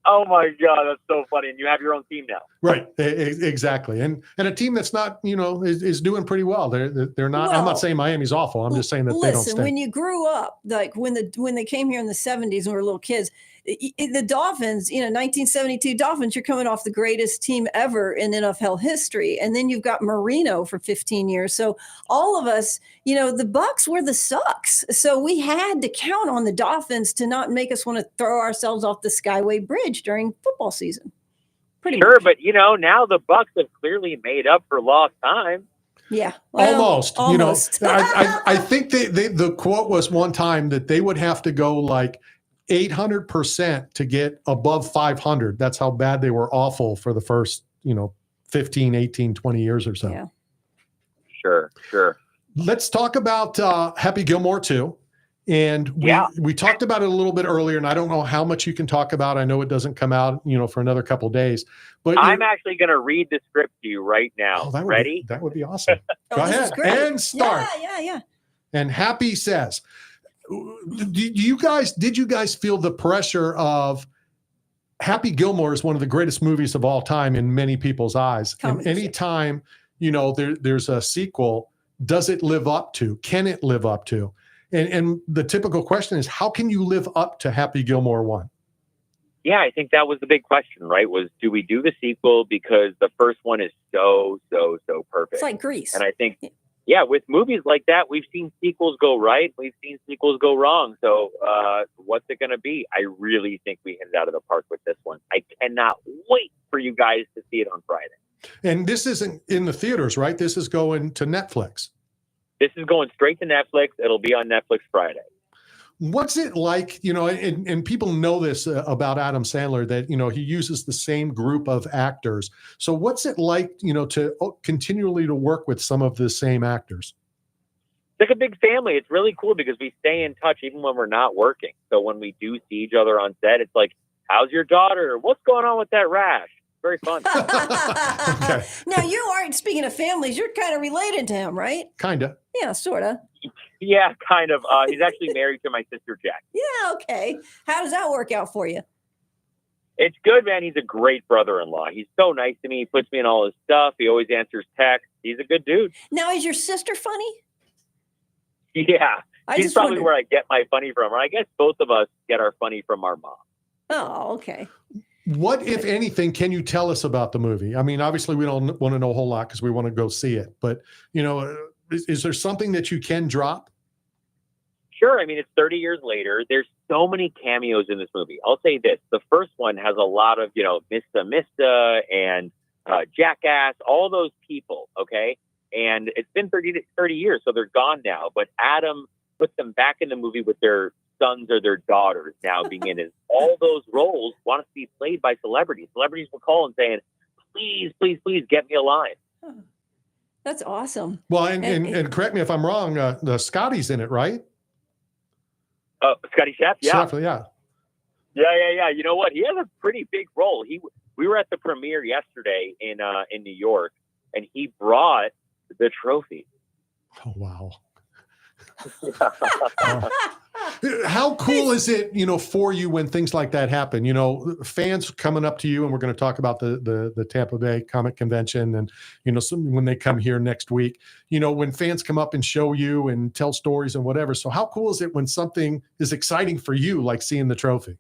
Oh my God, that's so funny. And you have your own team now. Right. Exactly. And a team that's not, is doing pretty well. They're not, I'm not saying Miami's awful. I'm just saying that they don't stink. Listen, when you grew up, like when they came here in the 70s and we were little kids, the Dolphins, 1972 Dolphins, you're coming off the greatest team ever in NFL history. And then you've got Marino for 15 years. So all of us, the Bucks were the sucks. So we had to count on the Dolphins to not make us want to throw ourselves off the Skyway Bridge during football season. Pretty much. But now the Bucks have clearly made up for lost time. Yeah. Almost. Almost. I think the quote was one time that they would have to go like 800% to get above 500. That's how bad they were awful for the first, 15, 18, 20 years or so. Yeah. Sure. Let's talk about Happy Gilmore 2. And we talked about it a little bit earlier, and I don't know how much you can talk about. I know it doesn't come out, for another couple of days. But I'm actually going to read the script to you right now. Ready? That would be awesome. Go ahead and start. Yeah. And Happy says, did you guys feel the pressure of Happy Gilmore is one of the greatest movies of all time in many people's eyes. And anytime, there's a sequel, does it live up to? Can it live up to? And the typical question is, how can you live up to Happy Gilmore 1? Yeah, I think that was the big question, right? Was, do we do the sequel because the first one is so perfect? It's like Grease. And I think, with movies like that, we've seen sequels go right. We've seen sequels go wrong. So what's it going to be? I really think we hit it out of the park with this one. I cannot wait for you guys to see it on Friday. And this isn't in the theaters, right? This is going to Netflix. This is going straight to Netflix. It'll be on Netflix Friday. What's it like, and people know this about Adam Sandler, that, he uses the same group of actors. So what's it like, to continually to work with some of the same actors? It's like a big family. It's really cool because we stay in touch even when we're not working. So when we do see each other on set, it's like, how's your daughter? What's going on with that rash? Very fun. Okay. Now you are, speaking of families, you're kind of related to him, right? Kind of. Yeah, sort of. Yeah, kind of. He's actually married to my sister, Jack. Yeah, okay. How does that work out for you? It's good, man. He's a great brother-in-law. He's so nice to me. He puts me in all his stuff. He always answers texts. He's a good dude. Now, is your sister funny? Yeah. She's probably where I get my funny from. Or I guess both of us get our funny from our mom. Oh, okay. What, if anything, can you tell us about the movie? I mean, obviously, we don't want to know a whole lot because we want to go see it. But, is there something that you can drop? Sure. I mean, it's 30 years later. There's so many cameos in this movie. I'll say this. The first one has a lot of, Mista and Jackass, all those people, okay? And it's been 30 years, so they're gone now. But Adam puts them back in the movie with their sons or their daughters now being in it. All those roles want to be played by celebrities. Celebrities will call and saying, please, please, please get me a line. That's awesome. Well, and correct me if I'm wrong, the Scotty's in it, right? Scotty Chef, yeah. Chef, yeah. Yeah. You know what? He has a pretty big role. We were at the premiere yesterday in New York, and he brought the trophy. Oh, wow. How cool is it, for you when things like that happen? Fans coming up to you, and we're going to talk about the Tampa Bay Comic Convention, and when they come here next week, when fans come up and show you and tell stories and whatever. So how cool is it when something is exciting for you, like seeing the trophy?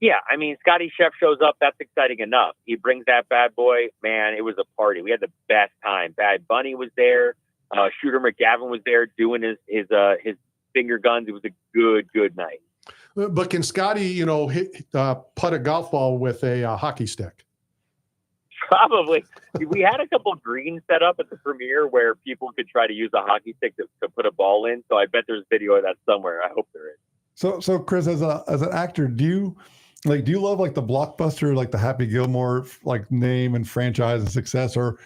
Yeah, I mean, Scotty Chef shows up. That's exciting enough. He brings that bad boy. Man, it was a party. We had the best time. Bad Bunny was there. Shooter McGavin was there doing his finger guns. It was a good night. But can Scotty, putt a golf ball with a hockey stick? Probably. We had a couple greens set up at the premiere where people could try to use a hockey stick to put a ball in. So I bet there's video of that somewhere. I hope there is. So Chris, as an actor, do you love like the blockbuster, like the Happy Gilmore like name and franchise and success, or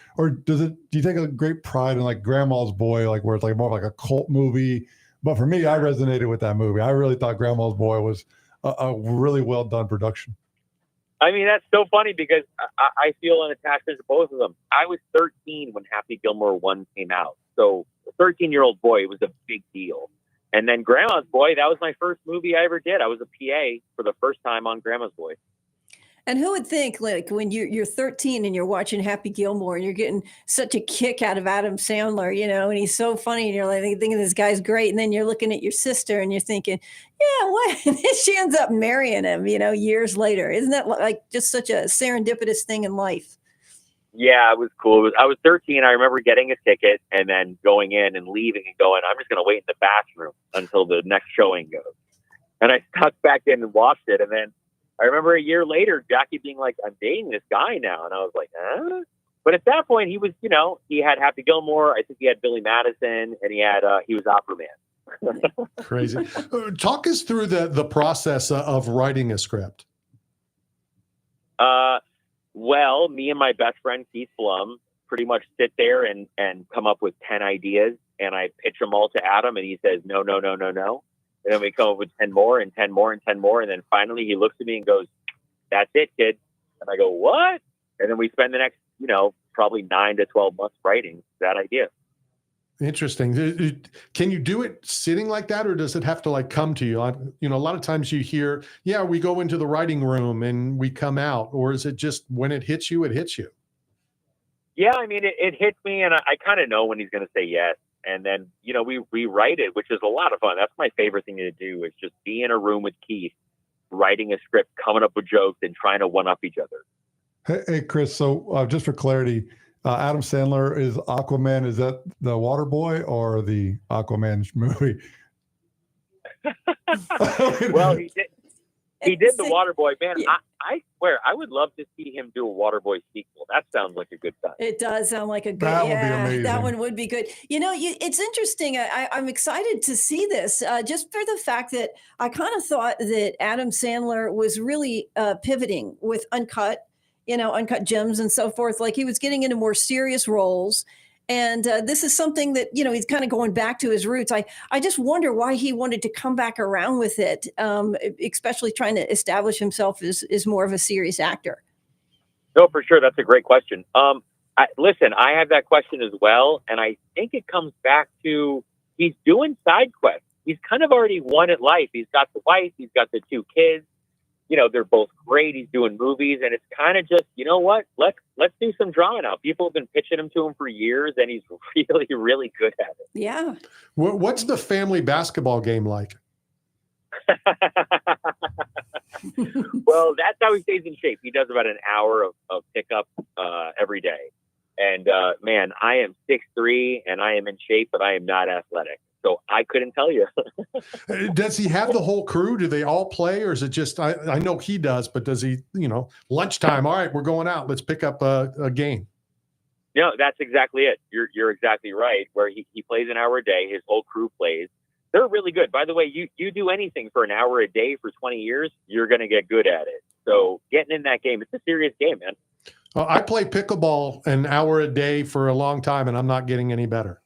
do you take a great pride in like Grandma's Boy, like where it's like more of like a cult movie? But for me, I resonated with that movie. I really thought Grandma's Boy was a really well done production. I mean, that's so funny because I feel an attachment to both of them. I was 13 when Happy Gilmore 1 came out. So a 13-year-old boy, it was a big deal. And then Grandma's Boy, that was my first movie I ever did. I was a PA for the first time on Grandma's Boy. And who would think, like, when you're 13 and you're watching Happy Gilmore and you're getting such a kick out of Adam Sandler, and he's so funny, and you're like thinking this guy's great, and then you're looking at your sister and you're thinking, yeah, what? And then she ends up marrying him, years later. Isn't that like just such a serendipitous thing in life? Yeah, it was cool. I was 13. I remember getting a ticket and then going in and leaving and going, I'm just going to wait in the bathroom until the next showing goes. And I stuck back in and watched it. And then I remember a year later, Jackie being like, I'm dating this guy now. And I was like, huh? But at that point, he was, he had Happy Gilmore. I think he had Billy Madison, and he was Aquaman. Crazy. Talk us through the process of writing a script. Well, me and my best friend, Keith Flum, pretty much sit there and come up with 10 ideas, and I pitch them all to Adam, and he says, no. And then we come up with 10 more and 10 more and 10 more. And then finally he looks at me and goes, that's it, kid. And I go, what? And then we spend the next, probably 9 to 12 months writing that idea. Interesting. Can you do it sitting like that, or does it have to like come to you? A lot of times you hear, yeah, we go into the writing room and we come out, or is it just when it hits you, it hits you? Yeah, I mean, it hits me, and I kind of know when he's going to say yes. And then, we write it, which is a lot of fun. That's my favorite thing to do, is just be in a room with Keith, writing a script, coming up with jokes, and trying to one-up each other. Hey, Chris, so just for clarity, Adam Sandler is Aquaman. Is that the Water Boy or the Aquaman movie? Well, he did the Waterboy. Man, yeah. I swear, I would love to see him do a Waterboy sequel. That sounds like a good time. It does sound like a good. That would be amazing. That one would be good. It's interesting. I'm excited to see this, just for the fact that I kind of thought that Adam Sandler was really pivoting with Uncut Gems and so forth. Like he was getting into more serious roles. And this is something that, he's kind of going back to his roots. I just wonder why he wanted to come back around with it, especially trying to establish himself as more of a serious actor. No, for sure. That's a great question. Listen, I have that question as well. And I think it comes back to he's doing side quests. He's kind of already won at life. He's got the wife. He's got the 2 kids. They're both great. He's doing movies, and it's kind of just, what? Let's do some drama now. People have been pitching him to him for years, and he's really, really good at it. Yeah. What's the family basketball game like? Well, that's how he stays in shape. He does about an hour of pickup every day. And man, I am 6'3", and I am in shape, but I am not athletic. So I couldn't tell you. Does he have the whole crew? Do they all play, or is it just, I know he does, but does he, lunchtime, all right, we're going out, let's pick up a game? No, that's exactly it. You're exactly right. Where he plays an hour a day, his whole crew plays. They're really good. By the way, you do anything for an hour a day for 20 years, you're going to get good at it. So getting in that game, it's a serious game, man. I play pickleball an hour a day for a long time, and I'm not getting any better.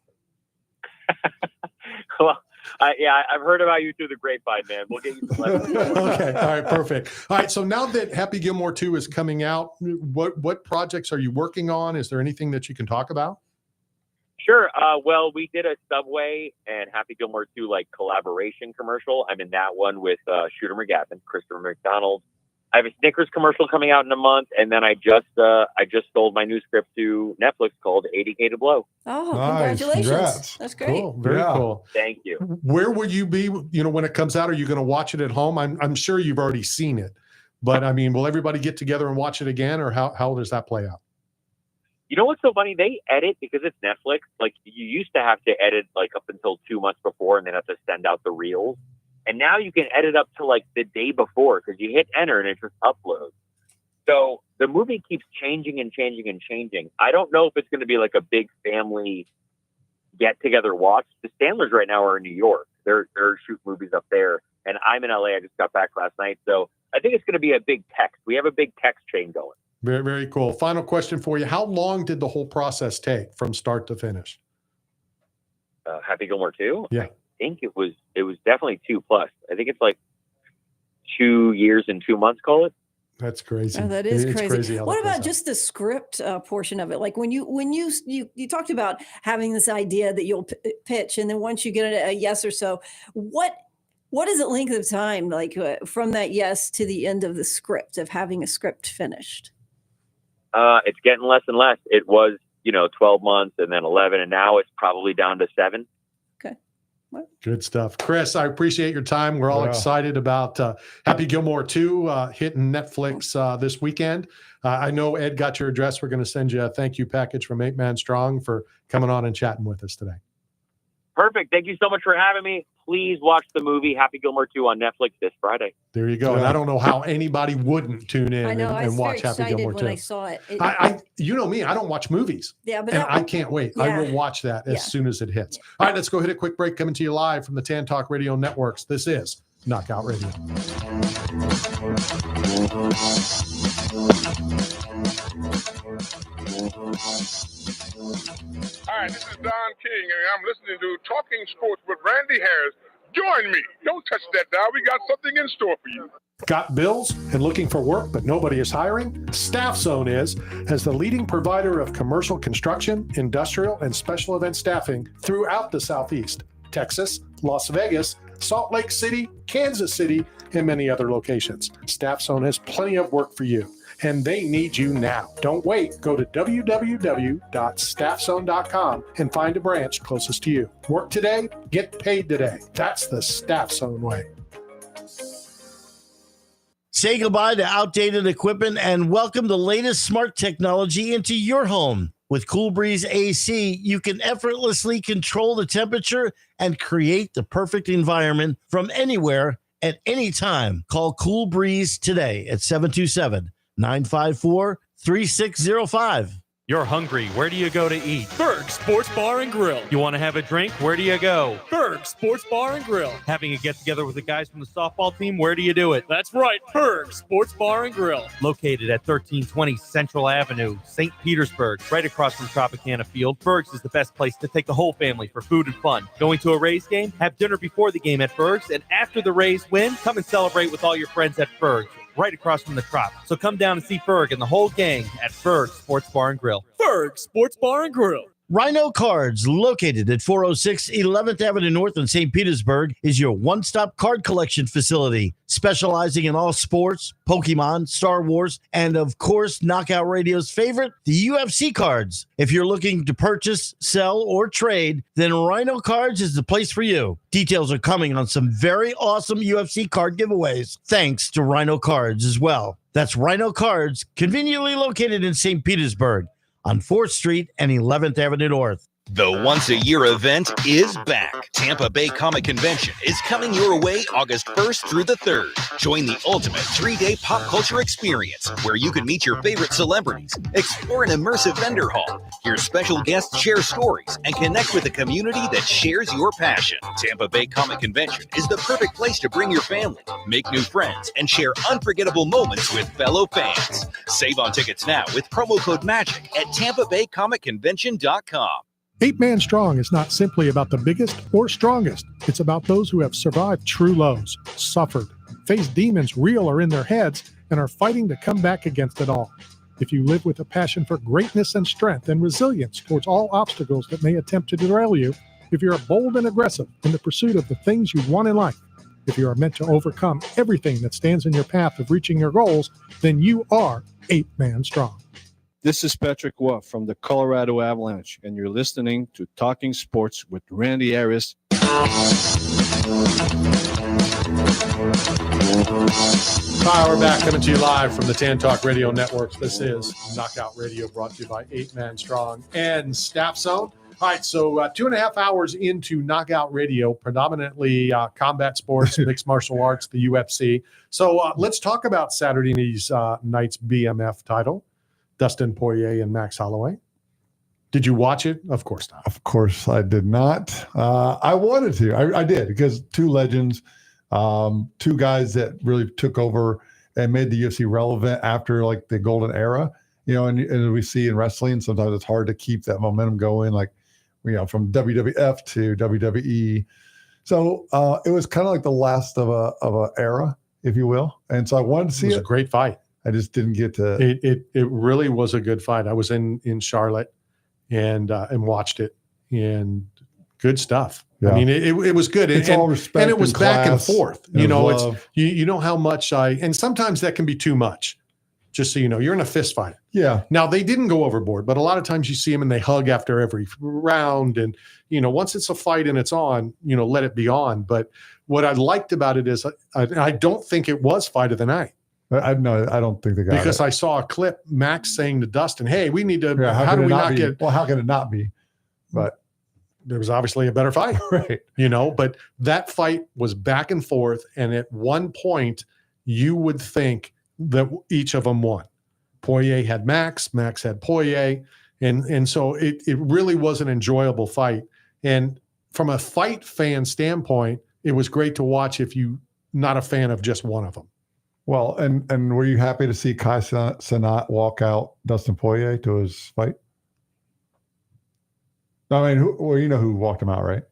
Well, I've heard about you through the grapevine, man. We'll get you some lessons. Okay. All right. Perfect. All right. So now that Happy Gilmore 2 is coming out, what projects are you working on? Is there anything that you can talk about? Sure. Well, we did a Subway and Happy Gilmore 2 collaboration commercial. I'm in that one with Shooter McGavin, Christopher McDonald. I have a Snickers commercial coming out in a month, and then I just sold my new script to Netflix called 80K to Blow. Oh, nice. Congratulations! Congrats. That's great. Cool. Very cool. Thank you. Where will you be? When it comes out, are you going to watch it at home? I'm sure you've already seen it, but I mean, will everybody get together and watch it again, or how does that play out? You know what's so funny? They edit because it's Netflix. Like you used to have to edit up until 2 months before, and then have to send out the reels. And now you can edit up to the day before because you hit enter and it just uploads. So the movie keeps changing and changing and changing. I don't know if it's going to be like a big family get-together watch. The Sandlers right now are in New York. They're shooting movies up there, and I'm in LA. I just got back last night. So I think it's going to be a big text. We have a big text chain going. Very, very cool. Final question for you. How long did the whole process take from start to finish? Happy Gilmore 2? Yeah. I think it was definitely 2+. I think it's like 2 years and 2 months, call it. That's crazy. Oh, that is It's crazy. how What that about goes just the script portion of it? Like when you talked about having this idea that you'll pitch, and then once you get a yes or so, what is the length of time like from that yes to the end of the script of having a script finished? It's getting less and less. It was 12 months and then 11, and now it's probably down to 7. Okay. Good stuff. Chris, I appreciate your time. We're all excited about Happy Gilmore 2 hitting Netflix this weekend. I know Ed got your address. We're going to send you a thank you package from 8 Man Strong for coming on and chatting with us today. Perfect. Thank you so much for having me. Please watch the movie Happy Gilmore 2 on Netflix this Friday. There you go. And I don't know how anybody wouldn't tune in I know. I and was watch very Happy excited Gilmore when 2. I saw it. You know me, I don't watch movies. Yeah, but and I can't wait. I will watch that as soon as it hits. All right, let's go hit a quick break. Coming to you live from the Tan Talk Radio Networks. This is Knockout Radio. Hi, this is Don King, and I'm listening to Talking Sports with Randy Harris. Join me. Don't touch that dial. We got something in store for you. Got bills and looking for work, but nobody is hiring? Staff Zone is, as the leading provider of commercial construction, industrial, and special event staffing throughout the Southeast, Texas, Las Vegas, Salt Lake City, Kansas City, and many other locations. Staff Zone has plenty of work for you, and they need you now. Don't wait. Go to www.staffzone.com and find a branch closest to you. Work today, get paid today. That's the Staff Zone way. Say goodbye to outdated equipment and welcome the latest smart technology into your home. With Cool Breeze AC, you can effortlessly control the temperature and create the perfect environment from anywhere at any time. Call Cool Breeze today at 727-954-3605. You're hungry. Where do you go to eat? Berg Sports Bar and Grill. You want to have a drink? Where do you go? Berg Sports Bar and Grill. Having a get-together with the guys from the softball team? Where do you do it? That's right, Berg Sports Bar and Grill. Located at 1320 Central Avenue, St. Petersburg, right across from Tropicana Field. Berg's is the best place to take the whole family for food and fun. Going to a Rays game? Have dinner before the game at Berg's, and after the Rays win, come and celebrate with all your friends at Berg's, right across from the Trop. So come down and see Berg and the whole gang at Berg Sports Bar and Grill. Berg Sports Bar and Grill. Rhino Cards, located at 406 11th Avenue North in St. Petersburg, is your one-stop card collection facility, specializing in all sports, Pokemon, Star Wars, and of course, Knockout Radio's favorite, the UFC cards. If you're looking to purchase, sell, or trade, then Rhino Cards is the place for you. Details are coming on some very awesome UFC card giveaways, thanks to Rhino Cards as well. That's Rhino Cards, conveniently located in St. Petersburg, on 4th Street and 11th Avenue North. The once-a-year event is back. Tampa Bay Comic Convention is coming your way August 1st through the 3rd. Join the ultimate 3-day pop culture experience where you can meet your favorite celebrities, explore an immersive vendor hall, hear special guests share stories, and connect with a community that shares your passion. Tampa Bay Comic Convention is the perfect place to bring your family, make new friends, and share unforgettable moments with fellow fans. Save on tickets now with promo code MAGIC at TampaBayComicConvention.com. 8 Man Strong is not simply about the biggest or strongest. It's about those who have survived true lows, suffered, faced demons real or in their heads, and are fighting to come back against it all. If you live with a passion for greatness and strength and resilience towards all obstacles that may attempt to derail you, if you're bold and aggressive in the pursuit of the things you want in life, if you are meant to overcome everything that stands in your path of reaching your goals, then you are 8 Man Strong. This is Patrick Waugh from the Colorado Avalanche, and you're listening to Talking Sports with Randy Harris. Hi, we're back coming to you live from the Tan Talk Radio Networks. This is Knockout Radio, brought to you by 8 Man Strong and Staff Zone. All right, so 2.5 hours into Knockout Radio, predominantly combat sports, mixed martial arts, the UFC. So let's talk about Saturday night's BMF title, Dustin Poirier and Max Holloway. Did you watch it? Of course not. Of course I did not. I wanted to. I did, because two legends, two guys that really took over and made the UFC relevant after like the golden era. And we see in wrestling, sometimes it's hard to keep that momentum going, like, from WWF to WWE. So it was kind of like the last of a era, if you will. And so I wanted to see it. It was a great fight. I just didn't get to. It really was a good fight. I was in Charlotte and watched it, and good stuff. Yeah. I mean, it was good. It's all respect, and it was back and class, forth. and love. It's you know how much and sometimes that can be too much. Just so you know, you're in a fist fight. Yeah. Now, they didn't go overboard, but a lot of times you see them and they hug after every round. And, once it's a fight and it's on, let it be on. But what I liked about it is I don't think it was fight of the night. I don't think they got it. Because I saw a clip, Max saying to Dustin, hey, we need to, Yeah, how do we not get. Well, how can it not be? But there was obviously a better fight. Right. But that fight was back and forth. And at one point, you would think that each of them won. Poirier had Max had Poirier. And so it really was an enjoyable fight. And from a fight fan standpoint, it was great to watch if you're not a fan of just one of them. Well, and were you happy to see Kai Cenat walk out Dustin Poirier to his fight? I mean, who walked him out, right?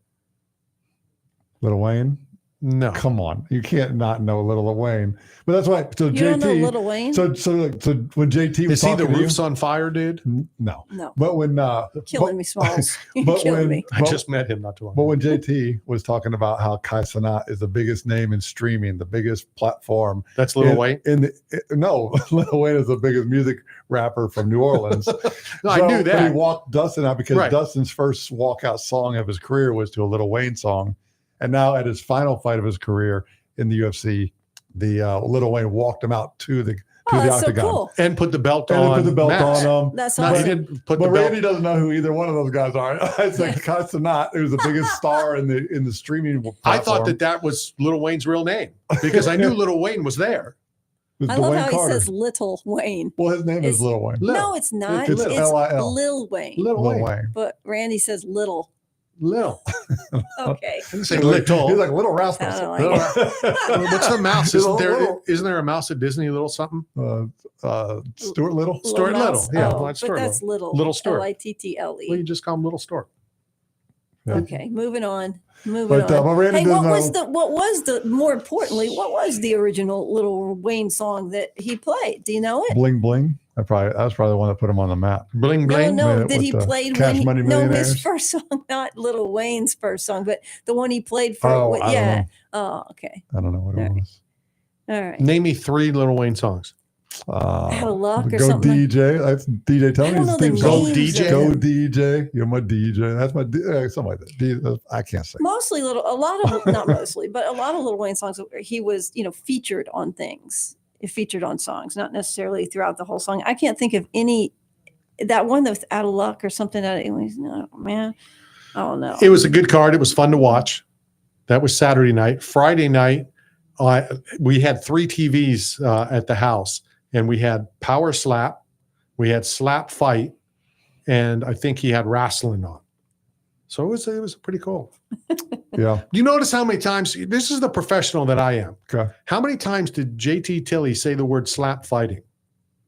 Lil Wayne? No. Come on. You can't not know Lil Wayne. But that's why. So You JT. don't know Lil Wayne? So when JT was Is he the talking to roof's on fire, dude? No. No. But when Killing me, Smalls. You're but killing when- me. I just met him not too long But ago. when JT was talking about how Kai Cenat is the biggest name in streaming, the biggest platform. That's Lil Wayne? No, Lil Wayne is the biggest music rapper from New Orleans. No, I knew but that. he walked Dustin out because Right. Dustin's first walkout song of his career was to a Lil Wayne song. And now at his final fight of his career in the UFC, the Lil Wayne walked him out to the That's so octagon. cool. And put the belt And on. he put the belt Max. on him. That's No, awesome. he didn't put But the belt. Randy doesn't know who either one of those guys are. It's like Kai Cenat, who's the biggest star in the streaming platform. I thought that was Lil Wayne's real name because I knew Lil Wayne was there. It was I love Dwayne how Carter. he says Little Wayne. Well, his name is Lil Wayne. No, it's not. It's It's Lil. Lil Wayne. Lil Lil Wayne. Wayne. But Randy says Little. Lil. Okay. I didn't say He's like, little. he's like Little Rascal. I don't like it. What's the mouse? He's a little- Isn't there a mouse at Disney? Little something? Stuart Little. Stuart Little. Mouse? Yeah, Oh, well, it's but Stuart that's Little. Little Stuart. Little. Well, you just call him Little Stuart. Okay, moving on. But, but Randy Hey, doesn't what was the more importantly, what was the original Little Wayne song that he played? Do you know it? Bling Bling. That was probably the one that put him on the map. Bling Bling. No, With did he the play Cash when he, Money no, his Millionaires? first song, not Little Wayne's first song, but the one he played for Oh, I don't yeah. know. Oh, okay. I don't know what it was. All right. Name me 3 Lil Wayne songs. Out of luck or Go something. DJ. That's DJ. Tell I me don't his know the theme song. names of Go them. DJ. You're my DJ. That's my something like that. I can't say. Mostly a lot of not mostly, but a lot of Lil Wayne songs he was, featured on things. Featured on songs, not necessarily throughout the whole song. I can't think of any that one that was Out of Luck or something. No, man. I don't know. It was a good card. It was fun to watch. That was Saturday night. Friday night, we had 3 TVs at the house, and we had Power Slap, we had Slap Fight, and I think he had wrestling on. So it was pretty cool. Yeah. You notice how many times, this is the professional that I am. Okay. How many times did JT Tilley say the word slap fighting?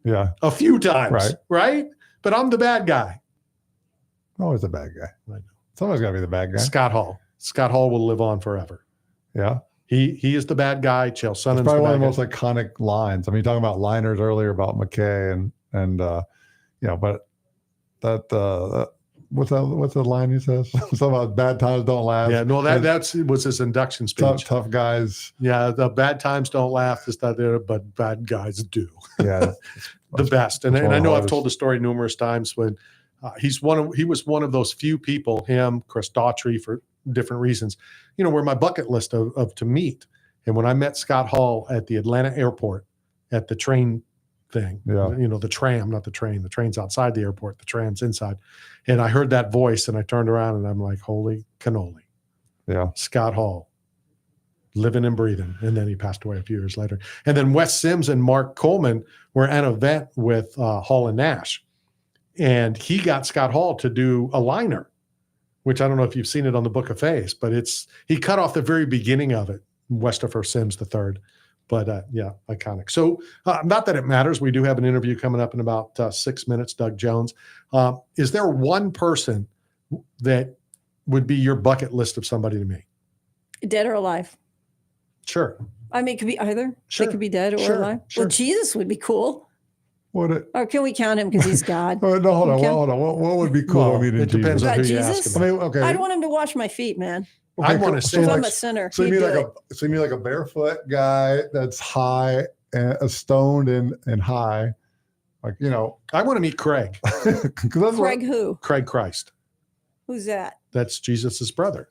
Yeah. A few times, right? But I'm the bad guy. Always the bad guy. I know. Somebody's got to be the bad guy. Scott Hall. Scott Hall will live on forever. Yeah. He is the bad guy. Chael Sonnen's It's probably the one of bad the guy. most iconic lines. I mean, talking about liners earlier about McKay and but what's the line he says? Something about bad times don't laugh. Yeah, no, that was his induction speech. Tough guys. Yeah, the bad times don't laugh. It's not there, but bad guys do. Yeah, the best. And that's I one know of I've those. told the story numerous times when he was one of those few people, him, Chris Daughtry, for different reasons, were my bucket list of to meet. And when I met Scott Hall at the Atlanta airport at the train thing. Yeah. You know, the tram, not the train. The train's outside the airport. The tram's inside. And I heard that voice and I turned around and I'm like, holy cannoli. Yeah. Scott Hall, living and breathing. And then he passed away a few years later. And then Wes Sims and Mark Coleman were at an event with Hall and Nash. And he got Scott Hall to do a liner, which I don't know if you've seen it on the Book of Face, but he cut off the very beginning of it, Westopher Sims III. But yeah, iconic. So not that it matters. We do have an interview coming up in about 6 minutes, Doug Jones. Is there one person that would be your bucket list of somebody to meet? Dead or alive? Sure. I mean, it could be either. Sure. They could be dead or Sure. alive. Sure. Well, Jesus would be cool. What? Or can we count him because he's God? No, hold on. Okay. What would be cool? Well, I mean, it depends on who you ask Jesus? about. I mean, okay. I'd want him to wash my feet, man. I want to say Because I'm like, a sinner. So you He'd mean do it. like a barefoot guy that's high, and stoned and high, like, you know. I want to meet Craig. Craig who? Craig Christ. Who's that? That's Jesus's brother.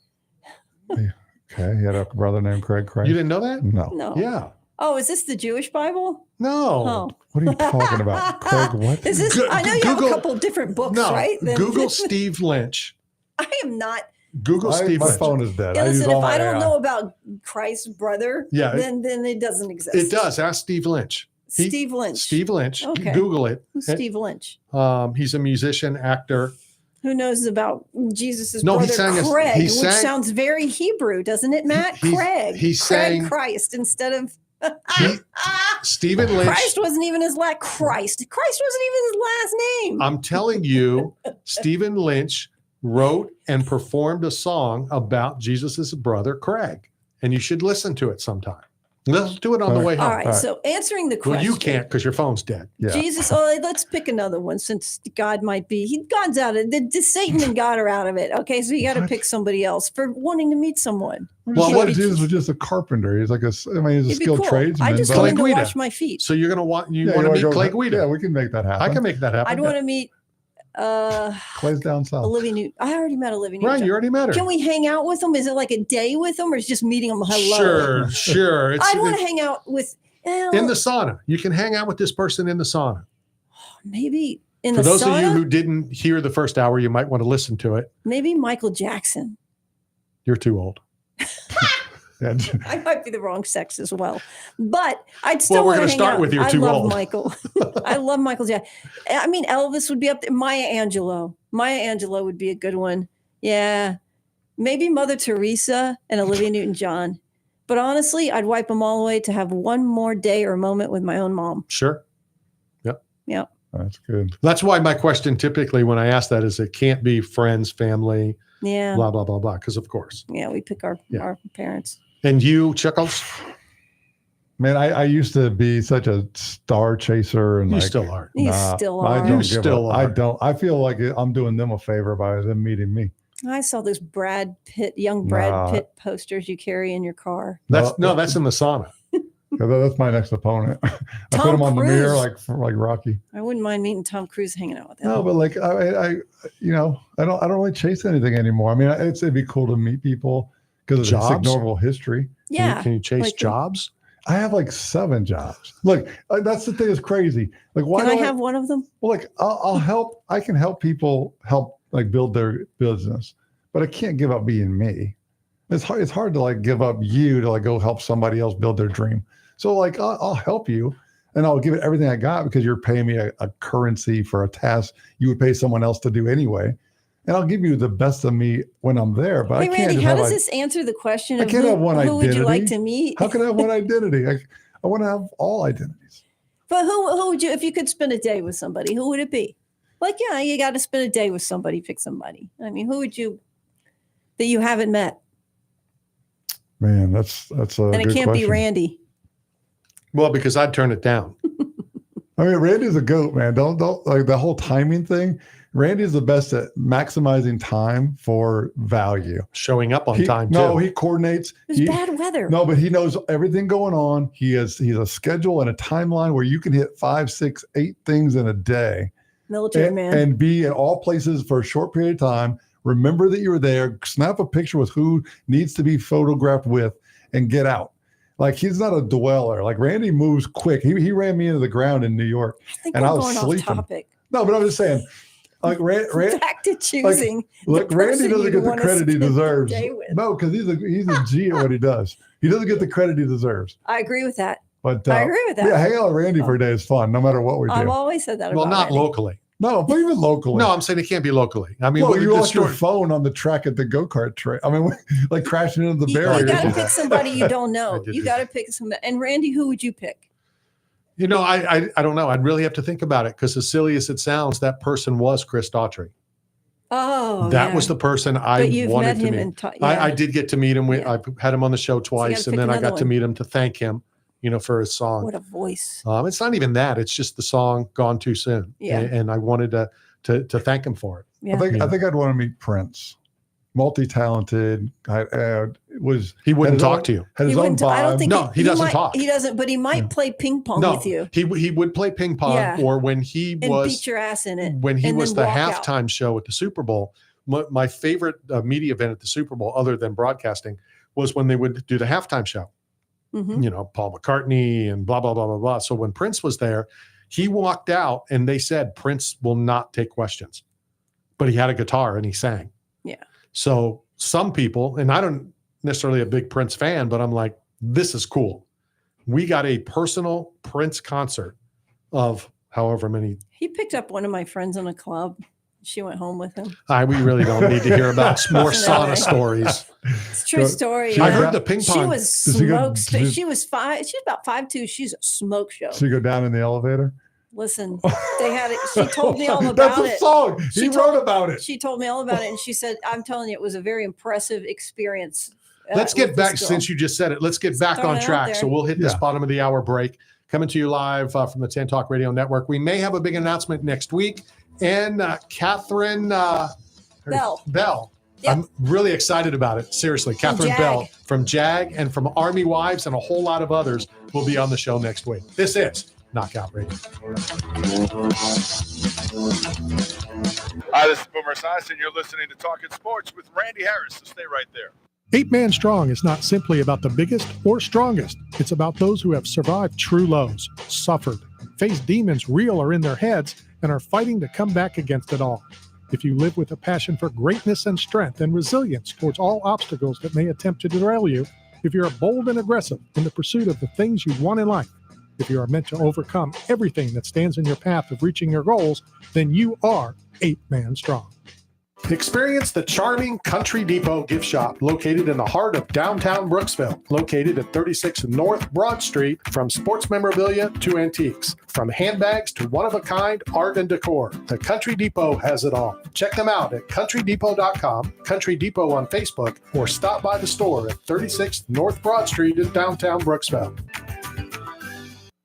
Okay, he had a brother named Craig Christ. You didn't know that? No. No. Yeah. Oh, is this the Jewish Bible? No. Oh. What are you talking about? Craig what? Is this? I know you have a couple different books, No. right? Then- Google Steve Lynch. I am not. Google Steve My Lynch. phone is dead. Yeah, listen, use all if my I don't AI. know about Christ's brother, Yeah, then it doesn't exist. It does. Ask Steve Lynch. Steve Lynch. Steve Lynch. Okay. Google it. Who's Steve Lynch? He's a musician, actor. Who knows about Jesus' No, he brother sang a- Craig, he which sang- sounds very Hebrew, doesn't it, Matt? Craig. he sang- Craig Christ instead of Stephen Lynch. Christ wasn't even his last Christ. Christ wasn't even his last name. I'm telling you, Stephen Lynch wrote and performed a song about Jesus's brother Craig, and you should listen to it sometime. Let's do it on the way home. All right. So answering the question. Well, you can't because your phone's dead. Yeah. Jesus. Oh, let's pick another one since God might be. God's out of it. Satan and God are out of it. Okay, so you got to pick somebody else for wanting to meet someone. Well, what Jesus was just a carpenter. He's like he's a He'd be skilled cool. tradesman. I just but- want him to wash my feet. So you're gonna want Yeah, want to meet go- Clay Guida. Yeah, we can make that happen. I can make that happen. I'd want to meet Clay's down south. Olivia Newton. I already met Olivia Newton. Right, you already met her. Can we hang out with them? Is it like a day with them, or is just meeting them? Hello. Sure. I'd want to hang out with. in the sauna. You can hang out with this person in the sauna. Maybe in For the those sauna. of you who didn't hear the first hour, you might want to listen to it. Maybe Michael Jackson. You're too old. I might be the wrong sex as well, but I'd still Well, we're want to gonna hang start out. with you're I too love old. Michael. I love Michael Jackson. I mean, Elvis would be up there. Maya Angelou. Maya Angelou would be a good one. Yeah, maybe Mother Teresa and Olivia Newton-John. But honestly, I'd wipe them all away to have one more day or moment with my own mom. Sure. Yep. Yep. That's good. That's why my question typically when I ask that is it can't be friends, family, Yeah. blah, blah, blah, blah. Because of course. Yeah, we pick our parents. And you, Chuckles? Man, I used to be such a star chaser, and You like, still are. You still I are. don't You give still up. I are. don't. I feel like I'm doing them a favor by them meeting me. I saw those young Brad Nah. Pitt posters you carry in your car. That's in the sauna. That's my next opponent. I put Tom him on the mirror Cruise. like Rocky. I wouldn't mind meeting Tom Cruise hanging out with him. No, but like I don't really chase anything anymore. I mean, it'd be cool to meet people because of the Jobs? ignorable history. Yeah. Can you chase like- jobs? I have like 7 jobs. Look, that's the thing that's crazy. Like, why Can I do have one of them? Well, like I'll help. I can help people like build their business, but I can't give up being me. It's hard. It's hard to like give up you to like go help somebody else build their dream. So like I'll help you, and I'll give it everything I got because you're paying me a currency for a task you would pay someone else to do anyway. And I'll give you the best of me when I'm there. But Hey, I can't. Randy, just how have does a- this answer the question I of can't have one who would you like identity. to meet? How can I have one identity? I want to have all identities. But who would you, if you could spend a day with somebody, who would it be? Like, yeah, you got to spend a day with somebody, pick somebody. I mean, who would you, that you haven't met? Man, that's a And it good can't be question. Randy. Well, because I'd turn it down. I mean, Randy's a goat, man. Don't like the whole timing thing. Randy's the best at maximizing time for value. Showing up on time, No, too. he coordinates. There's bad weather. No, but he knows everything going on. He's a schedule and a timeline where you can hit 5, 6, 8 things in a day. Military man. And be at all places for a short period of time. Remember that you were there. Snap a picture with who needs to be photographed with and get out. Like, he's not a dweller. Like, Randy moves quick. He ran me into the ground in New York, and I was sleeping. No, but I'm just saying, like, back to choosing. Look, Randy doesn't get the credit he deserves. No, because he's a G at what he does. He doesn't get the credit he deserves. I agree with that. But I agree with that. Yeah, hanging out with Randy for a day is fun, no matter what we do. I've always said that. Well, about not Randy. locally. No, but even locally. No, I'm saying it can't be locally. I mean, well, we you lost your destroyed- phone on the track at the go-kart track. I mean, like crashing into the barrier. You got to pick somebody you don't know. You got to pick somebody. And Randy, who would you pick? You know, I don't know. I'd really have to think about it because as silly as it sounds, that person was Chris Daughtry. Oh, that was the person I But you've wanted met to him meet. and ta- yeah. I did get to meet him. I had him on the show twice, gotta and then pick I got another to one. meet him to thank him, you know, for his song. What a voice. It's not even that. It's just the song "Gone Too Soon," Yeah. and I wanted to thank him for it. Yeah. I think I'd want to meet Prince. Multi-talented. He wouldn't talk to you. Had his He own wouldn't. I don't vibe. think No, he doesn't might, talk. He doesn't, but he might play ping pong No, with you he would play ping pong, Yeah. or when he and was beat your ass in it. when he and was then the walk out. halftime show at the Super Bowl. My favorite media event at the Super Bowl, other than broadcasting, was when they would do the halftime show. Mhm. You know, Paul McCartney and blah, blah, blah, blah, blah. So when Prince was there, he walked out and they said Prince will not take questions, but he had a guitar and he sang. Yeah. So some people, and I don't necessarily a big Prince fan, but I'm like, this is cool. We got a personal Prince concert of however many. He picked up one of my friends in a club. She went home with him. We really don't need to hear about more That's sauna another- stories. It's a true story. I heard the ping She pong. was smoke. She was about 5'2". She's a smoke show. So you go down in the elevator? Listen, they had it. She told me all about That's it. a song. He wrote about it. She told me all about it, and she said, "I'm telling you, it was a very impressive experience." Let's get with back, this girl. since you just said it, let's get back throwing on it out track. there. So we'll hit this Yeah. bottom of the hour break. Coming to you live from the 10 Talk Radio Network. We may have a big announcement next week. And Catherine Bell. Yep. I'm really excited about it. Seriously. Catherine JAG. Bell from JAG and from Army Wives and a whole lot of others will be on the show next week. This is Knockout Radio. Hi, this is Boomer Esiason. You're listening to Talking Sports with Randy Harris, so stay right there. 8 Man Strong is not simply about the biggest or strongest. It's about those who have survived true lows, suffered, faced demons real or in their heads, and are fighting to come back against it all. If you live with a passion for greatness and strength and resilience towards all obstacles that may attempt to derail you, if you're bold and aggressive in the pursuit of the things you want in life, if you are meant to overcome everything that stands in your path of reaching your goals, then you are 8 Man Strong. Experience the charming Country Depot gift shop located in the heart of downtown Brooksville, located at 36 North Broad Street. From sports memorabilia to antiques, from handbags to one-of-a-kind art and decor, the Country Depot has it all. Check them out at countrydepot.com, Country Depot on Facebook, or stop by the store at 36 North Broad Street in downtown Brooksville.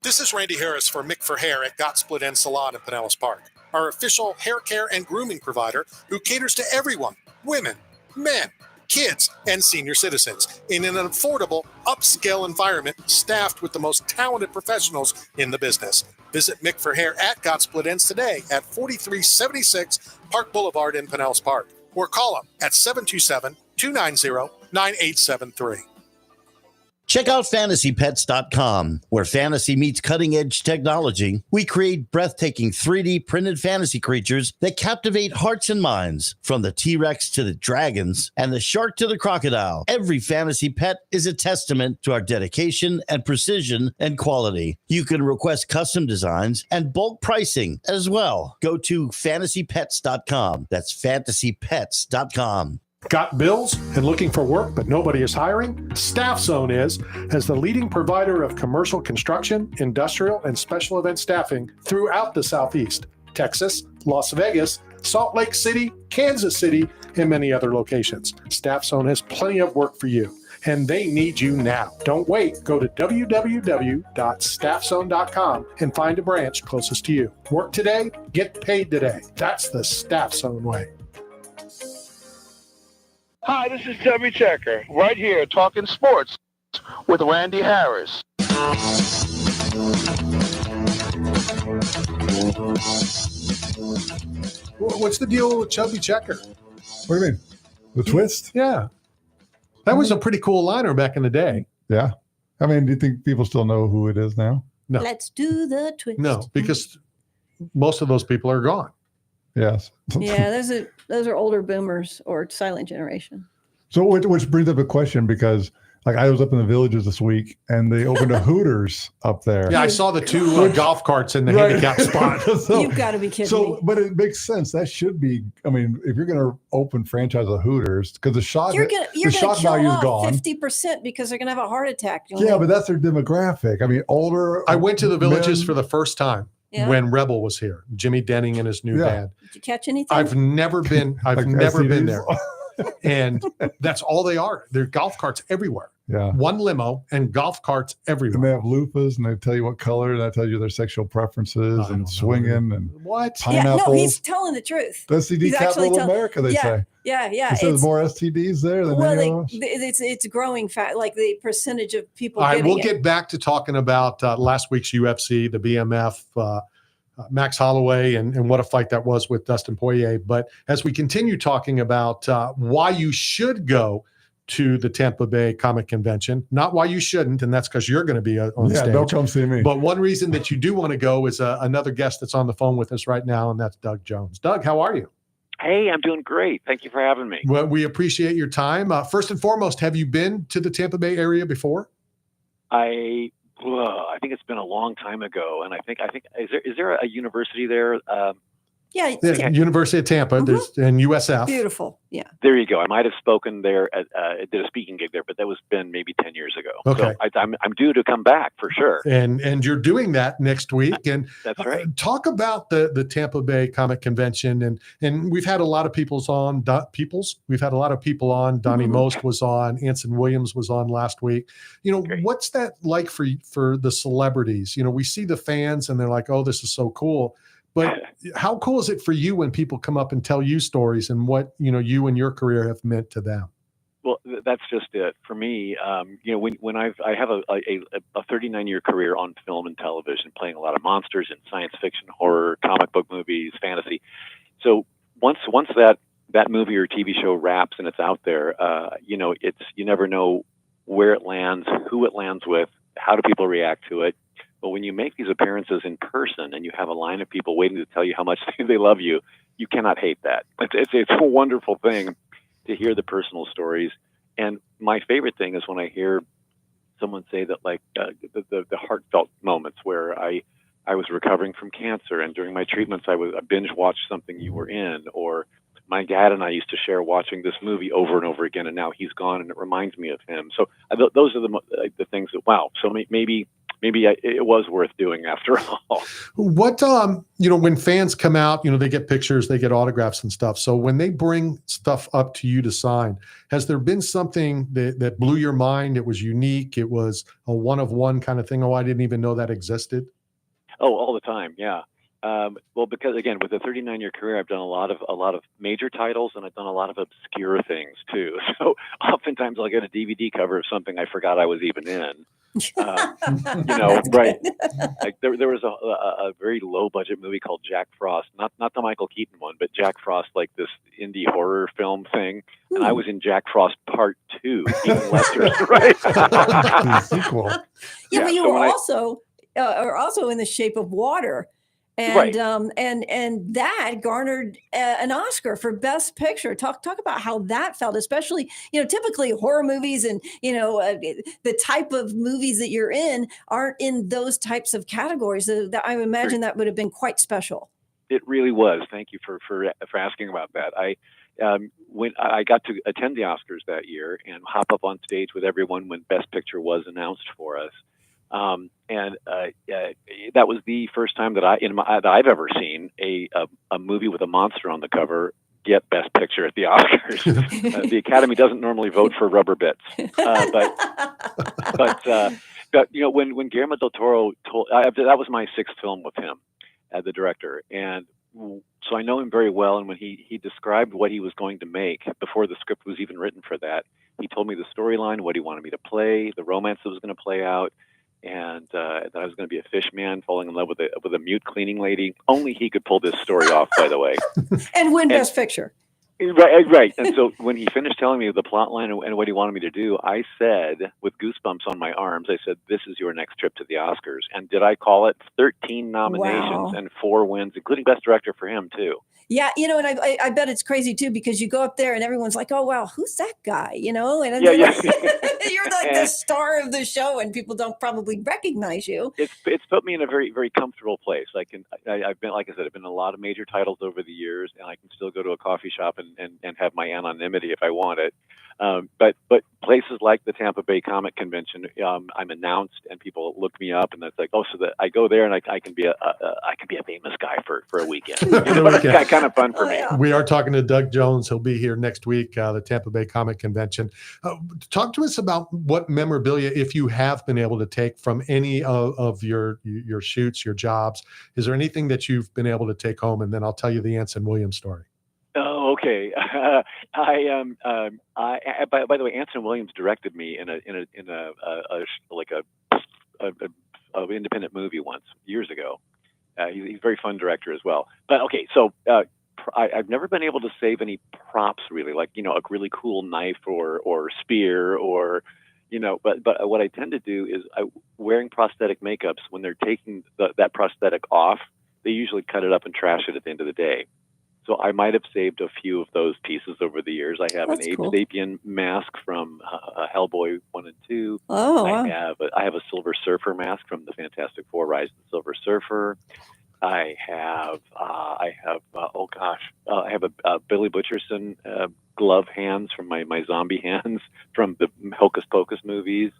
This is Randy Harris for Mick for Hair at Got Split End Salon in Pinellas Park, our official hair care and grooming provider who caters to everyone, women, men, kids, and senior citizens in an affordable, upscale environment staffed with the most talented professionals in the business. Visit Mick for Hair at Got Split Ends today at 4376 Park Boulevard in Pinellas Park, or call them at 727-290-9873. Check out fantasypets.com, where fantasy meets cutting-edge technology. We create breathtaking 3D printed fantasy creatures that captivate hearts and minds. From the T-Rex to the dragons and the shark to the crocodile, every fantasy pet is a testament to our dedication and precision and quality. You can request custom designs and bulk pricing as well. Go to fantasypets.com. That's fantasypets.com. Got bills and looking for work, but nobody is hiring? Staff Zone is, as the leading provider of commercial construction, industrial, and special event staffing throughout the Southeast, Texas, Las Vegas, Salt Lake City, Kansas City, and many other locations. Staff Zone has plenty of work for you, and they need you now. Don't wait. Go to www.staffzone.com and find a branch closest to you. Work today, get paid today. That's the Staff Zone way. Hi, this is Chubby Checker, right here talking sports with Randy Harris. What's the deal with Chubby Checker? What do you mean? The twist? Yeah. That was a pretty cool liner back in the day. Yeah. I mean, do you think people still know who it is now? No. Let's do the twist. No, because most of those people are gone. Yes. Yeah, those are older boomers or silent generation. So which brings up a question, because like I was up in the Villages this week and they opened a Hooters up there. Yeah, I saw the two golf carts in the handicap spot. So, You've got to be kidding me. but it makes sense. That should be. I mean, if you're going to open franchise of Hooters, because the shock You're gonna value kill is off gone. 50% because they're gonna have a heart attack. Yeah, but that's their demographic. I mean, older. I went to the Villages men. for the first time Yeah. when Rebel was here. Jimmy Denning and his new band. Did you catch anything? I've never been. I've Like never been STDs? there, and that's all they are. They're golf carts everywhere. Yeah. One limo and golf carts everywhere. And they have loofahs, and they tell you what color, and that tells you their sexual preferences, and swinging, and what pineapples. Yeah, no, he's telling the truth. The STD He's actually capital of America, they say. Yeah. He says more STDs there than any of us. It's growing fat, like the percentage of people. All right, getting we'll it. get back to talking about last week's UFC, the BMF, Max Holloway, and what a fight that was with Dustin Poirier. But as we continue talking about why you should go to the Tampa Bay Comic Convention, not why you shouldn't, and that's because you're going to be on stage. Don't come see me. But one reason that you do want to go is another guest that's on the phone with us right now, and that's Doug Jones. Doug, how are you? Hey, I'm doing great. Thank you for having me. Well, we appreciate your time. First and foremost, have you been to the Tampa Bay area before? I think it's been a long time ago, and I think is there a university there? Yeah, University of Tampa, there's and USF. Beautiful. Yeah. There you go. I might have spoken there did a speaking gig there, but that was been maybe 10 years ago. Okay. So I'm due to come back for sure. And you're doing that next week. And that's right. Talk about the Tampa Bay Comic Convention, and we've had a lot of We've had a lot of people on. Donnie Most was on. Anson Williams was on last week. What's that like for the celebrities? We see the fans and they're like, "Oh, this is so cool." But how cool is it for you when people come up and tell you stories and what you and your career have meant to them? Well, that's just it for me. When I have a 39-year career on film and television, playing a lot of monsters in science fiction, horror, comic book movies, fantasy. So once that movie or TV show wraps and it's out there, you never know where it lands, who it lands with, how do people react to it. But when you make these appearances in person and you have a line of people waiting to tell you how much they love you, you cannot hate that. It's a wonderful thing to hear the personal stories. And my favorite thing is when I hear someone say that, like the heartfelt moments where I was recovering from cancer, and during my treatments I binge watched something you were in, or my dad and I used to share watching this movie over and over again, and now he's gone and it reminds me of him. So those are the things that, wow. So maybe it was worth doing after all. What, when fans come out, they get pictures, they get autographs and stuff. So when they bring stuff up to you to sign, has there been something that blew your mind? It was unique. It was a one-of-one kind of thing. Oh, I didn't even know that existed. Oh, all the time. Yeah. Well, because again, with a 39-year career, I've done a lot of major titles, and I've done a lot of obscure things too. So oftentimes I'll get a DVD cover of something I forgot I was even in. Right? Like there was a very low budget movie called Jack Frost, not the Michael Keaton one, but Jack Frost, like this indie horror film thing, and I was in Jack Frost Part 2, even lesser, right? Sequel. Yeah, but you so were also in The Shape of Water. And Right. And that garnered an Oscar for Best Picture. Talk about how that felt, especially typically horror movies and the type of movies that you're in aren't in those types of categories. That I imagine that would have been quite special. It really was. Thank you for asking about that. When I got to attend the Oscars that year and hop up on stage with everyone when Best Picture was announced for us. That was the first time that I've ever seen a movie with a monster on the cover get Best Picture at the Oscars. The Academy doesn't normally vote for rubber bits, but when Guillermo del Toro that was my sixth film with him as the director, and so I know him very well. And when he described what he was going to make before the script was even written for that, he told me the storyline, what he wanted me to play, the romance that was going to play out. And that I was going to be a fish man falling in love with a mute cleaning lady. Only he could pull this story off, by the way. And win Best Picture. Right. And so when he finished telling me the plot line and what he wanted me to do, I said, with goosebumps on my arms, I said, "This is your next trip to the Oscars." And did I call it? 13 nominations and 4 wins, including Best Director for him, too. Yeah, and I bet it's crazy too, because you go up there and everyone's like, "Oh wow, who's that guy?" And Yeah. you're like the star of the show, and people don't probably recognize you. It's put me in a very, very comfortable place. I've been, like I said, I've been in a lot of major titles over the years, and I can still go to a coffee shop and have my anonymity if I want it. But places like the Tampa Bay Comic Convention, I'm announced and people look me up, and it's like, oh, so that I go there and I can be a famous guy for a weekend. It's kind of fun for me. We are talking to Doug Jones. He'll be here next week, the Tampa Bay Comic Convention. Talk to us about what memorabilia, if you have been able to take from any of your shoots, your jobs. Is there anything that you've been able to take home? And then I'll tell you the Anson Williams story. Oh, okay. By the way, Anson Williams directed me in a independent movie once years ago. He's a very fun director as well. But okay, so I've never been able to save any props really, like a really cool knife or spear or But what I tend to do is wearing prosthetic makeups. When they're taking that prosthetic off, they usually cut it up and trash it at the end of the day. So I might have saved a few of those pieces over the years. I have an Abe Sapien mask from Hellboy 1 and 2. Oh, wow. I have a Silver Surfer mask from the Fantastic Four: Rise of the Silver Surfer. I have a Billy Butcherson glove hands from my zombie hands from the Hocus Pocus movies.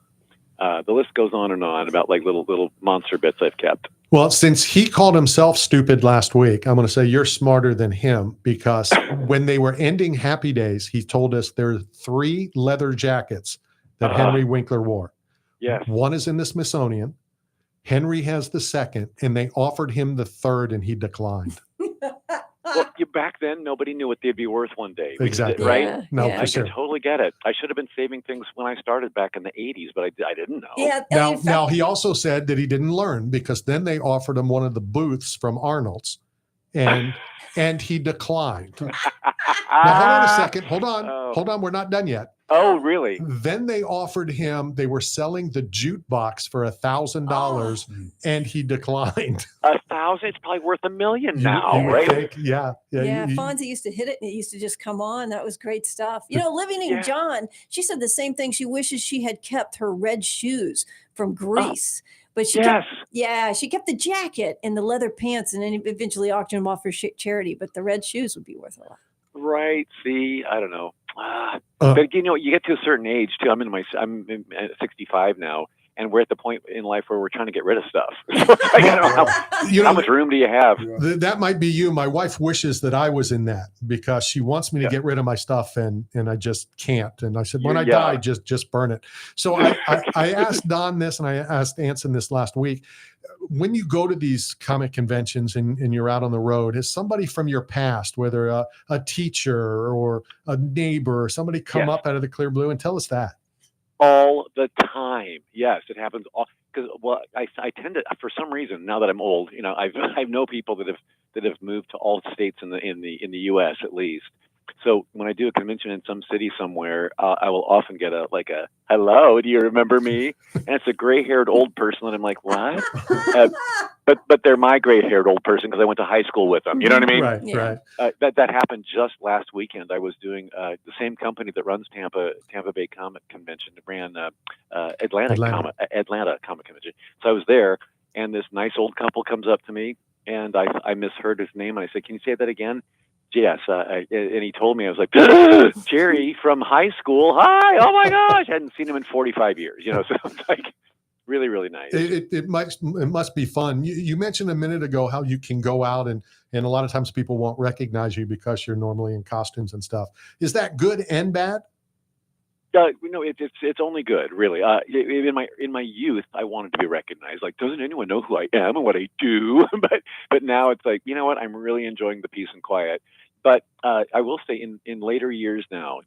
The list goes on and on about like little monster bits I've kept. Well, since he called himself stupid last week, I'm going to say you're smarter than him, because when they were ending Happy Days, he told us there are 3 leather jackets that Henry Winkler wore. Yes. One is in the Smithsonian. Henry has the second, and they offered him the third, and he declined. Well, back then, nobody knew what they'd be worth one day. Exactly. Right? Yeah, No, yeah. for sure. I totally get it. I should have been saving things when I started back in the 80s, but I didn't know. Yeah. Now he also said that he didn't learn, because then they offered him one of the booths from Arnold's, and he declined. Now hold on a second. Hold on. We're not done yet. Oh, really? Then they offered him. They were selling the jute box for $1,000, and he declined. $1,000? It's probably worth $1 million now, You would right? think, yeah. Fonzie used to hit it, and it used to just come on. That was great stuff. Living in John, she said the same thing. She wishes she had kept her red shoes from Greece. But she kept the jacket and the leather pants, and then eventually auctioned them off for charity. But the red shoes would be worth a lot. Right. See, I don't know. But you get to a certain age too. I'm 65 now, and we're at the point in life where we're trying to get rid of stuff. How much room do you have? That might be you. My wife wishes that I was in that, because she wants me to get rid of my stuff, and I just can't. And I said, when I die, just burn it. So I asked Don this, and I asked Anson this last week. When you go to these comic conventions and you're out on the road, has somebody from your past, whether a teacher or a neighbor or somebody come up out of the clear blue and tell us that? All the time. Yes, it happens all because I tend to, for some reason, now that I'm old, I know people that have moved to all states in the U.S. at least. So when I do a convention in some city somewhere, I will often get a hello, do you remember me? And it's a gray-haired old person, and I'm like, what? But they're my gray-haired old person because I went to high school with them. You know what I mean? Right. That happened just last weekend. I was doing the same company that runs Tampa Bay Comic Convention ran Atlanta Comic Convention. So I was there, and this nice old couple comes up to me, and I misheard his name, and I said, "Can you say that again?" Yes, and he told me. I was like, Jerry from high school. Hi, oh my gosh, I hadn't seen him in 45 years. So it's like really, really nice. It must be fun. You mentioned a minute ago how you can go out and a lot of times people won't recognize you because you're normally in costumes and stuff. Is that good and bad? It's only good, really. In my youth, I wanted to be recognized. Like, doesn't anyone know who I am and what I do? but now it's like, you know what? I'm really enjoying the peace and quiet. But I will say, in later years now,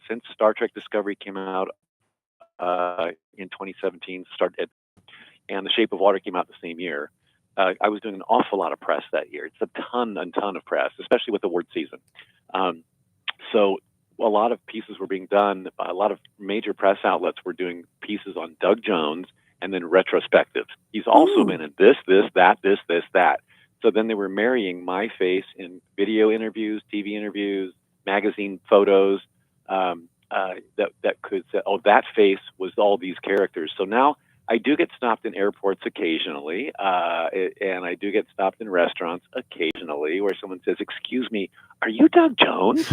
since Star Trek Discovery came out in 2017, and The Shape of Water came out the same year, I was doing an awful lot of press that year. It's a ton of press, especially with award season. So a lot of pieces were being done. A lot of major press outlets were doing pieces on Doug Jones and then retrospectives. He's also been in this, that. So then they were marrying my face in video interviews, TV interviews, magazine photos, that could say, oh, that face was all these characters. So now I do get stopped in airports occasionally, and I do get stopped in restaurants occasionally where someone says, "Excuse me, are you Doug Jones?"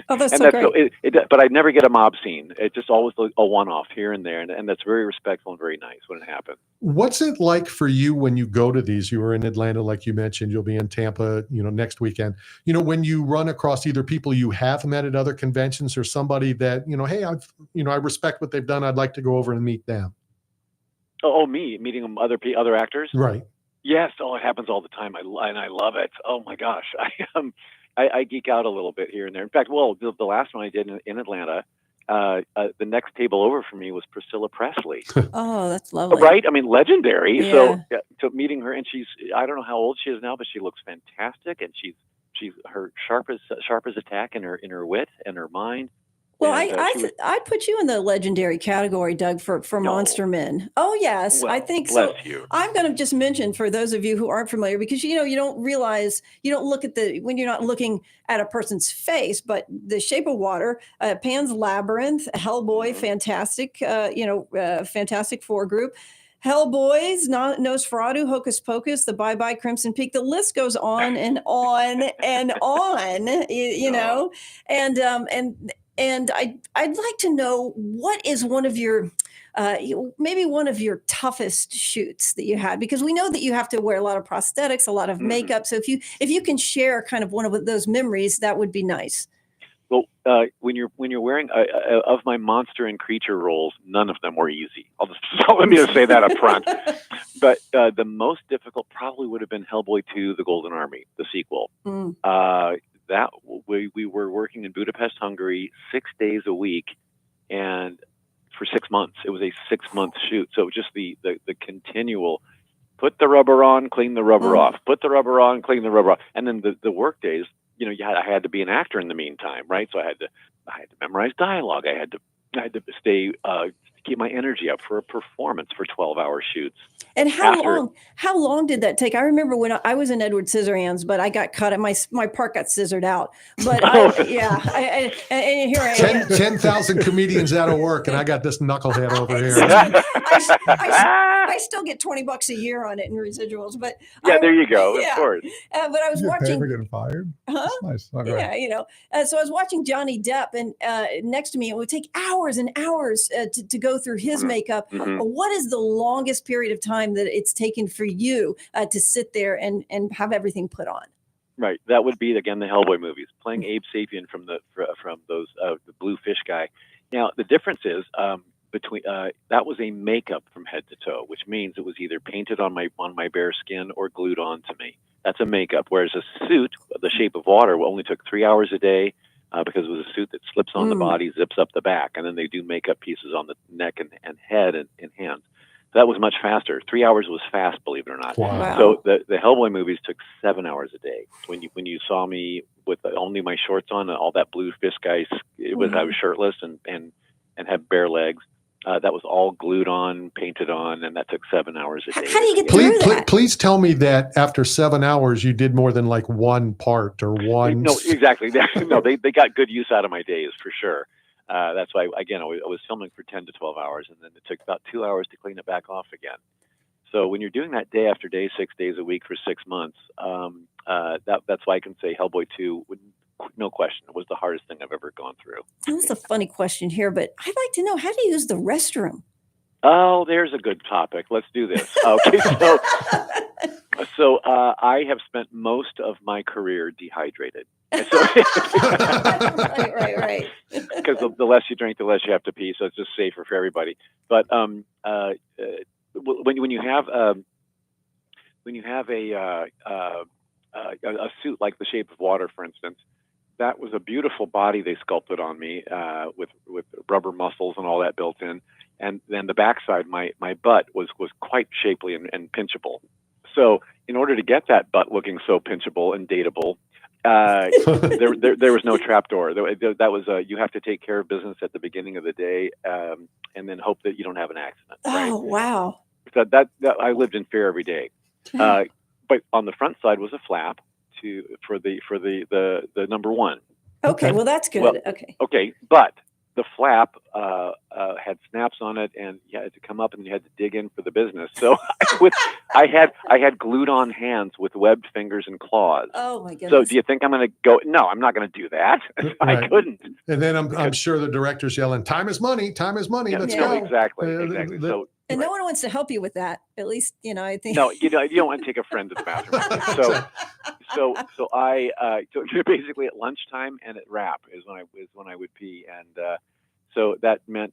That's so great. But I never get a mob scene. It's just always a one-off here and there, and that's very respectful and very nice when it happens. What's it like for you when you go to these? You were in Atlanta, like you mentioned. You'll be in Tampa, next weekend. When you run across either people you have met at other conventions or somebody that, hey, I respect what they've done. I'd like to go over and meet them. Oh, me meeting other actors, right? Yes. Oh, it happens all the time. I love it. Oh my gosh, I geek out a little bit here and there. In fact, the last one I did in Atlanta, the next table over from me was Priscilla Presley. Oh, that's lovely. Right? I mean, legendary. Yeah. So meeting her, and I don't know how old she is now, but she looks fantastic, and she's her sharp as a tack in her wit and her mind. Well, I put you in the legendary category, Doug, for Monster Men. Oh, yes, Well, I think so. bless you. I'm going to just mention for those of you who aren't familiar, because you don't realize, you don't look at when you're not looking at a person's face, but The Shape of Water, Pan's Labyrinth, Hellboy, fantastic, Fantastic Four group. Hellboys, Nosferatu, Hocus Pocus, the Bye Bye Crimson Peak. The list goes on and on and on. And I'd like to know, what is one of your maybe one of your toughest shoots that you had, because we know that you have to wear a lot of prosthetics, a lot of makeup. So if you can share kind of one of those memories, that would be nice. Well, when you're wearing of my monster and creature roles, none of them were easy. Let me just say that up front. But the most difficult probably would have been Hellboy 2: The Golden Army, the sequel. That we were working in Budapest, Hungary, 6 days a week, and for 6 months. It was a 6-month shoot. So just the continual put the rubber on, clean the rubber off, put the rubber on, clean the rubber off, and then the work days. I had to be an actor in the meantime, right? So I had to memorize dialogue. I had to stay keep my energy up for a performance for 12-hour shoots. And how long did that take? I remember when I was in Edward Scissorhands, but I got cut and my part got scissored out. But and here I am. 10,000 comedians out of work, and I got this knucklehead over here. I still get $20 a year on it in residuals, but there you go. Of course. But I was watching. We're getting fired. Huh? That's nice. So I was watching Johnny Depp, and next to me, it would take hours and hours to go through his makeup. What is the longest period of time that it's taken for you to sit there and have everything put on? Right. That would be, again, the Hellboy movies, playing Abe Sapien from those the blue fish guy. Now, the difference is between that was a makeup from head to toe, which means it was either painted on my bare skin or glued on to me. That's a makeup. Whereas a suit, The Shape of Water, only took 3 hours a day because it was a suit that slips on the body, zips up the back, and then they do makeup pieces on the neck and head and hands. That was much faster. 3 hours was fast, believe it or not. Wow. So the Hellboy movies took 7 hours a day. When you saw me with only my shorts on and all that blue fish guy, I was shirtless and had bare legs. That was all glued on, painted on, and that took 7 hours a day. How do you get through that? Please tell me that after 7 hours, you did more than like one part or one. No, exactly. They got good use out of my days for sure. That's why, again, I was filming for 10 to 12 hours, and then it took about 2 hours to clean it back off again. So when you're doing that day after day, 6 days a week for 6 months, that's why I can say Hellboy 2, no question, it was the hardest thing I've ever gone through. That's a funny question here, but I'd like to know, how do you use the restroom? Oh, there's a good topic. Let's do this. Okay, so I have spent most of my career dehydrated. Right. Because the less you drink, the less you have to pee, so it's just safer for everybody. But when you have a suit like The Shape of Water, for instance, that was a beautiful body they sculpted on me with rubber muscles and all that built in. And then the backside, my butt was quite shapely and pinchable. So in order to get that butt looking so pinchable and dateable, There was no trap door. That was you have to take care of business at the beginning of the day, and then hope that you don't have an accident. Right? Oh, wow. So that I lived in fear every day. But on the front side was a flap for the number one. Okay, well that's good. Well, okay. Okay, but the flap had snaps on it, and you had to come up and you had to dig in for the business. So I had glued on hands with webbed fingers and claws. Oh my goodness! So do you think I'm going to go? No, I'm not going to do that. I couldn't. And then I'm sure the director's yelling, "Time is money! Time is money! Let's go!" Exactly. So. And no one wants to help you with that. At least, I think. No, you don't want to take a friend to the bathroom. So basically at lunchtime and at wrap is when I would pee, and so that meant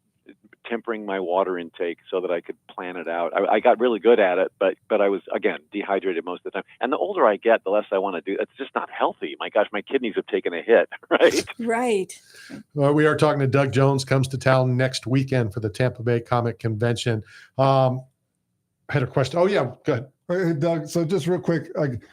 tempering my water intake so that I could plan it out. I got really good at it, but I was, again, dehydrated most of the time. And the older I get, the less I want to do. It's just not healthy. My gosh, my kidneys have taken a hit, right? Right. Well, we are talking to Doug Jones, comes to town next weekend for the Tampa Bay Comic Convention. I had a question. Oh, yeah, good. Hey, Doug, so just real quick, like,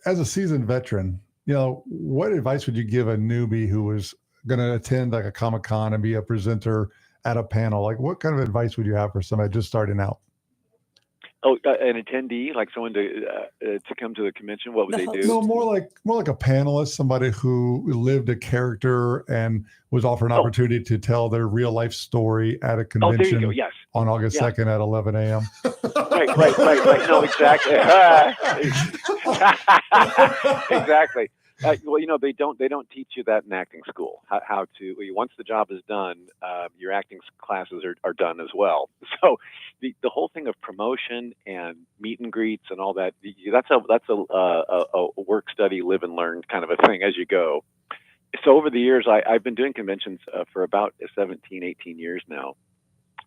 as a seasoned veteran, what advice would you give a newbie who was going to attend like a Comic-Con and be a presenter at a panel? Like, what kind of advice would you have for somebody just starting out? Oh, an attendee, like someone to come to the convention. What would they do? No, more like a panelist, somebody who lived a character and was offered an opportunity to tell their real life story at a convention. Oh, there you go. Yes. On August 2nd at 11 a.m. Right. No, exactly. Exactly. Well, they don't teach you that in acting school. How to once the job is done, your acting classes are done as well. So the whole thing of promotion and meet and greets and all that, that's a work, study, live and learn kind of a thing as you go. So over the years, I've been doing conventions for about 17, 18 years now,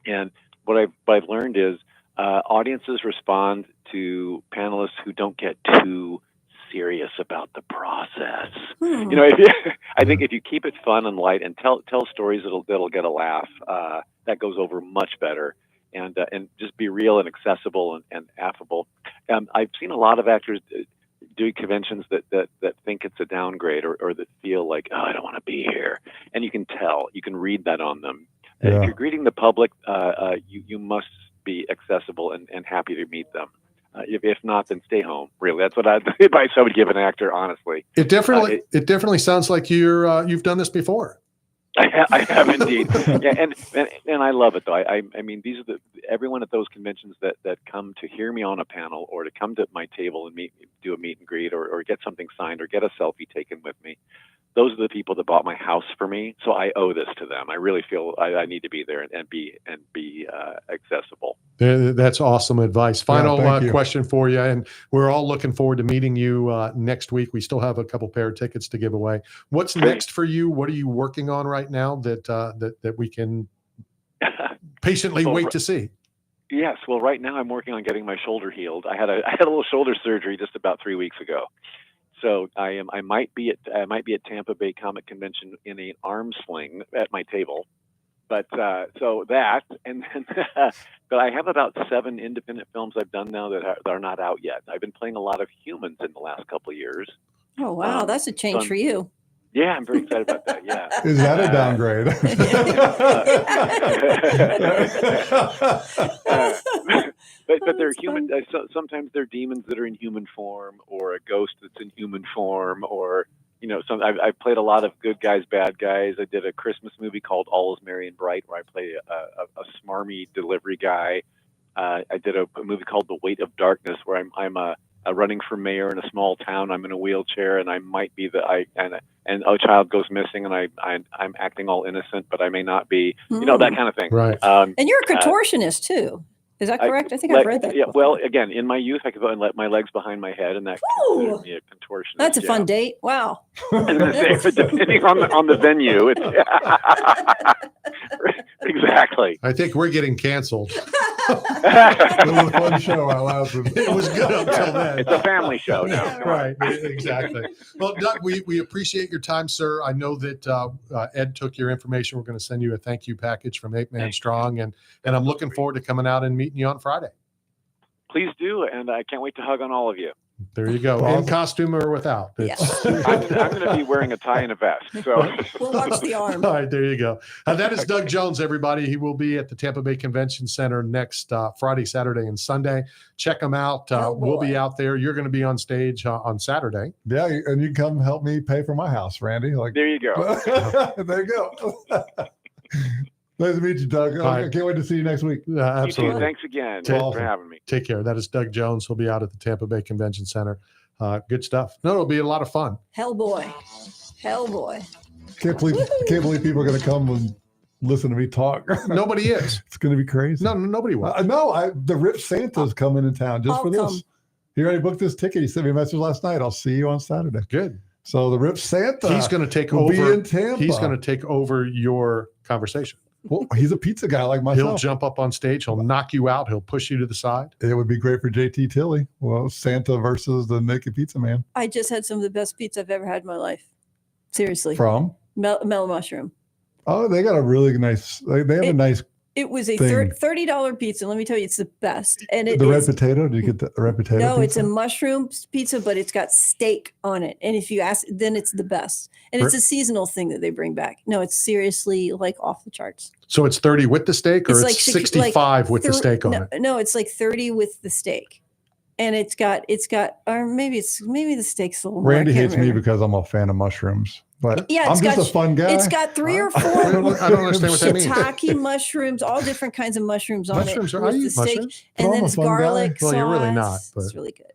and what I've learned is audiences respond to panelists who don't get too serious about the process. I think if you keep it fun and light and tell stories that'll get a laugh, that goes over much better. And just be real and accessible and affable. I've seen a lot of actors do conventions that think it's a downgrade or that feel like, oh, I don't want to be here. And you can tell, you can read that on them. If you're greeting the public, you must be accessible and happy to meet them. If not, then stay home. Really, that's what the advice I would give an actor. Honestly, it definitely sounds like you've done this before. I have indeed. Yeah, and I love it though. I mean, these are everyone at those conventions that come to hear me on a panel or to come to my table and do a meet and greet or get something signed or get a selfie taken with me. Those are the people that bought my house for me, so I owe this to them. I really feel I need to be there and be accessible. That's awesome advice. Final you. question for you, and we're all looking forward to meeting you next week. We still have a couple pair of tickets to give away. What's next for you? What are you working on right now that we can patiently wait to see? Yes. Well, right now I'm working on getting my shoulder healed. I had a little shoulder surgery just about 3 weeks ago. So I might be at Tampa Bay Comic Convention in an arm sling at my table, but so that and then but I have about 7 independent films I've done now that are not out yet. I've been playing a lot of humans in the last couple of years. Oh wow, that's a change for you. Yeah, I'm very excited about that. Yeah. Is that a downgrade? But they're human. Sometimes they're demons that are in human form, or a ghost that's in human form, or I've played a lot of good guys, bad guys. I did a Christmas movie called All Is Merry and Bright, where I play a smarmy delivery guy. I did a movie called The Weight of Darkness, where I'm running for mayor in a small town. I'm in a wheelchair, and I might be and a child goes missing, and I'm acting all innocent, but I may not be. That kind of thing. Right. And you're a contortionist too. Is that correct? I think I've read that. Yeah. Well, again, in my youth, I could go and let my legs behind my head, and that considers me a contortionist. That's a fun date. Wow. Depending on the venue, it's exactly. I think we're getting canceled. It was a fun show. It was good until then. It's a family show now. Yeah, right. Exactly. Well, Doug, we appreciate your time, sir. I know that Ed took your information. We're going to send you a thank you package from 8 Man Strong, and I'm looking forward to coming out and meeting you on Friday. Please do, and I can't wait to hug on all of you. There you go. In costume or without. I'm going to be wearing a tie and a vest. So we'll watch the arm. All right, there you go. That is Doug Jones, everybody. He will be at the Tampa Bay Convention Center next Friday, Saturday, and Sunday. Check him out. We'll be out there. You're going to be on stage on Saturday. Yeah, and you can come help me pay for my house, Randy. There you go. There you go. Nice to meet you, Doug. I can't wait to see you next week. Absolutely. You too. Thanks again for having me. Take care. That is Doug Jones. He'll be out at the Tampa Bay Convention Center. Good stuff. No, it'll be a lot of fun. Hellboy. Can't believe people are going to come and listen to me talk. Nobody is. It's going to be crazy. No, nobody will. The Rip Santa's coming in town just for this. He already booked this ticket. He sent me a message last night. I'll see you on Saturday. Good. So the Rip Santa. He's going to take will over. Be in Tampa. He's going to take over your conversation. Well, he's a pizza guy like myself. He'll jump up on stage. He'll knock you out. He'll push you to the side. It would be great for JT Tilley. Well, Santa versus the Naked Pizza Man. I just had some of the best pizza I've ever had in my life. Seriously. From? Mellow Mushroom. Oh, they got a really nice, they have a nice It was a thing. $30 pizza. Let me tell you, it's the best. And the red potato? Did you get the red potato? No, pizza? it's a mushroom pizza, but it's got steak on it. And if you ask, then it's the best. And it's a seasonal thing that they bring back. No, it's seriously like off the charts. So it's 30 with the steak, or it's like 65 with the steak on it? No, it's like 30 with the steak. And it's got, or maybe the steak's a little more. Randy hates me because I'm a fan of mushrooms. But yeah, I'm just a fun guy. It's got 3 or 4 I don't understand what that means. shiitake mushrooms, all different kinds of mushrooms on Mushrooms it. I with the eat steak. mushrooms. And then I'm a it's fun guy. garlic Well, sauce. you're really not. But It's really good.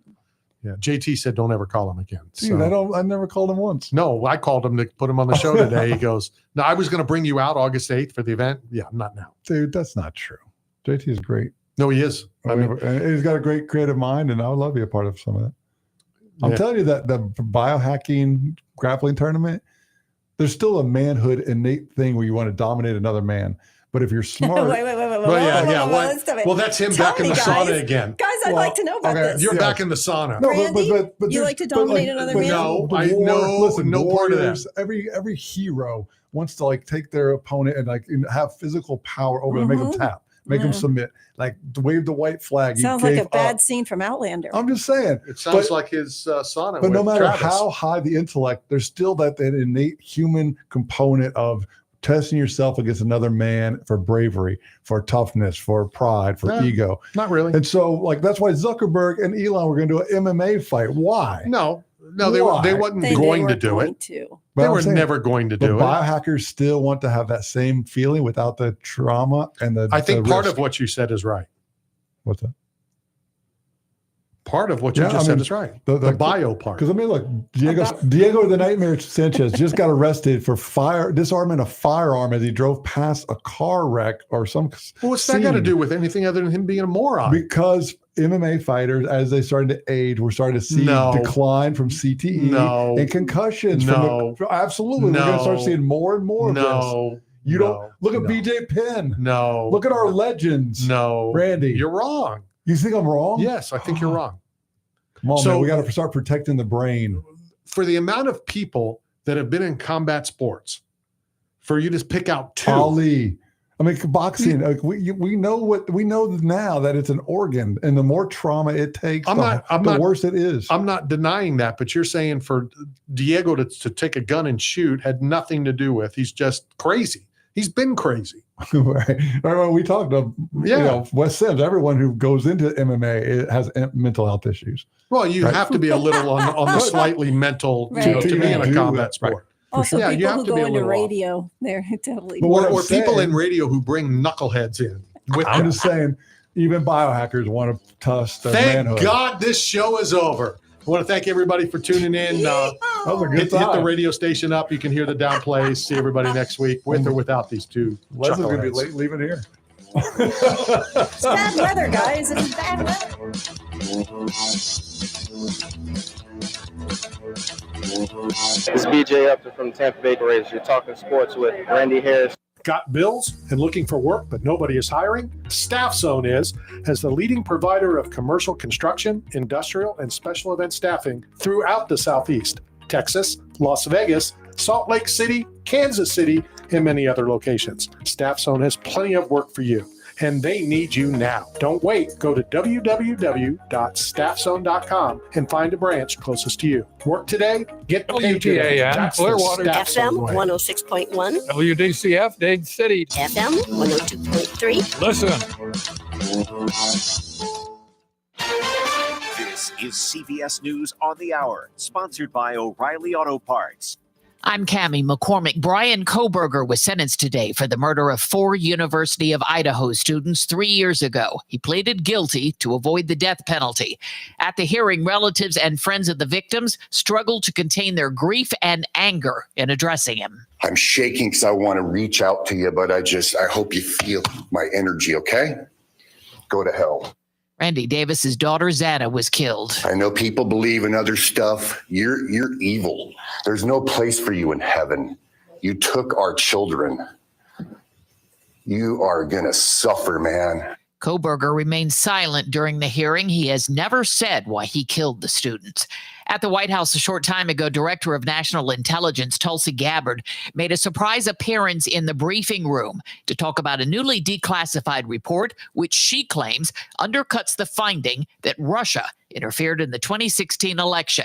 yeah, JT said don't ever call him again. Dude, I never called him once. No, I called him to put him on the show today. He goes, no, I was going to bring you out August 8th for the event. Yeah, not now. Dude, that's not true. JT is great. No, he is. I mean, and he's got a great creative mind, and I would love to be a part of some of that. I'm telling you that the biohacking grappling tournament, there's still a manhood innate thing where you want to dominate another man. But if you're smart, wait. Well, that's him back in the sauna again. Guys, I'd like to know about this. You're back in the sauna. No, Randy, but you like to dominate another man? No, listen, no part of that. Every hero wants to like take their opponent and like have physical power over them, make them tap, make them submit, like wave the white flag. Sounds like a bad scene from Outlander. I'm just saying. It sounds like his sauna. But no matter Travis. how high the intellect, there's still that innate human component of testing yourself against another man for bravery, for toughness, for pride, for ego. Not really. And so, like, that's why Zuckerberg and Elon were going to do an MMA fight. Why? No, they wasn't going to do it. They were never going to do it. Biohackers still want to have that same feeling without the trauma and the. I think the part risk. of what you said is right. What's that? Part of what you just said is right. The bio part. Because I mean, look, Diego the Nightmare Sanchez just got arrested for disarming a firearm as he drove past a car wreck or some. Well, what's that got to do with anything other than him being a moron? Because MMA fighters, as they started to age, we're starting to see decline from CTE and concussions. Absolutely, we're going to start seeing more and more of this. You don't look at BJ Penn. No. Look at our legends. No. Randy. You're wrong. You think I'm wrong? Yes, I think you're wrong. Come on, man. We got to start protecting the brain. For the amount of people that have been in combat sports, for you to pick out 2. Ali. I mean, boxing, we know now that it's an organ, and the more trauma it takes, the worse it is. I'm not denying that, but you're saying for Diego to take a gun and shoot had nothing to do with, he's just crazy. He's been crazy. Right. We talked to Wes Sims. Everyone who goes into MMA has mental health issues. Well, you have to be a little on the slightly mental to be in a combat sport. Right. Also, sure. people you have who to go be a into little radio, they're totally. Or people in radio who bring knuckleheads in. I'm just saying, even biohackers want to test their manhood. Thank God this show is over. I want to thank everybody for tuning in. Hit the radio station up. You can hear the downplays. See everybody next week with or without these 2. Leslie's going to be late leaving here. It's bad weather, guys. It's bad weather. It's BJ Upton from the Tampa Bay Rays. You're talking sports with Randy Harris. Got bills and looking for work, but nobody is hiring? Staff Zone is, as the leading provider of commercial construction, industrial, and special event staffing throughout the Southeast, Texas, Las Vegas, Salt Lake City, Kansas City, and many other locations. Staff Zone has plenty of work for you. and they need you now. Don't wait. Go to www.staffzone.com and find a branch closest to you. Work today, get paid today. WTAN, That's the Clearwater. Staff Zone FM way. 106.1. WDCF, Dade City. FM 102.3. Listen. This is CBS News on the Hour, sponsored by O'Reilly Auto Parts. I'm Cammie McCormick. Brian Kohberger was sentenced today for the murder of 4 University of Idaho students 3 years ago. He pleaded guilty to avoid the death penalty. At the hearing, relatives and friends of the victims struggled to contain their grief and anger in addressing him. I'm shaking because I want to reach out to you, but I hope you feel my energy, okay? Go to hell. Randy Davis's daughter, Xana, was killed. I know people believe in other stuff. You're evil. There's no place for you in heaven. You took our children. You are going to suffer, man. Kohberger remained silent during the hearing. He has never said why he killed the students. At the White House a short time ago, Director of National Intelligence Tulsi Gabbard made a surprise appearance in the briefing room to talk about a newly declassified report, which she claims undercuts the finding that Russia interfered in the 2016 election.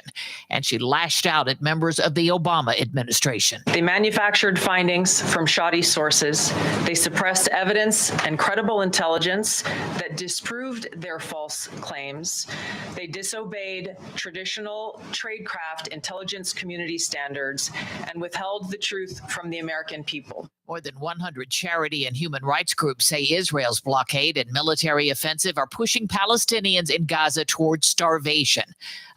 And she lashed out at members of the Obama administration. They manufactured findings from shoddy sources. They suppressed evidence and credible intelligence that disproved their false claims. They disobeyed traditional tradecraft intelligence community standards and withheld the truth from the American people. More than 100 charity and human rights groups say Israel's blockade and military offensive are pushing Palestinians in Gaza towards starvation.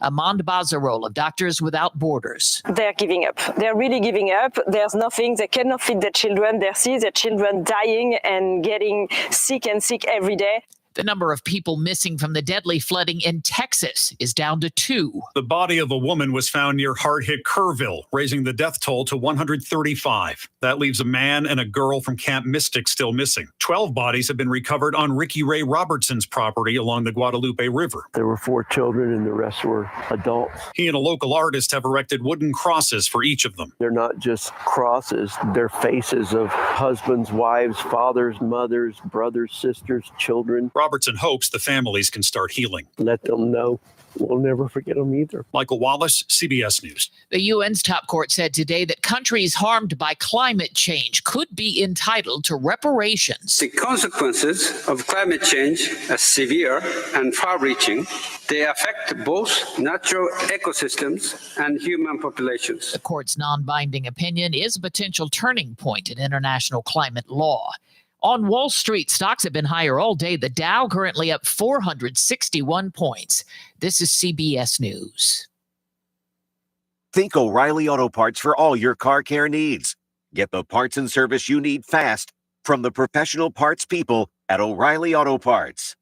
Amand Bazarol of Doctors Without Borders. They're giving up. They're really giving up. There's nothing. They cannot feed their children. They see their children dying and getting sick every day. The number of people missing from the deadly flooding in Texas is down to 2. The body of a woman was found near hard-hit Kerrville, raising the death toll to 135. That leaves a man and a girl from Camp Mystic still missing. 12 bodies have been recovered on Ricky Ray Robertson's property along the Guadalupe River. There were 4 children and the rest were adults. He and a local artist have erected wooden crosses for each of them. They're not just crosses, they're faces of husbands, wives, fathers, mothers, brothers, sisters, children. Robertson hopes the families can start healing. Let them know. We'll never forget them either. Michael Wallace, CBS News. The UN's top court said today that countries harmed by climate change could be entitled to reparations. The consequences of climate change are severe and far-reaching. They affect both natural ecosystems and human populations. The court's non-binding opinion is a potential turning point in international climate law. On Wall Street, stocks have been higher all day. The Dow currently up 461 points. This is CBS News. Think O'Reilly Auto Parts for all your car care needs. Get the parts and service you need fast from the professional parts people at O'Reilly Auto Parts.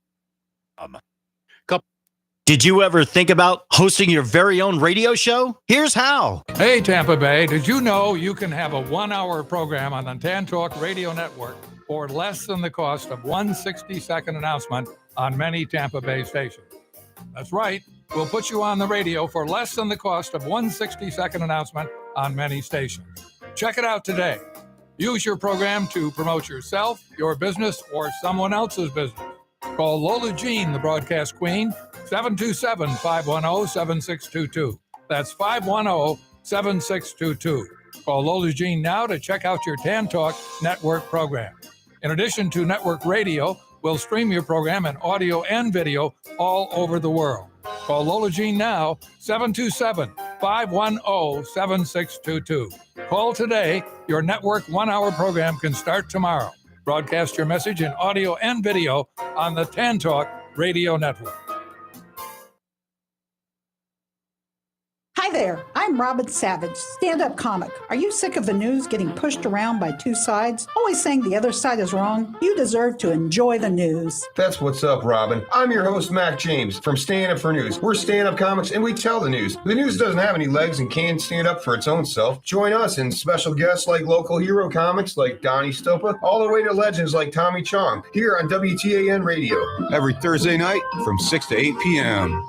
Did you ever think about hosting your very own radio show? Here's how. Hey, Tampa Bay, did you know you can have a 1-hour program on the TAN Talk Radio Network for less than the cost of one 60-second announcement on many Tampa Bay stations? That's right. We'll put you on the radio for less than the cost of one 60-second announcement on many stations. Check it out today. Use your program to promote yourself, your business, or someone else's business. Call Lola Jean, the broadcast queen, 727-510-7622. That's 510-7622. Call Lola Jean now to check out your TAN Talk network program. In addition to network radio, we'll stream your program in audio and video all over the world. Call Lola Jean now, 727-510-7622. Call today. Your network 1-hour program can start tomorrow. Broadcast your message in audio and video on the TAN Talk Radio Network. Hi there, I'm Robin Savage, stand-up comic. Are you sick of the news getting pushed around by two sides, always saying the other side is wrong? You deserve to enjoy the news. That's what's up, Robin. I'm your host, Mac James, from Stand Up for News. We're stand-up comics, and we tell the news. The news doesn't have any legs and can't stand up for its own self. Join us and special guests like local hero comics like Donnie Stopa, all the way to legends like Tommy Chong, here on WTAN Radio. Every Thursday night from 6 to 8 p.m.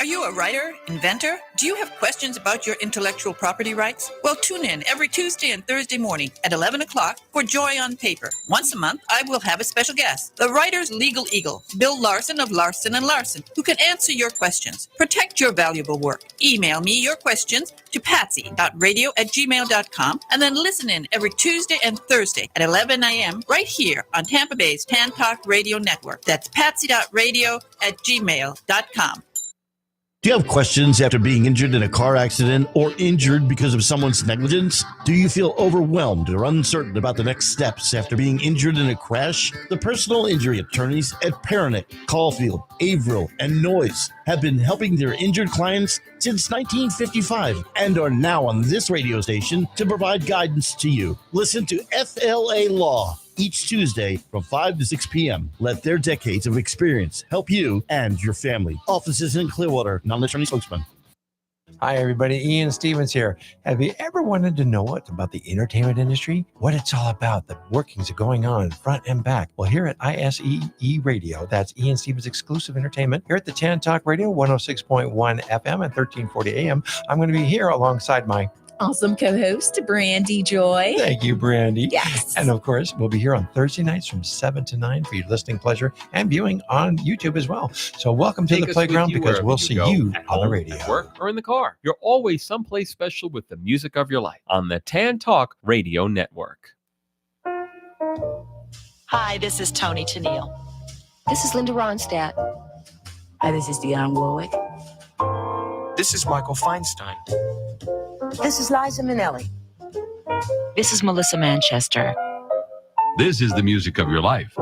Are you a writer, inventor? Do you have questions about your intellectual property rights? Well, tune in every Tuesday and Thursday morning at 11 o'clock for Joy on Paper. Once a month, I will have a special guest, the writer's legal eagle, Bill Larson of Larson & Larson, who can answer your questions. Protect your valuable work. Email me your questions to patsy.radio@gmail.com and then listen in every Tuesday and Thursday at 11 a.m. right here on Tampa Bay's Tan Talk Radio Network. That's patsy.radio@gmail.com. Do you have questions after being injured in a car accident or injured because of someone's negligence? Do you feel overwhelmed or uncertain about the next steps after being injured in a crash? The personal injury attorneys at Peronick, Caulfield, Averill, and Noyes have been helping their injured clients since 1955 and are now on this radio station to provide guidance to you. Listen to FLA Law each Tuesday from 5 to 6 p.m. Let their decades of experience help you and your family. Offices in Clearwater, non-attorney spokesman. Hi, everybody. Ian Stevens here. Have you ever wanted to know what about the entertainment industry? What it's all about, the workings are going on front and back. Well, here at ISEE Radio, that's Ian Stevens Exclusive Entertainment, here at the Tan Talk Radio, 106.1 FM and 1340 AM, I'm going to be here alongside my awesome co-host, Brandy Joy. Thank you, Brandy. Yes. And of course, we'll be here on Thursday nights from 7 to 9 for your listening pleasure and viewing on YouTube as well. So welcome to the playground because we'll see you on the radio. At work or in the car. You're always someplace special with the music of your life on the Tan Talk Radio Network. Hi, this is Tony Tennille. This is Linda Ronstadt. Hi, this is Dionne Warwick. This is Michael Feinstein. This is Liza Minnelli. This is Melissa Manchester. This is the music of your life